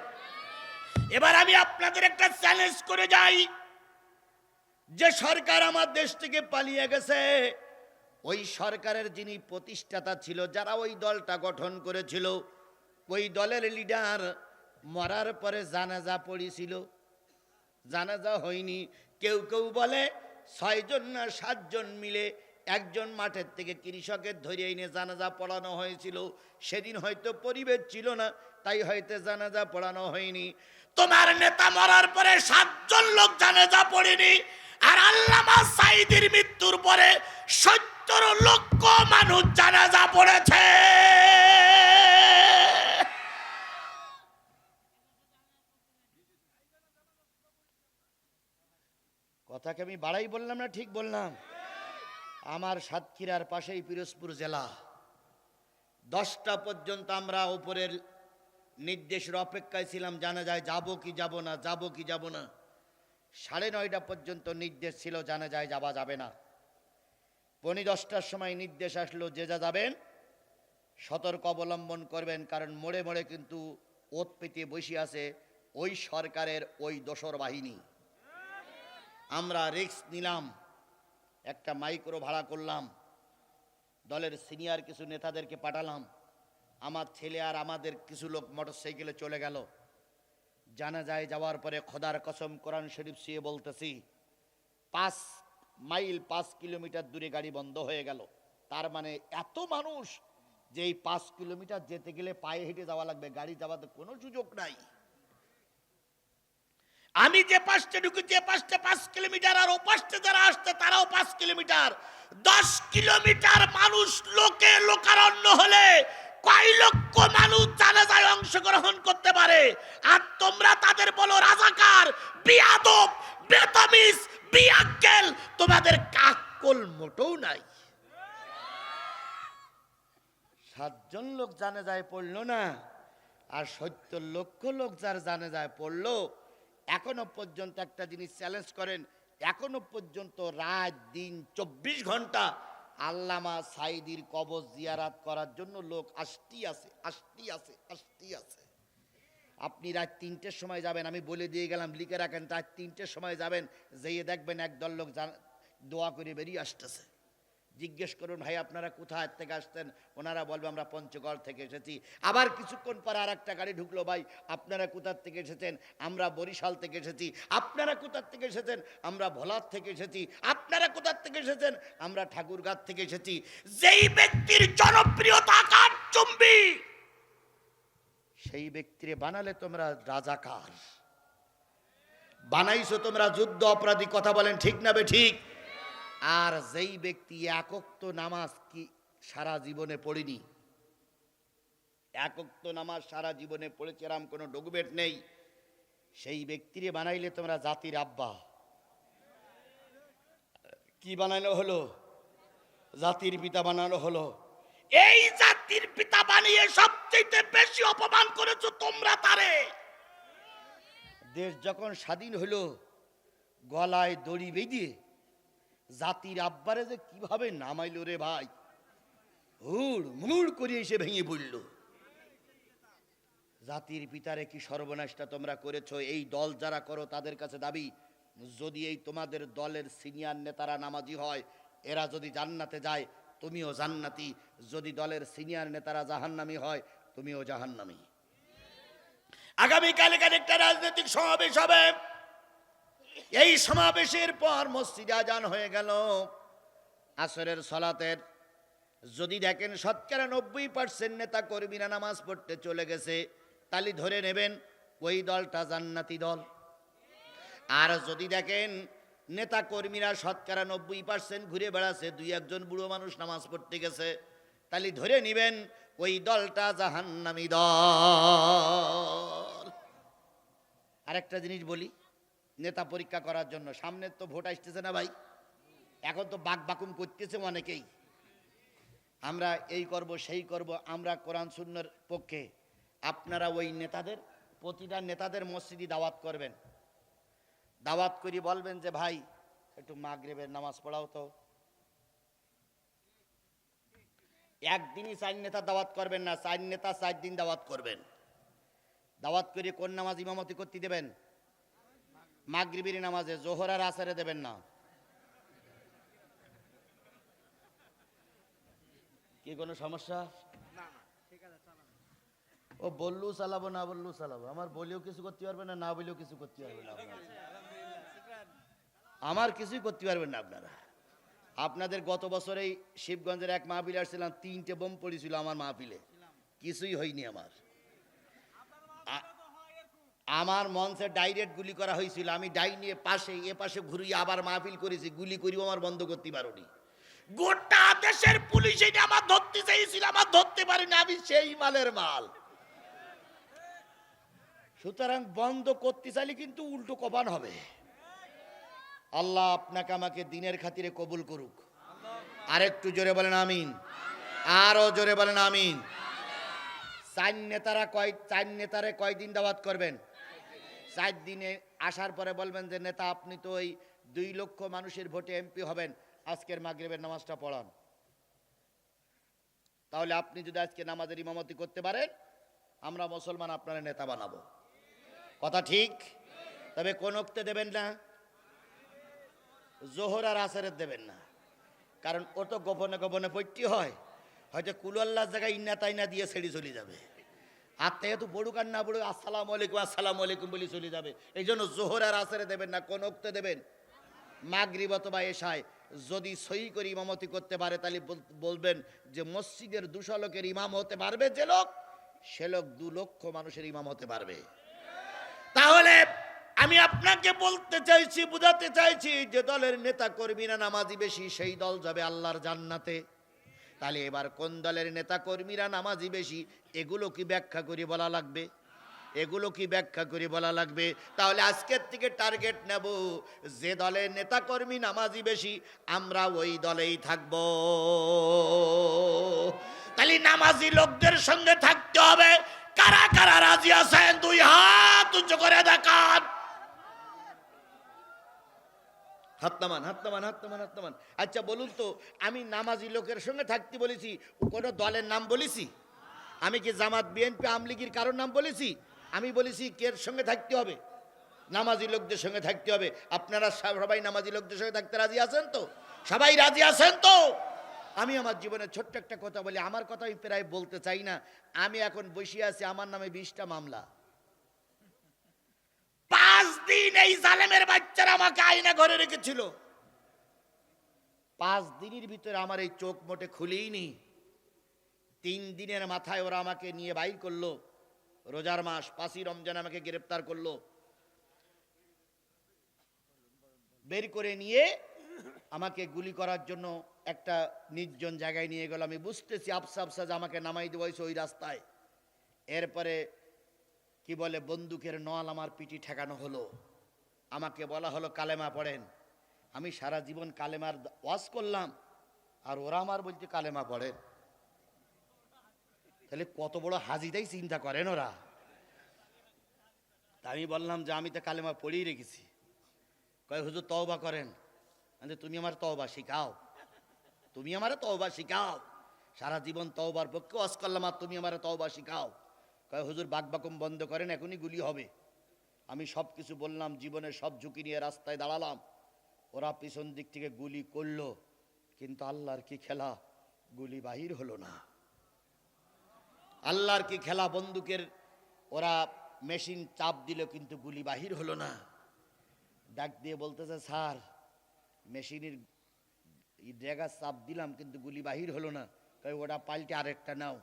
এবার আমি আপনাদের একটা চ্যালেঞ্জ করে যাই, যে সরকার আমার দেশ থেকে পালিয়ে গেছে, ওই সরকারের যিনি প্রতিষ্ঠাতা ছিল, যারা ওই দলটা গঠন করেছিল, ওই দলের লিডার মরার পরে জানাজা পড়েছিল, জানাজা হয়নি। কেউ কেউ বলে 6 জন না 7 জন মিলে একজন মাঠের থেকে কৃষকের ধরে এনে জানাজা পড়ানো হয়েছিল। সেদিন হয়তো পরিবেশ ছিল না, তাই হয়তো জানাজা পড়ানো হয়নি। তোমার নেতা মরার পরে 7 জন লোক জানাজা পড়েনি, আর আল্লামা সাঈদীর মৃত্যুর পরে 70 লক্ষ মানুষ জানাজা পড়েছে। কথাকে আমি বাড়াই বললাম না ঠিক বললাম? আমার সাতক্ষীরার পাশেই পিরোজপুর জেলা। 10টা পর্যন্ত আমরা উপরের নির্দেশের অপেক্ষায় ছিলাম, জানা যায় যাবো কি যাব না, যাবো কি যাব না। 9:30 পর্যন্ত নির্দেশ ছিল জানা যায় যাওয়া যাবে না। 9:45টার সময় নির্দেশ আসলো, যে যা যাবেন সতর্ক অবলম্বন করবেন, কারণ মোড়ে মোড়ে কিন্তু ওত পেতে বসে আছে ওই সরকারের ওই দোসর বাহিনী। আমরা রিস্ক নিলাম, একটা মাইক্রো ভাড়া করলাম, দলের সিনিয়র কিছু নেতাদেরকে পাঠালাম, আমার ছেলে আর আমাদের কিছু লোক মোটরসাইকেলে চলে গেল। জানা যায় যাওয়ার পরে খোদার কসম কোরআন শরীফ ছুঁয়ে বলতেছি, 5 মাইল 5 কিলোমিটার দূরে গাড়ি বন্ধ হয়ে গেল। তার মানে এত মানুষ যে এই 5 কিলোমিটার যেতে গেলে পায়ে হেঁটে যাওয়া লাগবে, গাড়ি যাওয়ার কোনো সুযোগ নাই। আমি যে পাশে ঢুকি, যে পাশে 5 কিলোমিটার, আর ও পাশে যারা আসছে তারাও 5 কিলোমিটার। 10 কিলোমিটার মানুষ লোকে লোকারণ্য হলে কয় লক্ষ মানুষ জানাজায় অংশগ্রহণ করতে পারে? আর তোমরা তাদের বলো রাজাকার, বিয়াদব, বেতামিজ, বিআক্কেল। তোমাদের কাক্কল মোটেও নাই। 7 জন লোক জানাজায় পড়লো না, আর 70 লক্ষ লোক যার জানাজায় পড়লো। এখনো পর্যন্ত একটা জিনিস চ্যালেঞ্জ করেন, এখনো পর্যন্ত রাত দিন 24 ঘন্টা আল্লামা সাঈদীর কবর জিয়ারাত করার জন্য লোক আসতেই আছে, আসতেই আছে, আসতেই আছে। আপনি রাত 3টের সময় যাবেন, আমি বলে দিয়ে গেলাম, লিখে রাখেন, রাত 3টের সময় যাবেন, যেয়ে দেখবেন একদল লোক দোয়া করে বেরিয়ে আসতেছে। জিজ্ঞেস করুন ভাই আপনারা কোথায় থেকে আসতেন, ওনারা বলবে আমরা পঞ্চগড় থেকে এসেছি। আবার কিছুক্ষণ পরে আর একটা গাড়ি ঢুকলো, ভাই আপনারা কোথার থেকে এসেছেন, আমরা বরিশাল থেকে এসেছি। আপনারা কোথার থেকে এসেছেন, আমরা ভোলার থেকে এসেছি। আপনারা কোথার থেকে এসেছেন, আমরা ঠাকুরগাঁও থেকে এসেছি। যেই ব্যক্তির জনপ্রিয়তা আকাশচুম্বী, সেই ব্যক্তিরে বানালে তোমরা রাজাকার, বানাইছো তোমরা যুদ্ধ অপরাধী। কথা বলেন ঠিক না বে ঠিক? আর যেই ব্যক্তি এক ওয়াক্ত নামাজ কি সারা জীবনে পড়িনি, এক ওয়াক্ত নামাজ সারা জীবনে পড়েছে, এরম কোনো ডকুমেন্ট নেই, সেই ব্যক্তিরে বানাইলে তোমরা জাতির আব্বা। কি বানানো হলো? জাতির পিতা বানানো হলো। এই জাতির পিতা বানিয়ে সবচেয়ে বেশি অপমান করেছো তোমরা তারে। দেশ যখন স্বাধীন হলো, গলায় দড়ি বেঁধে জাতির আব্বারে যে কিভাবে নামাইলো রে ভাই, হুড় মুড় করে এসে ভেঙে পড়ল। জাতির পিতারে কি সর্বনাশটা তোমরা করেছো। এই দল যারা করো তাদের কাছে দাবি, যদি এই তোমাদের দলের সিনিয়র নেতারা নামাজি হয়, এরা যদি জান্নাতে যায় তুমিও জান্নাতি, যদি দলের সিনিয়র নেতারা জাহান্নামী হয় তুমিও জাহান্নামী। আগামীকাল এখানে একটা রাজনৈতিক সমাবেশ হবে। এই সমাবেশের পর মসজিদে আজান হয়ে গেল আসরের সালাতের। যদি দেখেন শতকরা 90% নেতা কর্মীরা নামাজ পড়তে চলে গেছে, তালি ধরে নেবেন ওই দলটা জান্নাতি দল। আর যদি দেখেন নেতা কর্মীরা শতকরা 90% ঘুরে বেড়াচ্ছে, দুই একজন বুড়ো মানুষ নামাজ পড়তে গেছে, তালি ধরে নিবেন ওই দলটা জাহান্নামী দল। আরেকটা জিনিস বলি, নেতা পরীক্ষা করার জন্য সামনে তো ভোট আসতেছে না ভাই, এখন তো বাক বাকুম করতেছে অনেকেই, আমরা এই করব সেই করব। আমরা কোরআন সুন্নাহর পক্ষে। আপনারা ওই নেতাদের, প্রতিটা নেতাদের মসজিদে দাওয়াত করবেন, দাওয়াত করে বলবেন যে ভাই একটু মাগরিবের নামাজ পড়াও তো। একদিনই 4 নেতা দাওয়াত করবেন না, 4 নেতা 4 দিন দাওয়াত করবেন। দাওয়াত করে কোন নামাজ ইমামতি করতে দেবেন? মাগরিবের নামাজে, জোহর আর আসরে দেবেন না। কি কোনো সমস্যা? ও বললু চালাবো না বললু চালাবো, আমার বলেও কিছু করতে পারবে না, না বলেও কিছু করতে পারবে না, আমার কিছুই করতে পারবেন না আপনারা। আপনাদের গত বছরেই শিবগঞ্জের এক মাহফিলে আসছিলাম, 3টে বোম পড়েছিল আমার মাহফিলে, কিছুই হয়নি আমার। আমার মঞ্চে ডাইরেক্ট গুলি করা হয়েছিল, আমি ডাই নিয়ে পাশে এ পাশে ঘুরিয়ে আবার মাহফিল করেছি, গুলি করিও আমার বন্ধ করতে পারোনি। গোটা দেশের পুলিশ এটা আমার ধরতে চাইছিল, আমার ধরতে পারিনি, আমি সেই মালের মাল। সুতরাং বন্ধ করতে চাইলে কিন্তু উল্টো কপান হবে। আল্লাহ আপনাকে আমাকে দিনের খাতিরে কবুল করুক। আর একটু জোরে বলেন আমিন, আরো জোরে বলেন আমিন। 4 নেতারে কয়দিন দাওয়াত করবেন? 4 দিনে আসার পরে বলবেন যে নেতা আপনি তো ওই 2 লক্ষ মানুষের ভোটে এমপি হবেন, আজকের মাগরিবের নামাজটা পড়ান। তাহলে আপনি যদি আজকে নামাজের ইমামতি করতে পারেন, আমরা মুসলমান আপনারা নেতা বানাবো। কথা ঠিক? তবে কোন ওক্তে দেবেন না, জোহর আর আসরের দেবেন না, কারণ ও তো গোপনে গোপনে পড়তে হয়, হয়তো কুলাল্লার জায়গায় ইন্না তাইনা দিয়ে ছেড়ে চলে যাবে। আর তাই তো পড়ুক আর না পড়ুক আসসালামু আলাইকুম আসসালামু আলাইকুম বলে চলে যাবে। এই জন্য জোহর আর আসরে দেবেন না, কোন ওক্তে দেবেন? মাগরিব অথবা এশায়। যদি সহি করে ইমামতি করতে পারে তাহলে বলবেন যে মসজিদের 200 লোকের ইমাম হতে পারবে যে লোক, সে লোক 2 লক্ষ মানুষের ইমাম হতে পারবে। তাহলে আমি আপনাকে বলতে চাইছি, বুঝাতে চাইছি যে দলের নেতা কর্মীরা নামাজি বেশি, সেই দল যাবে আল্লাহর জান্নাতে। তাহলে এবার কোন দলের নেতা কর্মীরা নামাজি বেশি, এগুলো কি ব্যাখ্যা করে বলা লাগবে? এগুলো কি ব্যাখ্যা করে বলা লাগবে? তাহলে আজকের থেকে টার্গেট নেব, যে দলের নেতা কর্মী নামাজি বেশি আমরা ওই দলেই থাকব। তাহলে নামাজি লোকদের সঙ্গে থাকতে হবে। কারা কারা রাজি আছেন 2 হাত উঁচু করে দেখান। হাত নামান, হাত নামান, হাত নামান, হাত নামান। আচ্ছা বলুন তো, আমি নামাজি লোকের সঙ্গে থাকতে বলেছি, কোনো দলের নাম বলেছি? আমি কি জামাত বিএনপি আমলিগির কারোর নাম বলেছি? আমি বলেছি কের সঙ্গে থাকতে হবে? নামাজি লোকদের সঙ্গে থাকতে হবে। আপনারা সবাই নামাজি লোকদের সঙ্গে থাকতে রাজি আছেন তো? সবাই রাজি আছেন তো? আমি আমার জীবনে ছোট্ট একটা কথা বলি, আমার কথা আমি প্রায় বলতে চাই না। আমি এখন বসে আছি, আমার নামে 20টা মামলা। 5 দিন এই জালেমের বাচ্চারা আমাকে আয়না ঘরে রেখেছিল। 5 দিনের ভিতরে আমার এই চোখ মোটে খুলেই নি। 3 দিনের মাথায় ওরা আমাকে নিয়ে বাইর করলো। রোজার মাস 5ই রমজান আমাকে গ্রেফতার করলো। বের করে নিয়ে আমাকে গুলি করার জন্য একটা নির্জন জায়গায় নিয়ে গেল। আমি বুঝতেছি আফসা আফসা যে আমাকে নামাই দেওয়াইছে ওই রাস্তায়। এরপরে কি বলে বন্দুকের নল আমার পিঠে ঠেকানো হলো। আমাকে বলা হলো কালেমা পড়েন। আমি সারা জীবন কালেমার ওয়াজ করলাম, আর ওরা আমার বলছে কালেমা পড়েন। তাহলে কত বড় হাজিটাই চিন্তা করেন ওরা। তা আমি বললাম যে আমি তো কালেমা পড়েই রেখেছি। কয় হুজুর তওবা করেন। তুমি আমার তওবা শিখাও, তুমি আমার তওবা শিখাও। সারা জীবন তওবার পক্ষে ওয়াজ করলাম, আর তুমি আমার তওবা শিখাও। কয় হুজুর বাকবাকুম বন্ধ করেন, এখনই গুলি হবে। আমি সব কিছু বললাম, জীবনের সব ঝুঁকি নিয়ে রাস্তায় দাঁড়ালাম। ওরা পিছন দিক থেকে গুলি করলো, কিন্তু আল্লাহর কি খেলা, গুলি বাহির হলো না। আল্লাহর কি খেলা, বন্দুকের ওরা মেশিন চাপ দিল, কিন্তু গুলি বাহির হলো না। ডাক দিয়ে বলতেছে স্যার, মেশিনের জায়গা চাপ দিলাম কিন্তু গুলি বাহির হলো না। তাই ওটা পাল্টে আরেকটা নাও।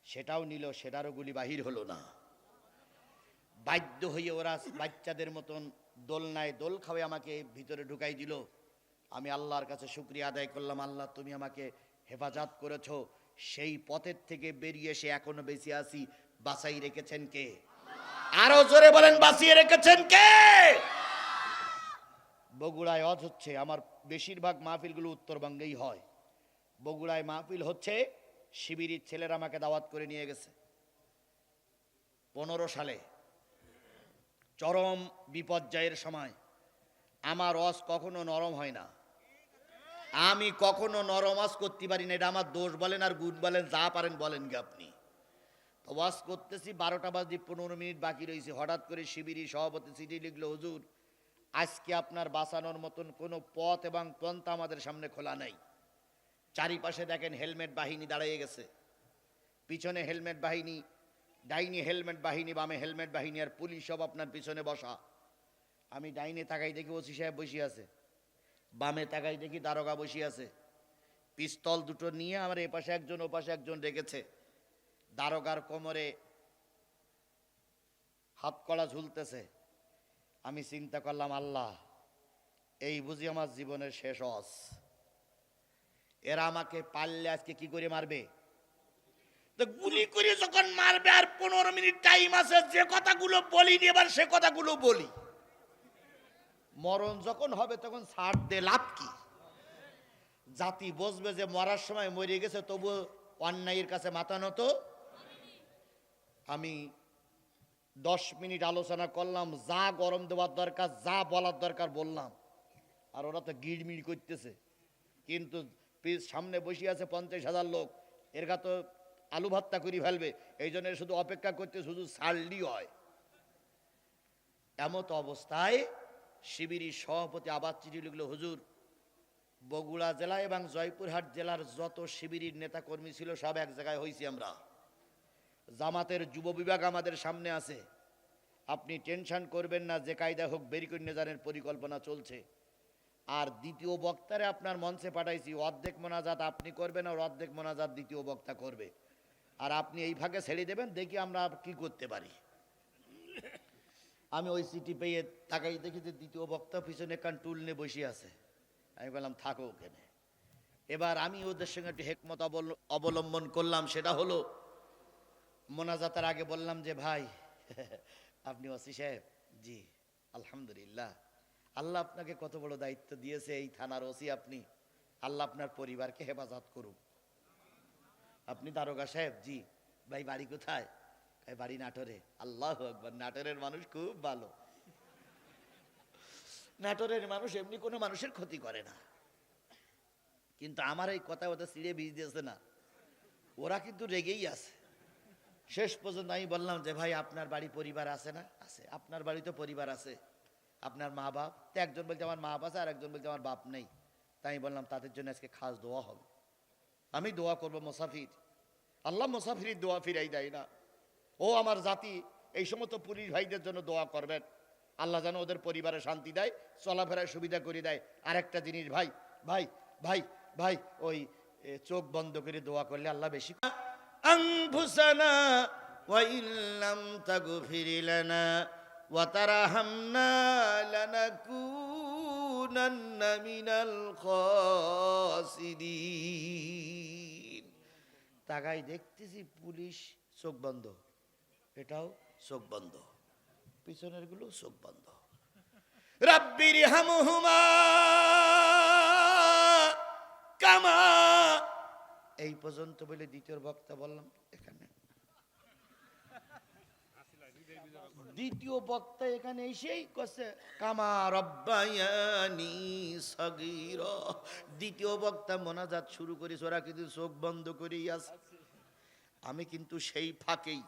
সেটাও নিল, সেটারও গুলি বাহির হলো না। বাধ্য হয়ে ওরা বাচ্চাদের মতন দোলনায় দোল খাওয়ে আমাকে ভিতরে ঢুকাই দিল। আমি আল্লাহর কাছে শুকরিয়া আদায় করলাম, আল্লাহ তুমি আমাকে হেফাজত করেছো। সেই পথের থেকে বেরিয়ে এসে এখনো বেঁচে আছি। বাঁচাই রেখেছেন কে? আরো জোরে বলেন, বাঁচিয়ে রেখেছেন কে? বগুড়ায় ওয়াজ হচ্ছে, আমার বেশিরভাগ মাহফিলগুলো উত্তরবঙ্গেই হয়। বগুড়ায় মাহফিল হচ্ছে, শিবিরের ছেলেরা আমাকে দাওয়াত করে নিয়ে গেছে 15 সালে, চরম বিপর্যয়ের সময়। আমার ওয়াজ কখনো নরম হয় না, আমি কখনো নরম ওয়াজ করতে পারি না। এটা আমার দোষ বলেন আর গুণ বলেন, যা পারেন বলেন কি আপনি। তো ওয়াজ করতেছি, 12টা বাজে 15 মিনিট বাকি রয়েছে। হঠাৎ করে শিবিরি সভাপতি চিঠি লিখলো, হুজুর আজকে আপনার বাঁচানোর মতন কোনো পথ এবং পন্থা আমাদের সামনে খোলা নাই। চারিপাশে দেখেন হেলমেট বাহিনী দাঁড়িয়ে গেছে, পিছনে হেলমেট বাহিনী, ডাইনি হেলমেট বাহিনী, বামে হেলমেট বাহিনী, আর পুলিশ সব আপনার পিছনে বসা। আমি ডাইনে তাকাই দেখি ওসি সাহেব বসে আছে, বামে তাকাই দেখি দারোগা বসে আছে। পিস্তল দুটো নিয়ে আমার এপাশে একজন ওপাশে একজন রেখেছে। দারোগার কোমরে হাত কড়া ঝুলতেছে। আমি চিন্তা করলাম, আল্লাহ এই বুঝি আমার জীবনের শেষ ওয়াজ। এরা আমাকে পারলে আজকে কি করে মারবে? তো গুলি করে যখন মারবে, আর 15 মিনিট টাইম আছে, যে কথাগুলো বলিনি এবার সে কথাগুলো বলি। মরণ যখন হবে তখন ছাড় দে, লাভ কি? জাতি বুঝবে যে মরার সময় মরে গেছে, তবু অন্যায়ের কাছে মাথা নত। আমি 10 মিনিট আলোচনা করলাম, যা গরম দেওয়ার দরকার, যা বলার দরকার বললাম। আর ওরা তো গিড়মিড় করতেছে, কিন্তু সামনে বসে আছে 50,000 লোক। এর গা তো আলু ভর্তা করে ফেলবে, এই জন্য শুধু অপেক্ষা করতে, শুধু ছাড়লি হয়। এমত অবস্থায় শিবিরের সভাপতি আবার চিঠি লিখলো, হুজুর বগুড়া জেলা এবং জয়পুরহাট জেলার যত শিবিরের নেতা কর্মী ছিল সব এক জায়গায় হয়েছি আমরা। জামাতের যুব বিভাগ আমাদের সামনে আছে, আপনি টেনশন করবেন না, যে কায়দা হোক বের করে নিয়ে যাওয়ার পরিকল্পনা চলছে। আর দ্বিতীয় বক্তারে আপনার মঞ্চে পাঠাইছি, অর্ধেক মোনাজাত আপনি করবেন আর অর্ধেক মোনাজাত দ্বিতীয় বক্তা করবে। আর আপনি এই ভাগে ছেড়ে দেবেন, দেখি আমরা কি করতে পারি। আমি ওই চিঠি পেয়ে তাকাই দেখি যে দ্বিতীয় বক্তা পিছনে কান টুল নিয়ে বসে আছে। আমি বললাম থাকো ওখানে। এবার আমি ওদের সঙ্গে একটু হেকমত অবলম্বন করলাম। সেটা হলো, মোনাজাতের আগে বললাম যে ভাই আপনি ওসি সাহেব? জি আলহামদুলিল্লাহ, আল্লাহ আপনাকে কত বড় দায়িত্ব দিয়েছে, এই থানার ওসি আপনি, আল্লাহ আপনার পরিবারকে হেফাজত করুন। আপনি দারোগা সাহেব? জি। ভাই বাড়ি কোথায়? বাড়ি নাটোরে। আল্লাহু আকবার, নাটোরের মানুষ খুব ভালো। নাটোরের মানুষ এমনি কোনো মানুষের ক্ষতি করে না, কিন্তু আমার এই কথা ওটা ছিঁড়ে বীজ দিয়েছে না, ওরা কিন্তু রেগেই আছে। শেষ পর্যন্ত আমি বললাম যে ভাই আপনার বাড়ি পরিবার আছে না? আছে। আপনার বাড়ি তো পরিবার আছে, আপনার মা বাপ? তো একজন বলছে আমার মা বাপ আছে, আর একজন বলছে আমার বাপ নেই। তাই আমি বললাম তাদের জন্য আজকে খাস দোয়া হবে। আমি দোয়া করব মুসাফির, আল্লাহ মুসাফির দোয়া ফিরাই দেয় না। ও আমার জাতি, এই সমস্ত পুলিশ ভাইদের জন্য দোয়া করবেন, আল্লাহ যেন ওদের পরিবারে শান্তি দেয়, চলাফেরার সুবিধা করে দেয়। আরেকটা জিনিস ভাই ভাই ভাই ভাই, ওই চোখ বন্ধ করে দোয়া করলে আল্লাহ বেশি। আনফুসানা ওয়া ইল্লাম তাগফির লানা ওয়া তারহামনা লানাকুনান্না মিনাল খাসিরিন। তাকাই দেখতেছি পুলিশ চোখ বন্ধ, এটাও চোখ বন্ধ, পিছনের গুলো চোখ বন্ধ। রাব্বির হামহুমা কামা, এই পর্যন্ত বলে দ্বিতীয় বক্তা বললাম। এখানে দ্বিতীয় বক্তা এখানে এসেই কছে কামা রব্বায়ানি সগীরা। দ্বিতীয় বক্তা মোনাজাত শুরু করেছে, ওরা কিন্তু চোখ বন্ধ করেই আছে। আমি কিন্তু সেই ফাঁকেই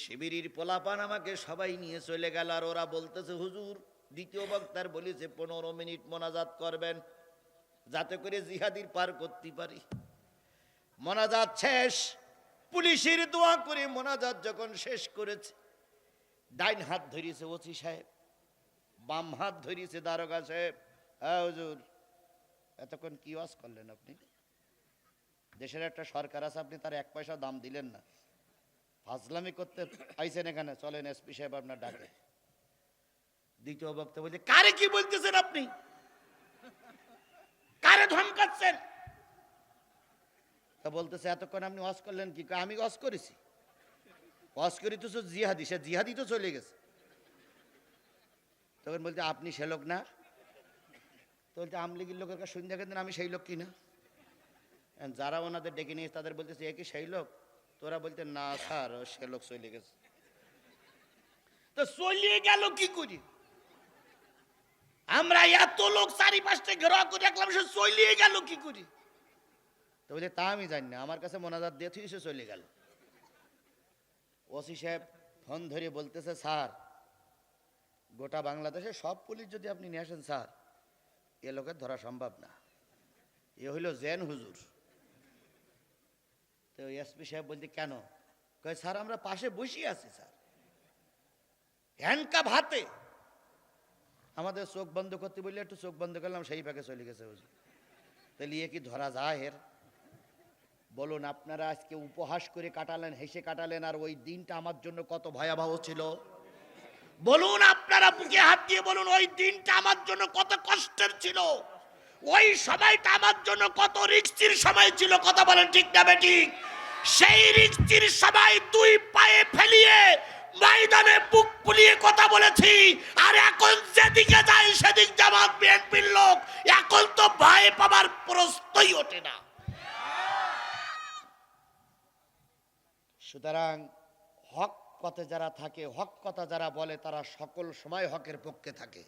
শিবিরের পোলাপান আমাকে সবাই নিয়ে চলে গেল, আর ওরা বলতেছে হুজুর দ্বিতীয় বক্তার বলেছে 15 মিনিট মোনাজাত করবেন যাতে করে জিহাদির পার করতে পারি। মোনাজাত শেষ, পুলিশের দোয়া করে মোনাজাত যখন শেষ করেছে, ডাইন হাত ধরিয়েছে ওসি সাহেব, বাম হাত ধরিয়েছে দারোগা সাহেব। হ্যাঁ হুজুর, এতক্ষণ কি ওয়াজ করলেন আপনি? দেশের একটা সরকার আছে, আপনি তার 1 পয়সা দাম দিলেন না, ফাজলামি করতে আইছেন এখানে, চলেন এসপি সাহেব আপনার ডাকে। দ্বিতীয় বক্তা বলছে কারে কি বলতেছেন আপনি, কারে ধমকাচ্ছেন? তা বলতেছে এতক্ষণ আপনি ওয়াজ করলেন কি? আমি ওয়াজ করেছি, ওয়াজ করি তো জিহাদি, সে জিহাদি তো চলে গেছে। তখন বলতে আপনি সে লোক না? তো বলতে আমলিগির লোকের কাছে শুনে দেখেন আমি সেই লোক কিনা। যারা ওনাদের ডেকে নিয়েছে তাদের বলতেছে এ কি সেই লোক? তোরা বলতে না স্যার সে লোক চলে গেছে। তো চলিয়ে গেল কি করি? আমরা এত লোক চারিপাশে ঘেরা করে রাখলাম, সে চলিয়ে গেল কি করি? তো বলছে তা আমি জানি না, আমার কাছে মোনাজাত দিয়ে তুই সে চলে গেল। ওসি সাহেব ফোন ধরে বলতেছে স্যার গোটা বাংলাদেশে সব পুলিশ যদি আপনি নিয়ে আসেন স্যার, এ লোকের ধরা সম্ভব না, এ হইল জেন হুজুর। তো এসপি সাহেব বলতে কেন? কয় স্যার আমরা পাশে বসে আছি স্যার, হ্যান্ডকাপ হাতে। আমাদের চোখ বন্ধ করতে বললে একটু চোখ বন্ধ করলাম, সেই পাকে চলে গেছে হুজুর। তাহলে এ কি ধরা যায় এর? বলুন আপনারা আজকে উপহাস করে কাটালেন, হেসে কাটালেন, আর ওই দিনটা আমার জন্য কত ভয়াবহ ছিল। বলুন আপনারা বুকে হাত দিয়ে বলুন, ওই দিনটা আমার জন্য কত কষ্টের ছিল, ওই সময়টা আমার জন্য কত রিস্কির সময় ছিল। কথা বলেন ঠিক না বেঠিক? সেই রিস্কির সময় 2 পায়ে ফেলিয়ে ময়দানে বুক ফুলিয়ে কথা বলেছি, আর এখন যেদিকে যাই সেদিক জামাত বিএনপির লোক, এখন তো ভয় পাবার প্রশ্নই ওঠে না। সুতরাং হক পথে যারা থাকে, হক কথা যারা বলে, তারা সকল সময় হকের পক্ষে থাকে।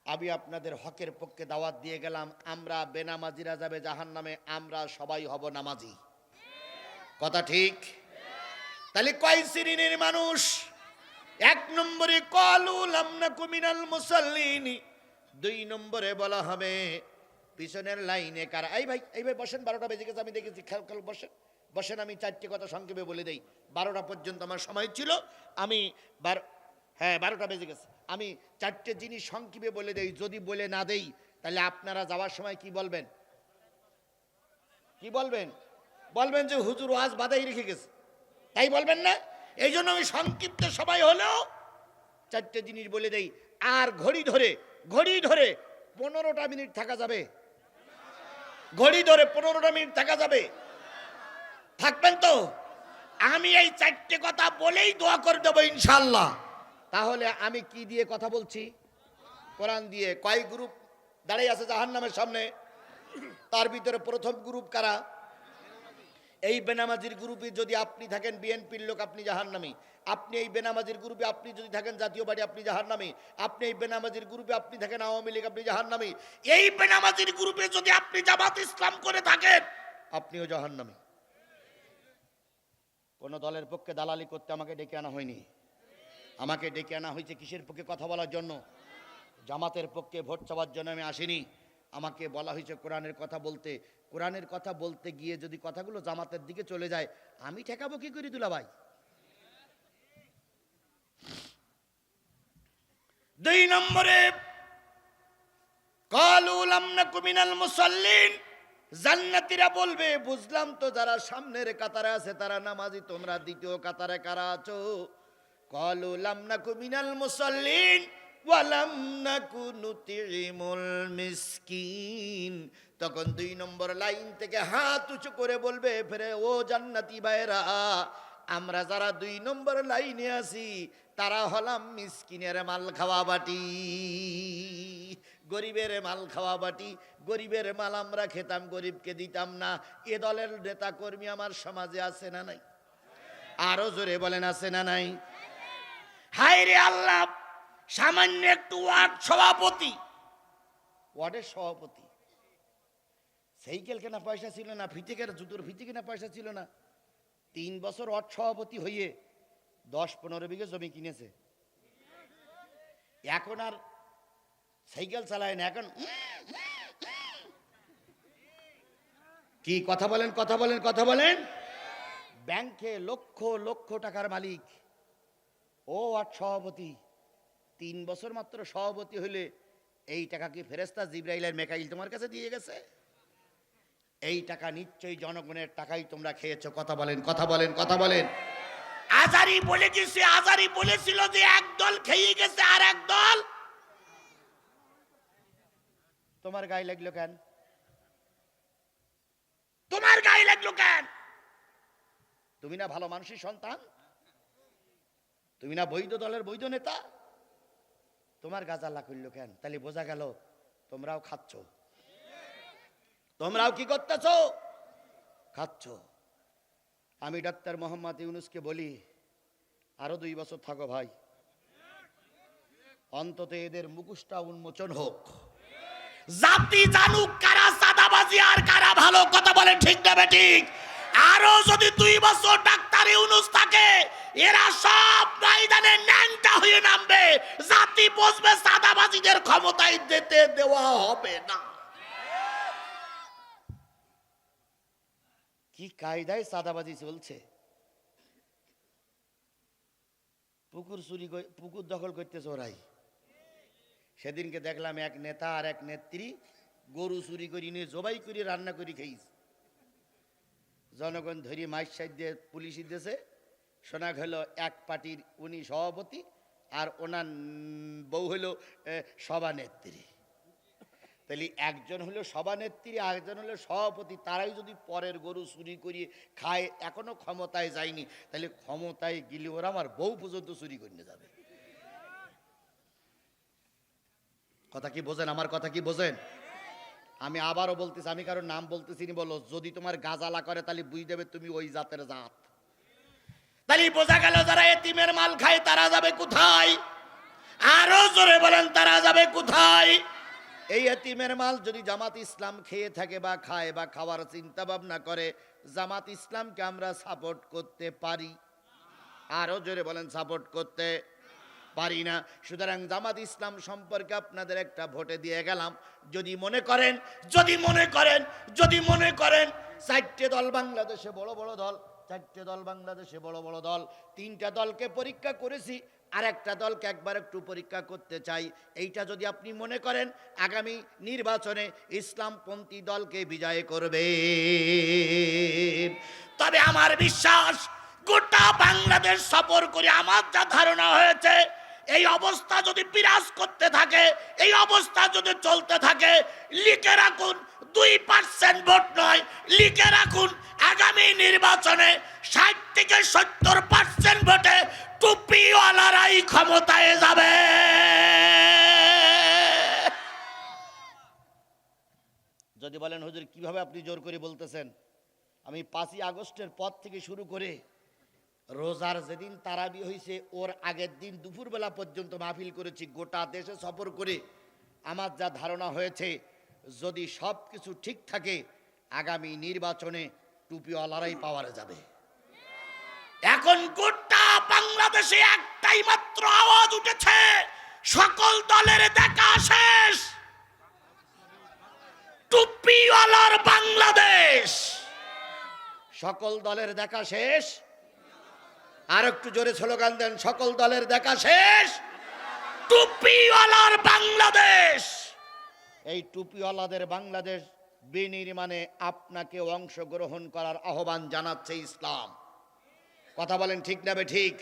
আমি আপনাদের হকের পক্ষে দাওয়াত দিয়ে গেলাম, আমরা বেনামাজিরা যাবে জাহান্নামে, আমরা সবাই হব নামাজি। কথা ঠিক? তাহলে কয় শ্রেণীর মানুষ? 1 নম্বরে ক্বালু লাম নাকু মিনাল মুসাল্লিন, 2 নম্বরে বলা হবে পিছনের লাইনে কারা। এই ভাই বসেন, 12টা বেজে গেছে, আমি দেখেছি, খেয়াল বসেন বসেন। আমি 4টে কথা সংক্ষেপে বলে দেই, 12টা পর্যন্ত আমার সময় ছিল। আমি 12টা বেজে গেছে, আমি 4টে জিনিস সংক্ষেপে বলে দেই। যদি বলে না দেই তাহলে আপনারা যাওয়ার সময় কি বলবেন? কি বলবেন? বলবেন যে হুজুর ওয়াজ বাধাই রেখে গেছে, তাই বলবেন না? এই জন্য আমি সংক্ষিপ্ত সবাই হলেও 4টে জিনিস বলে দেই। আর ঘড়ি ধরে 15টা মিনিট থাকা যাবে, ঘড়ি ধরে 15টা মিনিট থাকা যাবে, থাকবেন তো? আমি এই 4টে কথা বলেই দোয়া করে দেবো ইনশাআল্লাহ। তাহলে আমি কি দিয়ে কথা বলছি? কোরআন দিয়ে। কয় গ্রুপ দাঁড়িয়ে আছে জাহান্নামের সামনে? তার ভিতরে প্রথম গ্রুপ কারা? এই বেনামাজির গ্রুপে যদি আপনি থাকেন বিএনপির লোক, আপনি জাহান্নামী। আপনি এই বেনামাজির গ্রুপে আপনি যদি থাকেন জাতীয় পার্টি, আপনি জাহান্নামী। আপনি এই বেনামাজির গ্রুপে আপনি থাকেন আওয়ামী লীগ, আপনি জাহান্নামী। এই বেনামাজির গ্রুপে যদি আপনি জামাত ইসলাম করে থাকেন, আপনিও জাহান্নামী। কোন দলের পক্ষে দালালি করতে আমাকে ডেকে আনা হয়নি। আমাকে ডেকে আনা হয়েছে কিসের পক্ষে? কথা বলার জন্য। জামাতের পক্ষে ভোট চাওয়ার জন্য আমি আসিনি। আমাকে বলা হয়েছে কোরআনের কথা বলতে, কোরআনের কথা বলতে গিয়ে যদি কথাগুলো জামাতের দিকে চলে যায়, আমি ঠেকাবো কি করি দুলাভাই? 2 নম্বরে ক্বালু লাম নাকু মিনাল মুসাল্লিন, জান্নাতীরা বলবে বুঝলাম তো যারা সামনের কাতারে আছে তারা নামাজি, তোমরা দ্বিতীয় কাতারে কারা আছো? ক্বালু লাম নাকু মিনাল মুসাল্লিন ওয়া লাম নাকু নুতিমুল মিসকিন। তখন 2 নম্বর লাইন থেকে হাত উঁচু করে বলবে ফেরে, ও জান্নাতি ভাইরা, আমরা যারা 2 নম্বর লাইনে আছি তারা হলাম মিসকিনের মাল খাওয়া বাটি, গরিবের মাল খাওয়া বাটি। গরিবের মাল আমরা খেতাম, গরিবকে দিতাম না। এ দলের নেতা কর্মী আমার সমাজে আছে না নাই? আরো জোরে বলেন আছে না নাই? হায় রে আল্লাহ, সামান্য একটু ওয়ার্ড সভাপতি, ওয়ার্ডের সভাপতি, সাইকেল কেনা পয়সা ছিল না, ফিতে কেনা, জুতোর ফিতে কেনা পয়সা ছিল না। 3 বছর ওয়ার্ড সভাপতি হইয়ে 10-15 বিঘে জমি কিনেছে। এখন আর সাইকেল চালায় না, এখন কি কথা বলেন, কথা বলেন, কথা বলেন। ব্যাংকে লক্ষ লক্ষ টাকার মালিক ও ওয়ার্ড সভাপতি, 3 বছর মাত্র সভাপতি হইলে এই টাকা কি ফেরেশতা জিবরাইল আর মেকাইল তোমার কাছে দিয়ে গেছে? এই টাকা নিশ্চয়ই জনগণের টাকাই তোমরা খেয়েছো। কথা বলেন, কথা বলেন, কথা বলেন। আজারি বলে গেছে, আজারি বলেছিল যে একদল খেয়ে গেছে আর একদল। তোমার গায়ে লাগলো কেন? তোমার গায়ে লাগলো কেন? তুমি না ভালো মানুষের সন্তান? তুমি না বৈধ দলের বৈধ নেতা? তোমার গাজালা করলো কেন? তাহলে বোঝা গেল তোমরাও খাচ্ছ। তোমরাও কি করতেছ? খাচ্ছ। আমি ডাক্তার মোহাম্মদ ইউনূসকে বলি, আরো 2 বছর থাকো ভাই, অন্তত এদের মুখোশটা উন্মোচন হোক, জাতি জানুক কারা সাদাবাজি আর কারা ভালো। কথা বলেন ঠিক না বেঠিক? আরো যদি 2 বছর ডাক্তার ইউনূস থাকে, এরা সব ময়দানে ন্যাংটা হয়ে নামবে। জাতি বুঝবে সাদাবাজিদের ক্ষমতায় যেতে দেওয়া হবে না। কি কায়দায় সাদাবাজি চলছে। পুকুর চুরি, পুকুর দখল করতেছে ওরাই। সেদিনকে দেখলাম এক নেতা আর এক নেত্রী গরু চুরি করি নিয়ে জবাই করে রান্না করে খেয়েছে। জনগণ ধরি মাইক সাইড দিয়ে পুলিশ দিয়েছে। শোনা গেল এক পার্টির উনি সভাপতি আর ওনার বউ হলো সভানেত্রী। তাহলে একজন হলো সভানেত্রী আর একজন হলো সভাপতি, তারাই যদি পরের গরু চুরি করিয়ে খায়, এখনো ক্ষমতায় যায়নি, তাহলে ক্ষমতায় গেলে ওরা আমার বউ পর্যন্ত চুরি করে যাবে। কথা কি বোঝেন? আমার কথা কি বোঝেন? আমি আবারও বলতেছি, আমি কারোর নাম বলতেছি নি, বলো যদি তোমার গাজালা করে তাহলে বুঝ দেবে তুমি ওই জাতের জাত। তাহলে বোঝা গেল যারা এতিমের মাল খায় তারা যাবে কোথায়? আরো জোরে বলেন, তারা যাবে কোথায়? এই এতিমের মাল যদি জামাত ইসলাম খেয়ে থাকে বা খায় বা খাওয়ার চিন্তা ভাবনা করে, জামাত ইসলামকে আমরা সাপোর্ট করতে পারি? আরো জোরে বলেন, সাপোর্ট করতে পারি না। সুতরাং জামাত ইসলাম সম্পর্কে আপনাদের একটা ভোটে দিয়ে গেলাম। যদি মনে করেন, যদি মনে করেন, যদি মনে করেন 4টে দল বাংলাদেশে বড় বড় দল, 4টে দল বাংলাদেশে বড় বড় দল, 3টা দলকে পরীক্ষা করেছি, আর একটা দলকে একবার একটু পরীক্ষা করতে চাই, এইটা যদি আপনি মনে করেন আগামী নির্বাচনে ইসলামপন্থী দলকে বিজয় করবে, তবে আমার বিশ্বাস গোটা বাংলাদেশ সফর করে আমার যা ধারণা হয়েছে, এই অবস্থা যদি বিরাজ করতে থাকে, এই অবস্থা যদি চলতে থাকে, লিখে রাখুন 2% ভোট নয়, লিখে রাখুন আগামী নির্বাচনে 60 থেকে 70% ভোটে টুপিওয়ালারাই ক্ষমতায় যাবে। যদি বলেন হুজুর কিভাবে আপনি জোর করে বলতেছেন, আমি 5ই আগস্টের পর থেকে শুরু করে রোজার যেদিন তারাবি হয়েছে ওর আগের দিন দুপুরবেলা পর্যন্ত মাহফিল করেছি, গোটা দেশে সফর করে আমার যা ধারণা হয়েছে, যদি সব কিছু ঠিক থাকে আগামী নির্বাচনে টুপিওয়ালারাই পাওয়ারে যাবে। এখন গোটা বাংলাদেশে একটাই মাত্র আওয়াজ উঠেছে, সকল দলের দেখা শেষ, টুপিওয়ালার বাংলাদেশ। সকল দলের দেখা শেষ। আর একটু জোরে স্লোগান দেন, সকল দলের দেখা শেষ, টুপিওয়ালার বাংলাদেশ। এই টুপিওয়ালাদের বাংলাদেশ বিনির্মাণে আপনাকে অংশগ্রহণ করার আহ্বান জানাচ্ছে ইসলাম। কথা বলেন ঠিক না ঠিক?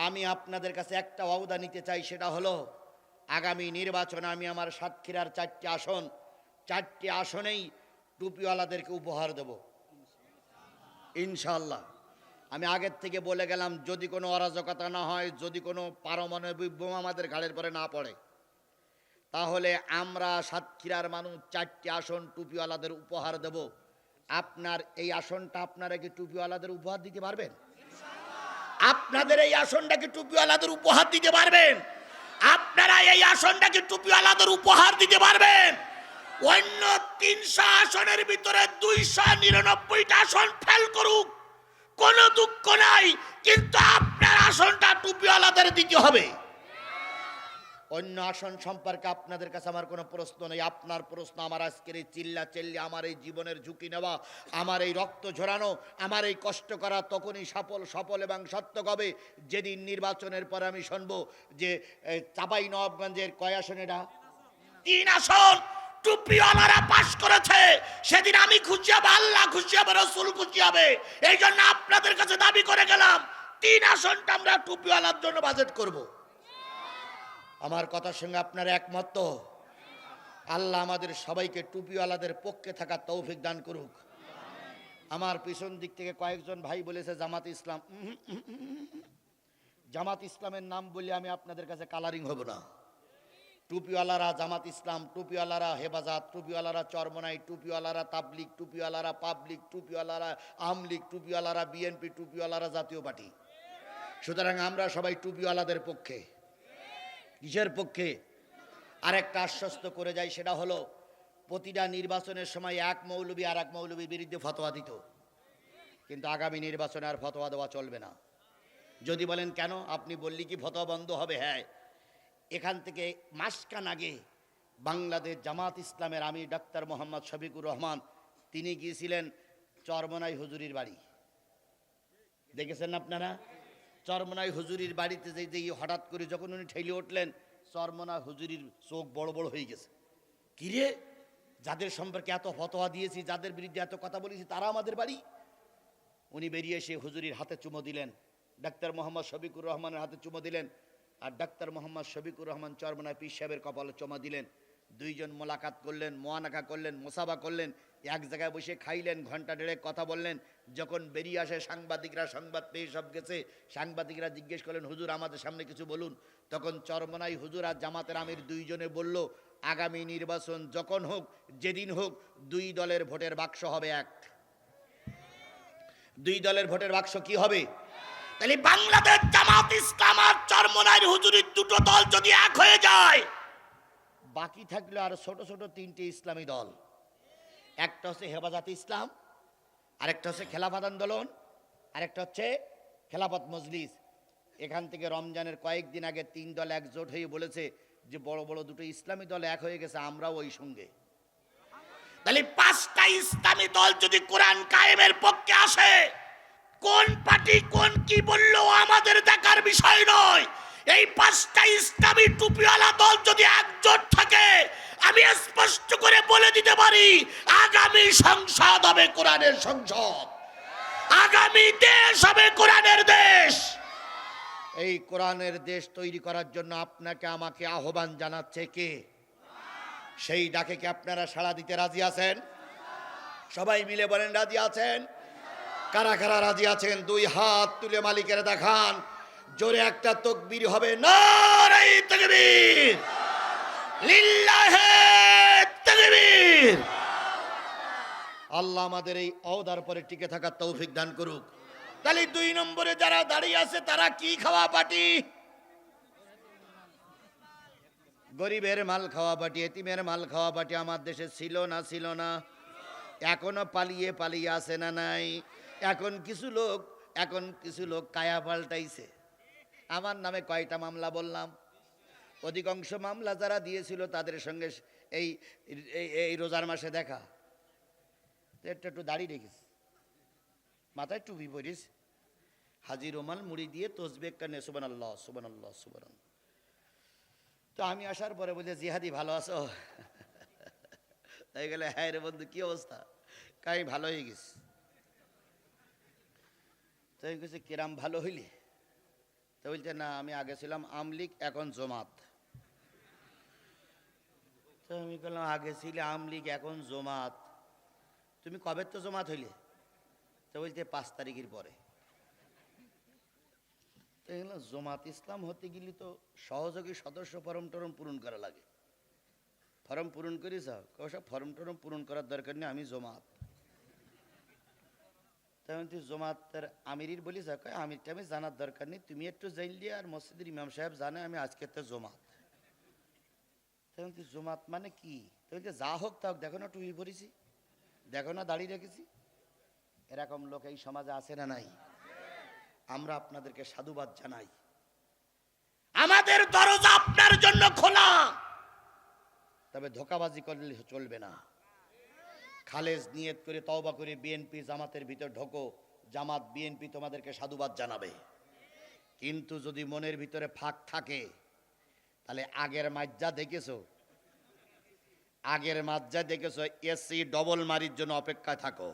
আমি আপনাদের কাছে একটা ওয়াদা নিতে চাই, সেটা হলো আগামী নির্বাচনে আমি আমার সাতক্ষীরার 4টি আসন, 4টি আসনেই টুপিওয়ালাদেরকে উপহার দেব ইনশাআল্লাহ। আমি আগের থেকে বলে গেলাম, যদি কোনো অরাজকতা না হয়, যদি কোনো পারমাণবিক বোমা আমাদের ঘাড়ের পরে না পড়ে, তাহলে আমরা সাতক্ষীরার মানুষ 4টি আসন টুপিওয়ালাদের উপহার দেব। আপনার এই আসনটা আপনারা কি টুপিওয়ালাদের উপহার দিতে পারবেন? আপনাদের এই আসনটা কি টুপিওয়ালাদের উপহার দিতে পারবেন? আপনারা এই আসনটা কি টুপিওয়ালাদের উপহার দিতে পারবেন? অন্য 300 আসনের ভিতরে 299টা আসন ফেল করুক, কোনো দুঃখ নাই, কিন্তু আপনার আসনটা টুপিওয়ালাদের দিতে হবে। অন্য আসন সম্পর্কে আপনাদের কাছে আমার কোনো প্রশ্ন নেই। আপনার প্রশ্ন আমার আজকের এই চিল্লা চিল্লি, আমার এই জীবনের ঝুঁকি নেওয়া, আমার এই রক্ত ঝরানো, আমার এই কষ্ট করা তখনই সফল এবং সার্থক হবে যেদিন নির্বাচনের পরে আমি শুনবো যে চাঁপাইনবাবগঞ্জের কয় আসন, এটা 3 আসন টুপিওয়ালারা পাস করেছে। সেদিন আমি খুশি হব, আল্লাহ খুশি হবে, রাসূল খুশি হবে। এই জন্য আপনাদের কাছে দাবি করে গেলাম 3 আসনটা আমরা টুপিওয়ালার জন্য বাজেট করব। আমার কথার সঙ্গে আপনারা একমত তো? আল্লাহ আমাদের সবাইকে টুপিওয়ালাদের পক্ষে থাকার তৌফিক দান করুক। আমার পিছন দিক থেকে কয়েকজন ভাই বলেছে জামাত ইসলাম। জামাত ইসলামের নাম বলে আমি আপনাদের কাছে কালারিং হব না। টুপিওয়ালারা জামাত ইসলাম, টুপিওয়ালারা হেফাজত, টুপিওয়ালারা চরমনাই, টুপিওয়ালারা তাবলিগ, টুপিওয়ালারা পাবলিক, টুপিওয়ালারা আমলিগ, টুপিওয়ালারা বিএনপি, টুপিওয়ালারা জাতীয় পার্টি। সুতরাং আমরা সবাই টুপিওয়ালাদের পক্ষে। কিসের পক্ষে? আরেকটা আশ্বস্ত করে যাই, সেটা হলো প্রতিটা নির্বাচনের সময় এক মৌলবী আর এক মৌলবীর বিরুদ্ধে ফতোয়া দিত, কিন্তু আগামী নির্বাচনে আর ফতোয়া দেওয়া চলবে না। যদি বলেন কেন, আপনি বললি কি ফতোয়া বন্ধ হবে? হ্যাঁ, এখান থেকে মাসখান আগে বাংলাদেশ জামাত ইসলামের আমির ডাক্তার মোহাম্মদ শফিকুর রহমান, তিনি গিয়েছিলেন চরমনাই হুজুরির বাড়ি। দেখেছেন আপনারা? চরমনাই হুজুরির বাড়িতে যে হঠাৎ করে যখন উনি ঠেলে উঠলেন, চরমনাই হুজুরির চোখ বড় বড় হয়ে গেছে। কিরে, যাদের সম্পর্কে এত ফতোয়া দিয়েছি, যাদের বিরুদ্ধে এত কথা বলেছি, তারা আমাদের বাড়ি? উনি বেরিয়ে এসে হুজুরির হাতে চুমো দিলেন, ডাক্তার মোহাম্মদ শফিকুর রহমানের হাতে চুমো দিলেন, আর ডাক্তার মোহাম্মদ শফিকুর রহমান চরমনাই পীর সাহেবের কপালে চুমা দিলেন। দুইজন মোলাকাত করলেন, মোয়ানাকা করলেন, মোসাবা করলেন, এক জায়গায় বসে খাইলেন, ঘন্টা দেড়েক কথা বললেন। যখন বেরিয়ে আসে সাংবাদিকরা, সংবাদ পেয়ে সব গেছে, সাংবাদিকরা জিজ্ঞেস করলেন, হুজুর আমাদের সামনে কিছু বলুন। তখন চরমনাই হুজুর আর জামাতের আমির দুইজনে বলল, আগামী নির্বাচন যখন হোক, যেদিন হোক, 2 দলের ভোটের বাক্স হবে এক। 2 দলের ভোটের বাক্স কি হবে? তাহলে বাংলাদেশ জামাত ইসলাম আর চরমনাই হুজুরের 2টো দল যদি এক হয়ে যায়, বাকি থাকলো আর ছোট ছোট 3টে ইসলামী দল। একটা হচ্ছে হেফাজত ইসলাম, আরেকটা হচ্ছে খেলাফত আন্দোলন, আরেকটা হচ্ছে খেলাফত মজলিস। এখান থেকে রমজানের কয়েকদিন আগে 3 দল একজোট হয়ে বলেছে যে বড় বড় 2টো ইসলামী দল এক হয়ে গেছে, আমরাও ওই সঙ্গে। তাহলে 5টা ইসলামী দল যদি কোরআন কায়েমের পক্ষে আসে, কোন পার্টি কোন কি বললো আমাদের দেখার বিষয় নয়। এই 5টা ইসলামী টুপিওয়ালা দল যদি একজোট থাকে, আমি স্পষ্ট করে বলে দিতে পারি, আগামী সংসদ হবে কোরআনের সংসদ, আগামী দেশ হবে কোরআনের দেশ। এই কোরআনের দেশ তৈরি করার জন্য আপনাকে আমাকে আহ্বান জানাচ্ছে কে? সেই ডাকে কি আপনারা সাড়া দিতে রাজি আছেন? সবাই মিলে বলেন রাজি আছেন? কারা কারা রাজি আছেন? 2 হাত তুলে মালিকের দেখান। জোরে একটা তাকবীর হবে, নারে তাকবীর, লিল্লাহে তাকবীর। আল্লাহ আমাদের এই ওহদার পরে টিকে থাকার তৌফিক দান করুক। তাহলে 2 নম্বরে যারা দাঁড়িয়ে আছে, তারা কি খাওয়া পার্টি? গরিবের মাল খাওয়া পার্টি, এতিমের মাল খাওয়া পার্টি। আমার দেশে ছিল না? ছিল না? এখনো পালিয়ে পালিয়ে আছে না নাই? এখন কিছু লোক কায়া পাল্টাইছে। আমার নামে কয়টা মামলা বললাম? অধিকাংশ মামলা যারা দিয়েছিল তাদের সঙ্গে এই এই রোজার মাসে দেখা, একটু একটু দাড়ি রেখেছি, মাথায় টুপি পরিস, হাজি রুমাল মুড়ি দিয়ে তসবিহ কানে সুবহানাল্লাহ সুবহানাল্লাহ সুবহানাল্লাহ। তো আমি আসার পরে বলছে জিহাদি ভালো আছো? তাই গেলে হ্যাঁ রে বন্ধু কি অবস্থা? কাই ভালো হয়ে গেছি। তাই কিছু কিরাম ভালো হইলে? তো বলছে না আমি আগে ছিলাম আমলিগ এখন জমাত। তো আমি বললাম আগে ছিলে আমলিগ এখন জমাত, তুমি কবে তো জমাত হইলে? তো বলছে 5 তারিখের পরে। তো জমাত ইসলাম হতে গেলে তো সহযোগী সদস্য ফরম টরম পূরণ করা লাগে, ফর্ম পূরণ করি যাও, সব ফর্ম টরম পূরণ করার দরকার নেই, আমি জমাত। তেমন তুই জমাতের আমিরির বলি যা, কয় আমিরটা আমি জানার দরকার নেই, তুমি একটু জানলি আর মসজিদের ইমাম সাহেব জানে আমি আজকে তো জমাত। তেমন তুই জমাত মানে কি? তো বলছে যা হোক তা হোক, দেখো না টুপি পরেছি, দেখো না দাড়ি রেখেছি। এরকম লোক এই সমাজে আছে না নাই? আমরা আপনাদেরকে সাধুবাদ জানাই, আমাদের দরজা আপনার জন্য খোলা, তবে ধোঁকাবাজি করলে চলবে না। খালেজ নিয়ত করে তওবা করে বিএনপি জামাতের ভিতর ঢোকো, জামাত বিএনপি তোমাদেরকে সাধুবাদ জানাবে। কিন্তু যদি মনের ভিতরে ফাঁক থাকে তাহলে আগের মাজ্জা দেখেছো, আগের মাজ্জা দেখেছো, এসি ডবল মারির জন্য অপেক্ষায় থাকো।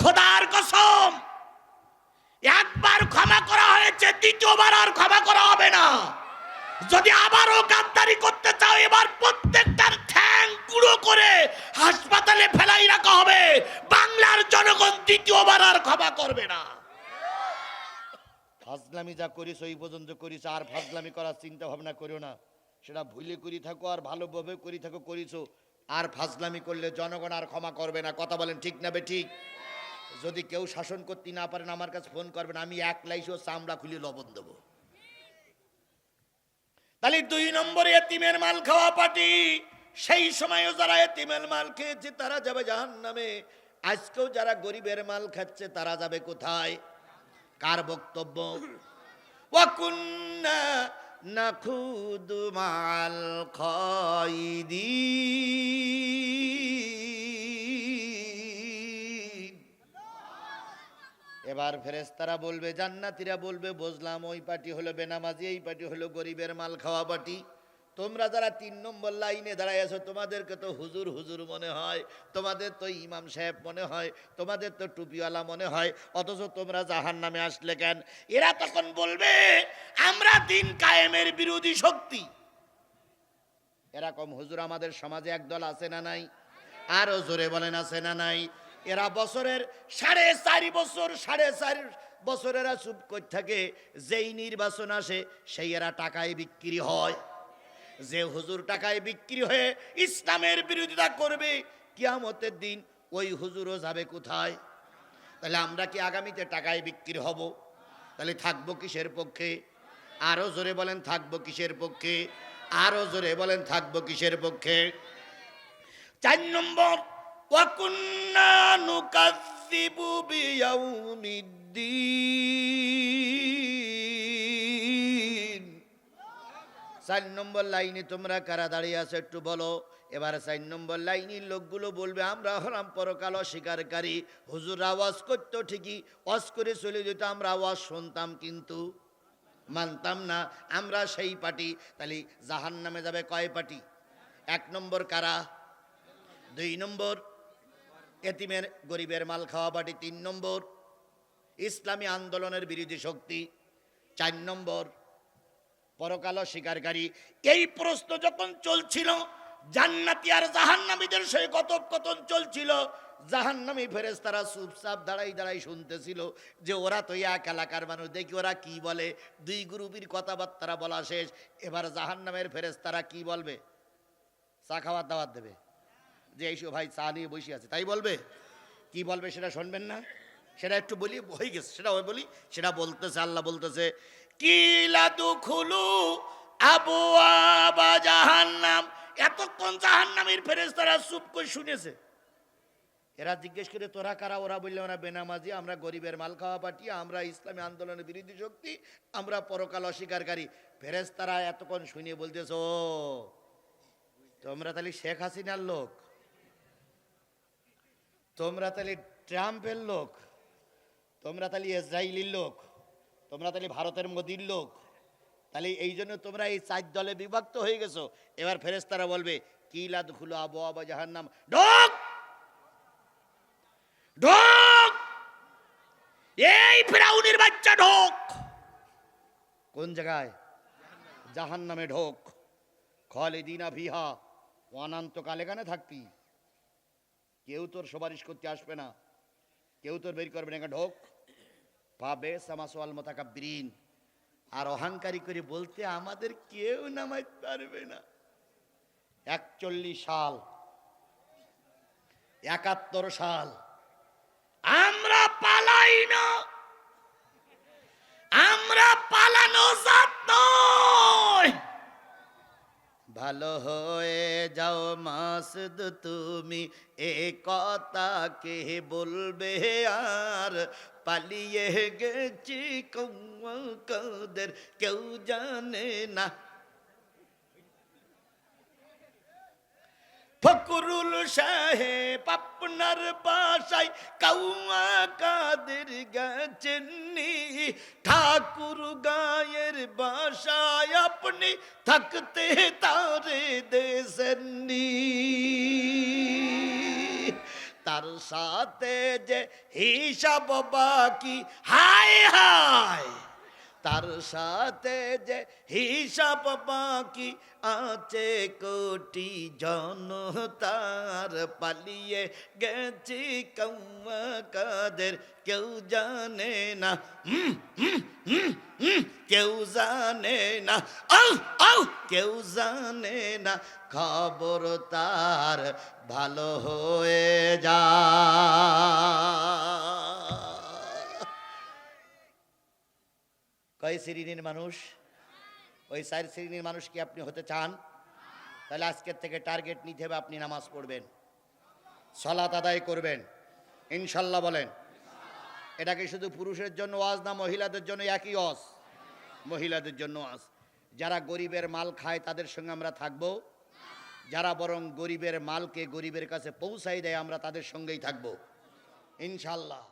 খোদার কসম, একবার ক্ষমা করা হয়েছে, দ্বিতীয়বার আর ক্ষমা করা হবে না। যদি আবারও গাদ্দারি করতে চাও, এবার প্রত্যেকটার ঠ্যাং গুঁড়ো করে হাসপাতালে ফেলাই রাখা হবে। বাংলার জনগণ দ্বিতীয়বার আর ক্ষমা করবে না। ফাজলামি যা করিস ওই পর্যন্ত করিস, আর ফাজলামি করার চিন্তা ভাবনা করিও না। সেটা ভুলে করি থাকো আর ভালোভাবে করি থাকো, করিছো। আর ফাজলামি করলে জনগণ আর ক্ষমা করবে না। কথা বলেন ঠিক না বে ঠিক? যদি কেউ শাসন করতে না পারেন আমার কাছে ফোন করবেন, আমি 1 লাইশও চামড়া খুলে লবণ দেবো। তাহলে 2 নম্বরে এতিমের মাল খাওয়া পার্টি। সেই সময়ও যারা এতিমের মাল খেয়েছে তারা যাবে জাহান্নামে। আজকেও যারা গরিবের মাল খাচ্ছে তারা যাবে কোথায়? কার বক্তব্য? ওয়াকুন্না নাখুদু মাল খায়দিন। এবার ফেরেশতারা বলবে, জান্নাতীরা বলবে, বুঝলাম ওই পার্টি হলো বেনামাজি, এই পার্টি হলো গরিবের মাল খাওয়া পার্টি। তোমরা যারা 3 নম্বর লাইনে দাঁড়ায় আছো, তোমাদেরকে তো হুজুর হুজুর মনে হয়, তোমাদের তো ইমাম সাহেব মনে হয়, তোমাদের তো টুপিওয়ালা মনে হয়, অথচ তোমরা জাহান্নামে আসলে কেন? এরা তখন বলবে আমরা দিন কায়েমের বিরোধী শক্তি। এরকম হুজুর আমাদের সমাজে একদল আছে না নাই? আরো জোরে বলেন আছে না নাই? এরা বছরের 4.5 বছর, 4.5 বছর এরা চুপ করে থাকে। যেই নির্বাচন আসে সেই এরা টাকায় বিক্রি হয়। যে হুজুর টাকায় বিক্রি হয়ে ইসলামের বিরোধিতা করবে, কিয়ামতের দিন ওই হুজুরও যাবে কোথায়? তাহলে আমরা কি আগামীতে টাকায় বিক্রি হব? তাহলে থাকবো কিসের পক্ষে? আরো জোরে বলেন থাকবো কিসের পক্ষে? আরো জোরে বলেন থাকবো কিসের পক্ষে? 4 নম্বর, ওয়াকুন্না নুকাযযিবু বিয়াউমিদ্দিন। 4 নম্বর লাইনে তোমরা কারা দাঁড়িয়ে আছো একটু বলো। এবার 4 নম্বর লাইনের লোকগুলো বলবে আমরা হলাম পরকাল অস্বীকারী। হুজুর আওয়াজ করতো ঠিকই, ওয়াজ করে চলে যেত, আমরা আওয়াজ শুনতাম কিন্তু মানতাম না, আমরা সেই পার্টি। তাহলে জাহান্নামে যাবে কয় পার্টি? 1 নম্বর কারা? 2 নম্বর এতিমের গরিবের মাল খাওয়া পার্টি। 3 নম্বর ইসলামী আন্দোলনের বিরোধী শক্তি। 4 নম্বর পরকাল স্বীকারী। এই প্রশ্ন যখন চলছিল, জান্নাতি আর জাহান্নামীদের সেই কথোপকথন চলছিল, জাহান্নামী ফেরেশতারা চুপচাপ দাঁড়াই দাঁড়াই শুনতেছিল যে ওরা তো এক এলাকার মানুষ, দেখি ওরা কি বলে। 2 গ্রুপের কথাবার্তা বলা শেষ। এবার জাহান্নামের ফেরেশতারা কি বলবে? চা খাওয়ার দাওয়াত দেবে যে এইসব ভাই চা নিয়ে বসে আছে, তাই বলবে। কি বলবে সেটা শুনবেন না? সেটা একটু বলি, হয়ে গেছে সেটা বলি। সেটা বলতেছে, আল্লাহ বলতেছে কিলা দুখুলু আবওয়াবা জাহান্নাম। এতক্ষণ জাহান্নামের ফেরেশতারা চুপ করে শুনেছে। এরা জিজ্ঞেস করে তোরা কারা? ওরা বললে ওরা বেনামাজি, আমরা গরিবের মাল খাওয়া পার্টি, আমরা ইসলামী আন্দোলনের বিরোধী শক্তি, আমরা পরকাল অস্বীকারী। ফেরেশতারা এতক্ষণ শুনে বলতেছে ও তোমরা তাহলে শেখ হাসিনার লোক, তোমরা তাহলে ট্রাম্পের লোক, তোমরা তাহলে ইসরায়েলির লোক, তোমরা তাহলে ভারতের মোদির লোক। তাহলে এই জন্য তোমরা এই 4 দলে বিভক্ত হয়ে গেছো। এবার ফেরেশতারা বলবে কিলা দুখুলো আবু আবা জাহান্নাম, ঢোক ঢোক, এই ফিরাউনের বাচ্চা ঢোক। কোন জায়গায়? জাহান্নামে ঢোক। খালিদিনা ফিহা, অনন্তকাল এখানে থাকবি। কেউ তোর সুপারিশ করতে আসবে না, কেউ তোর বের করবে না, ঢোক। পাবে সামাসওয়াল মুতাকাব্বিরিন, আর অহংকারী করে বলতে আমাদের কেউ নামাইতে পারবে না। 41 সাল, 71 সাল আমরা পালাই না, আমরা পালানো জাত নয়। ভালো হয়ে যাও মাসুদ তুমি, এ কথা কে বলবে আর? পালিয়ে গেছি কাদের কেউ জানে না। ফকরুল সাহেব আপনার বাসায় কাউয়া কাদের গেছেননি, ঠাকুর গায়ের বাসায় আপনি থাকতে তারে দেশনি। তার সাথে যে হিসাব বাকি, হায় হায়, তার সাথে যে হিসাব বাকি আছে কোটি জনতার। পালিয়ে গেছি কাউয়া কাদের কেউ জানে না, কেউ জানে না, কেউ জানে না। খবর তার ভালো হয়ে যা। কয় শ্রেণীর মানুষ? ওই 4 শ্রেণীর মানুষ কি আপনি হতে চান? তাহলে আজকের থেকে টার্গেট নিতে হবে, আপনি নামাজ পড়বেন, সালাত আদায় করবেন, ইনশাল্লাহ বলেন। এটা কি শুধু পুরুষের জন্য ওয়াজ না মহিলাদের জন্য? একই ওয়াজ, মহিলাদের জন্য ওয়াজ। যারা গরিবের মাল খায় তাদের সঙ্গে আমরা থাকবো, যারা বরং গরিবের মালকে গরিবের কাছে পৌঁছাই দেয় আমরা তাদের সঙ্গেই থাকবো ইনশাল্লাহ।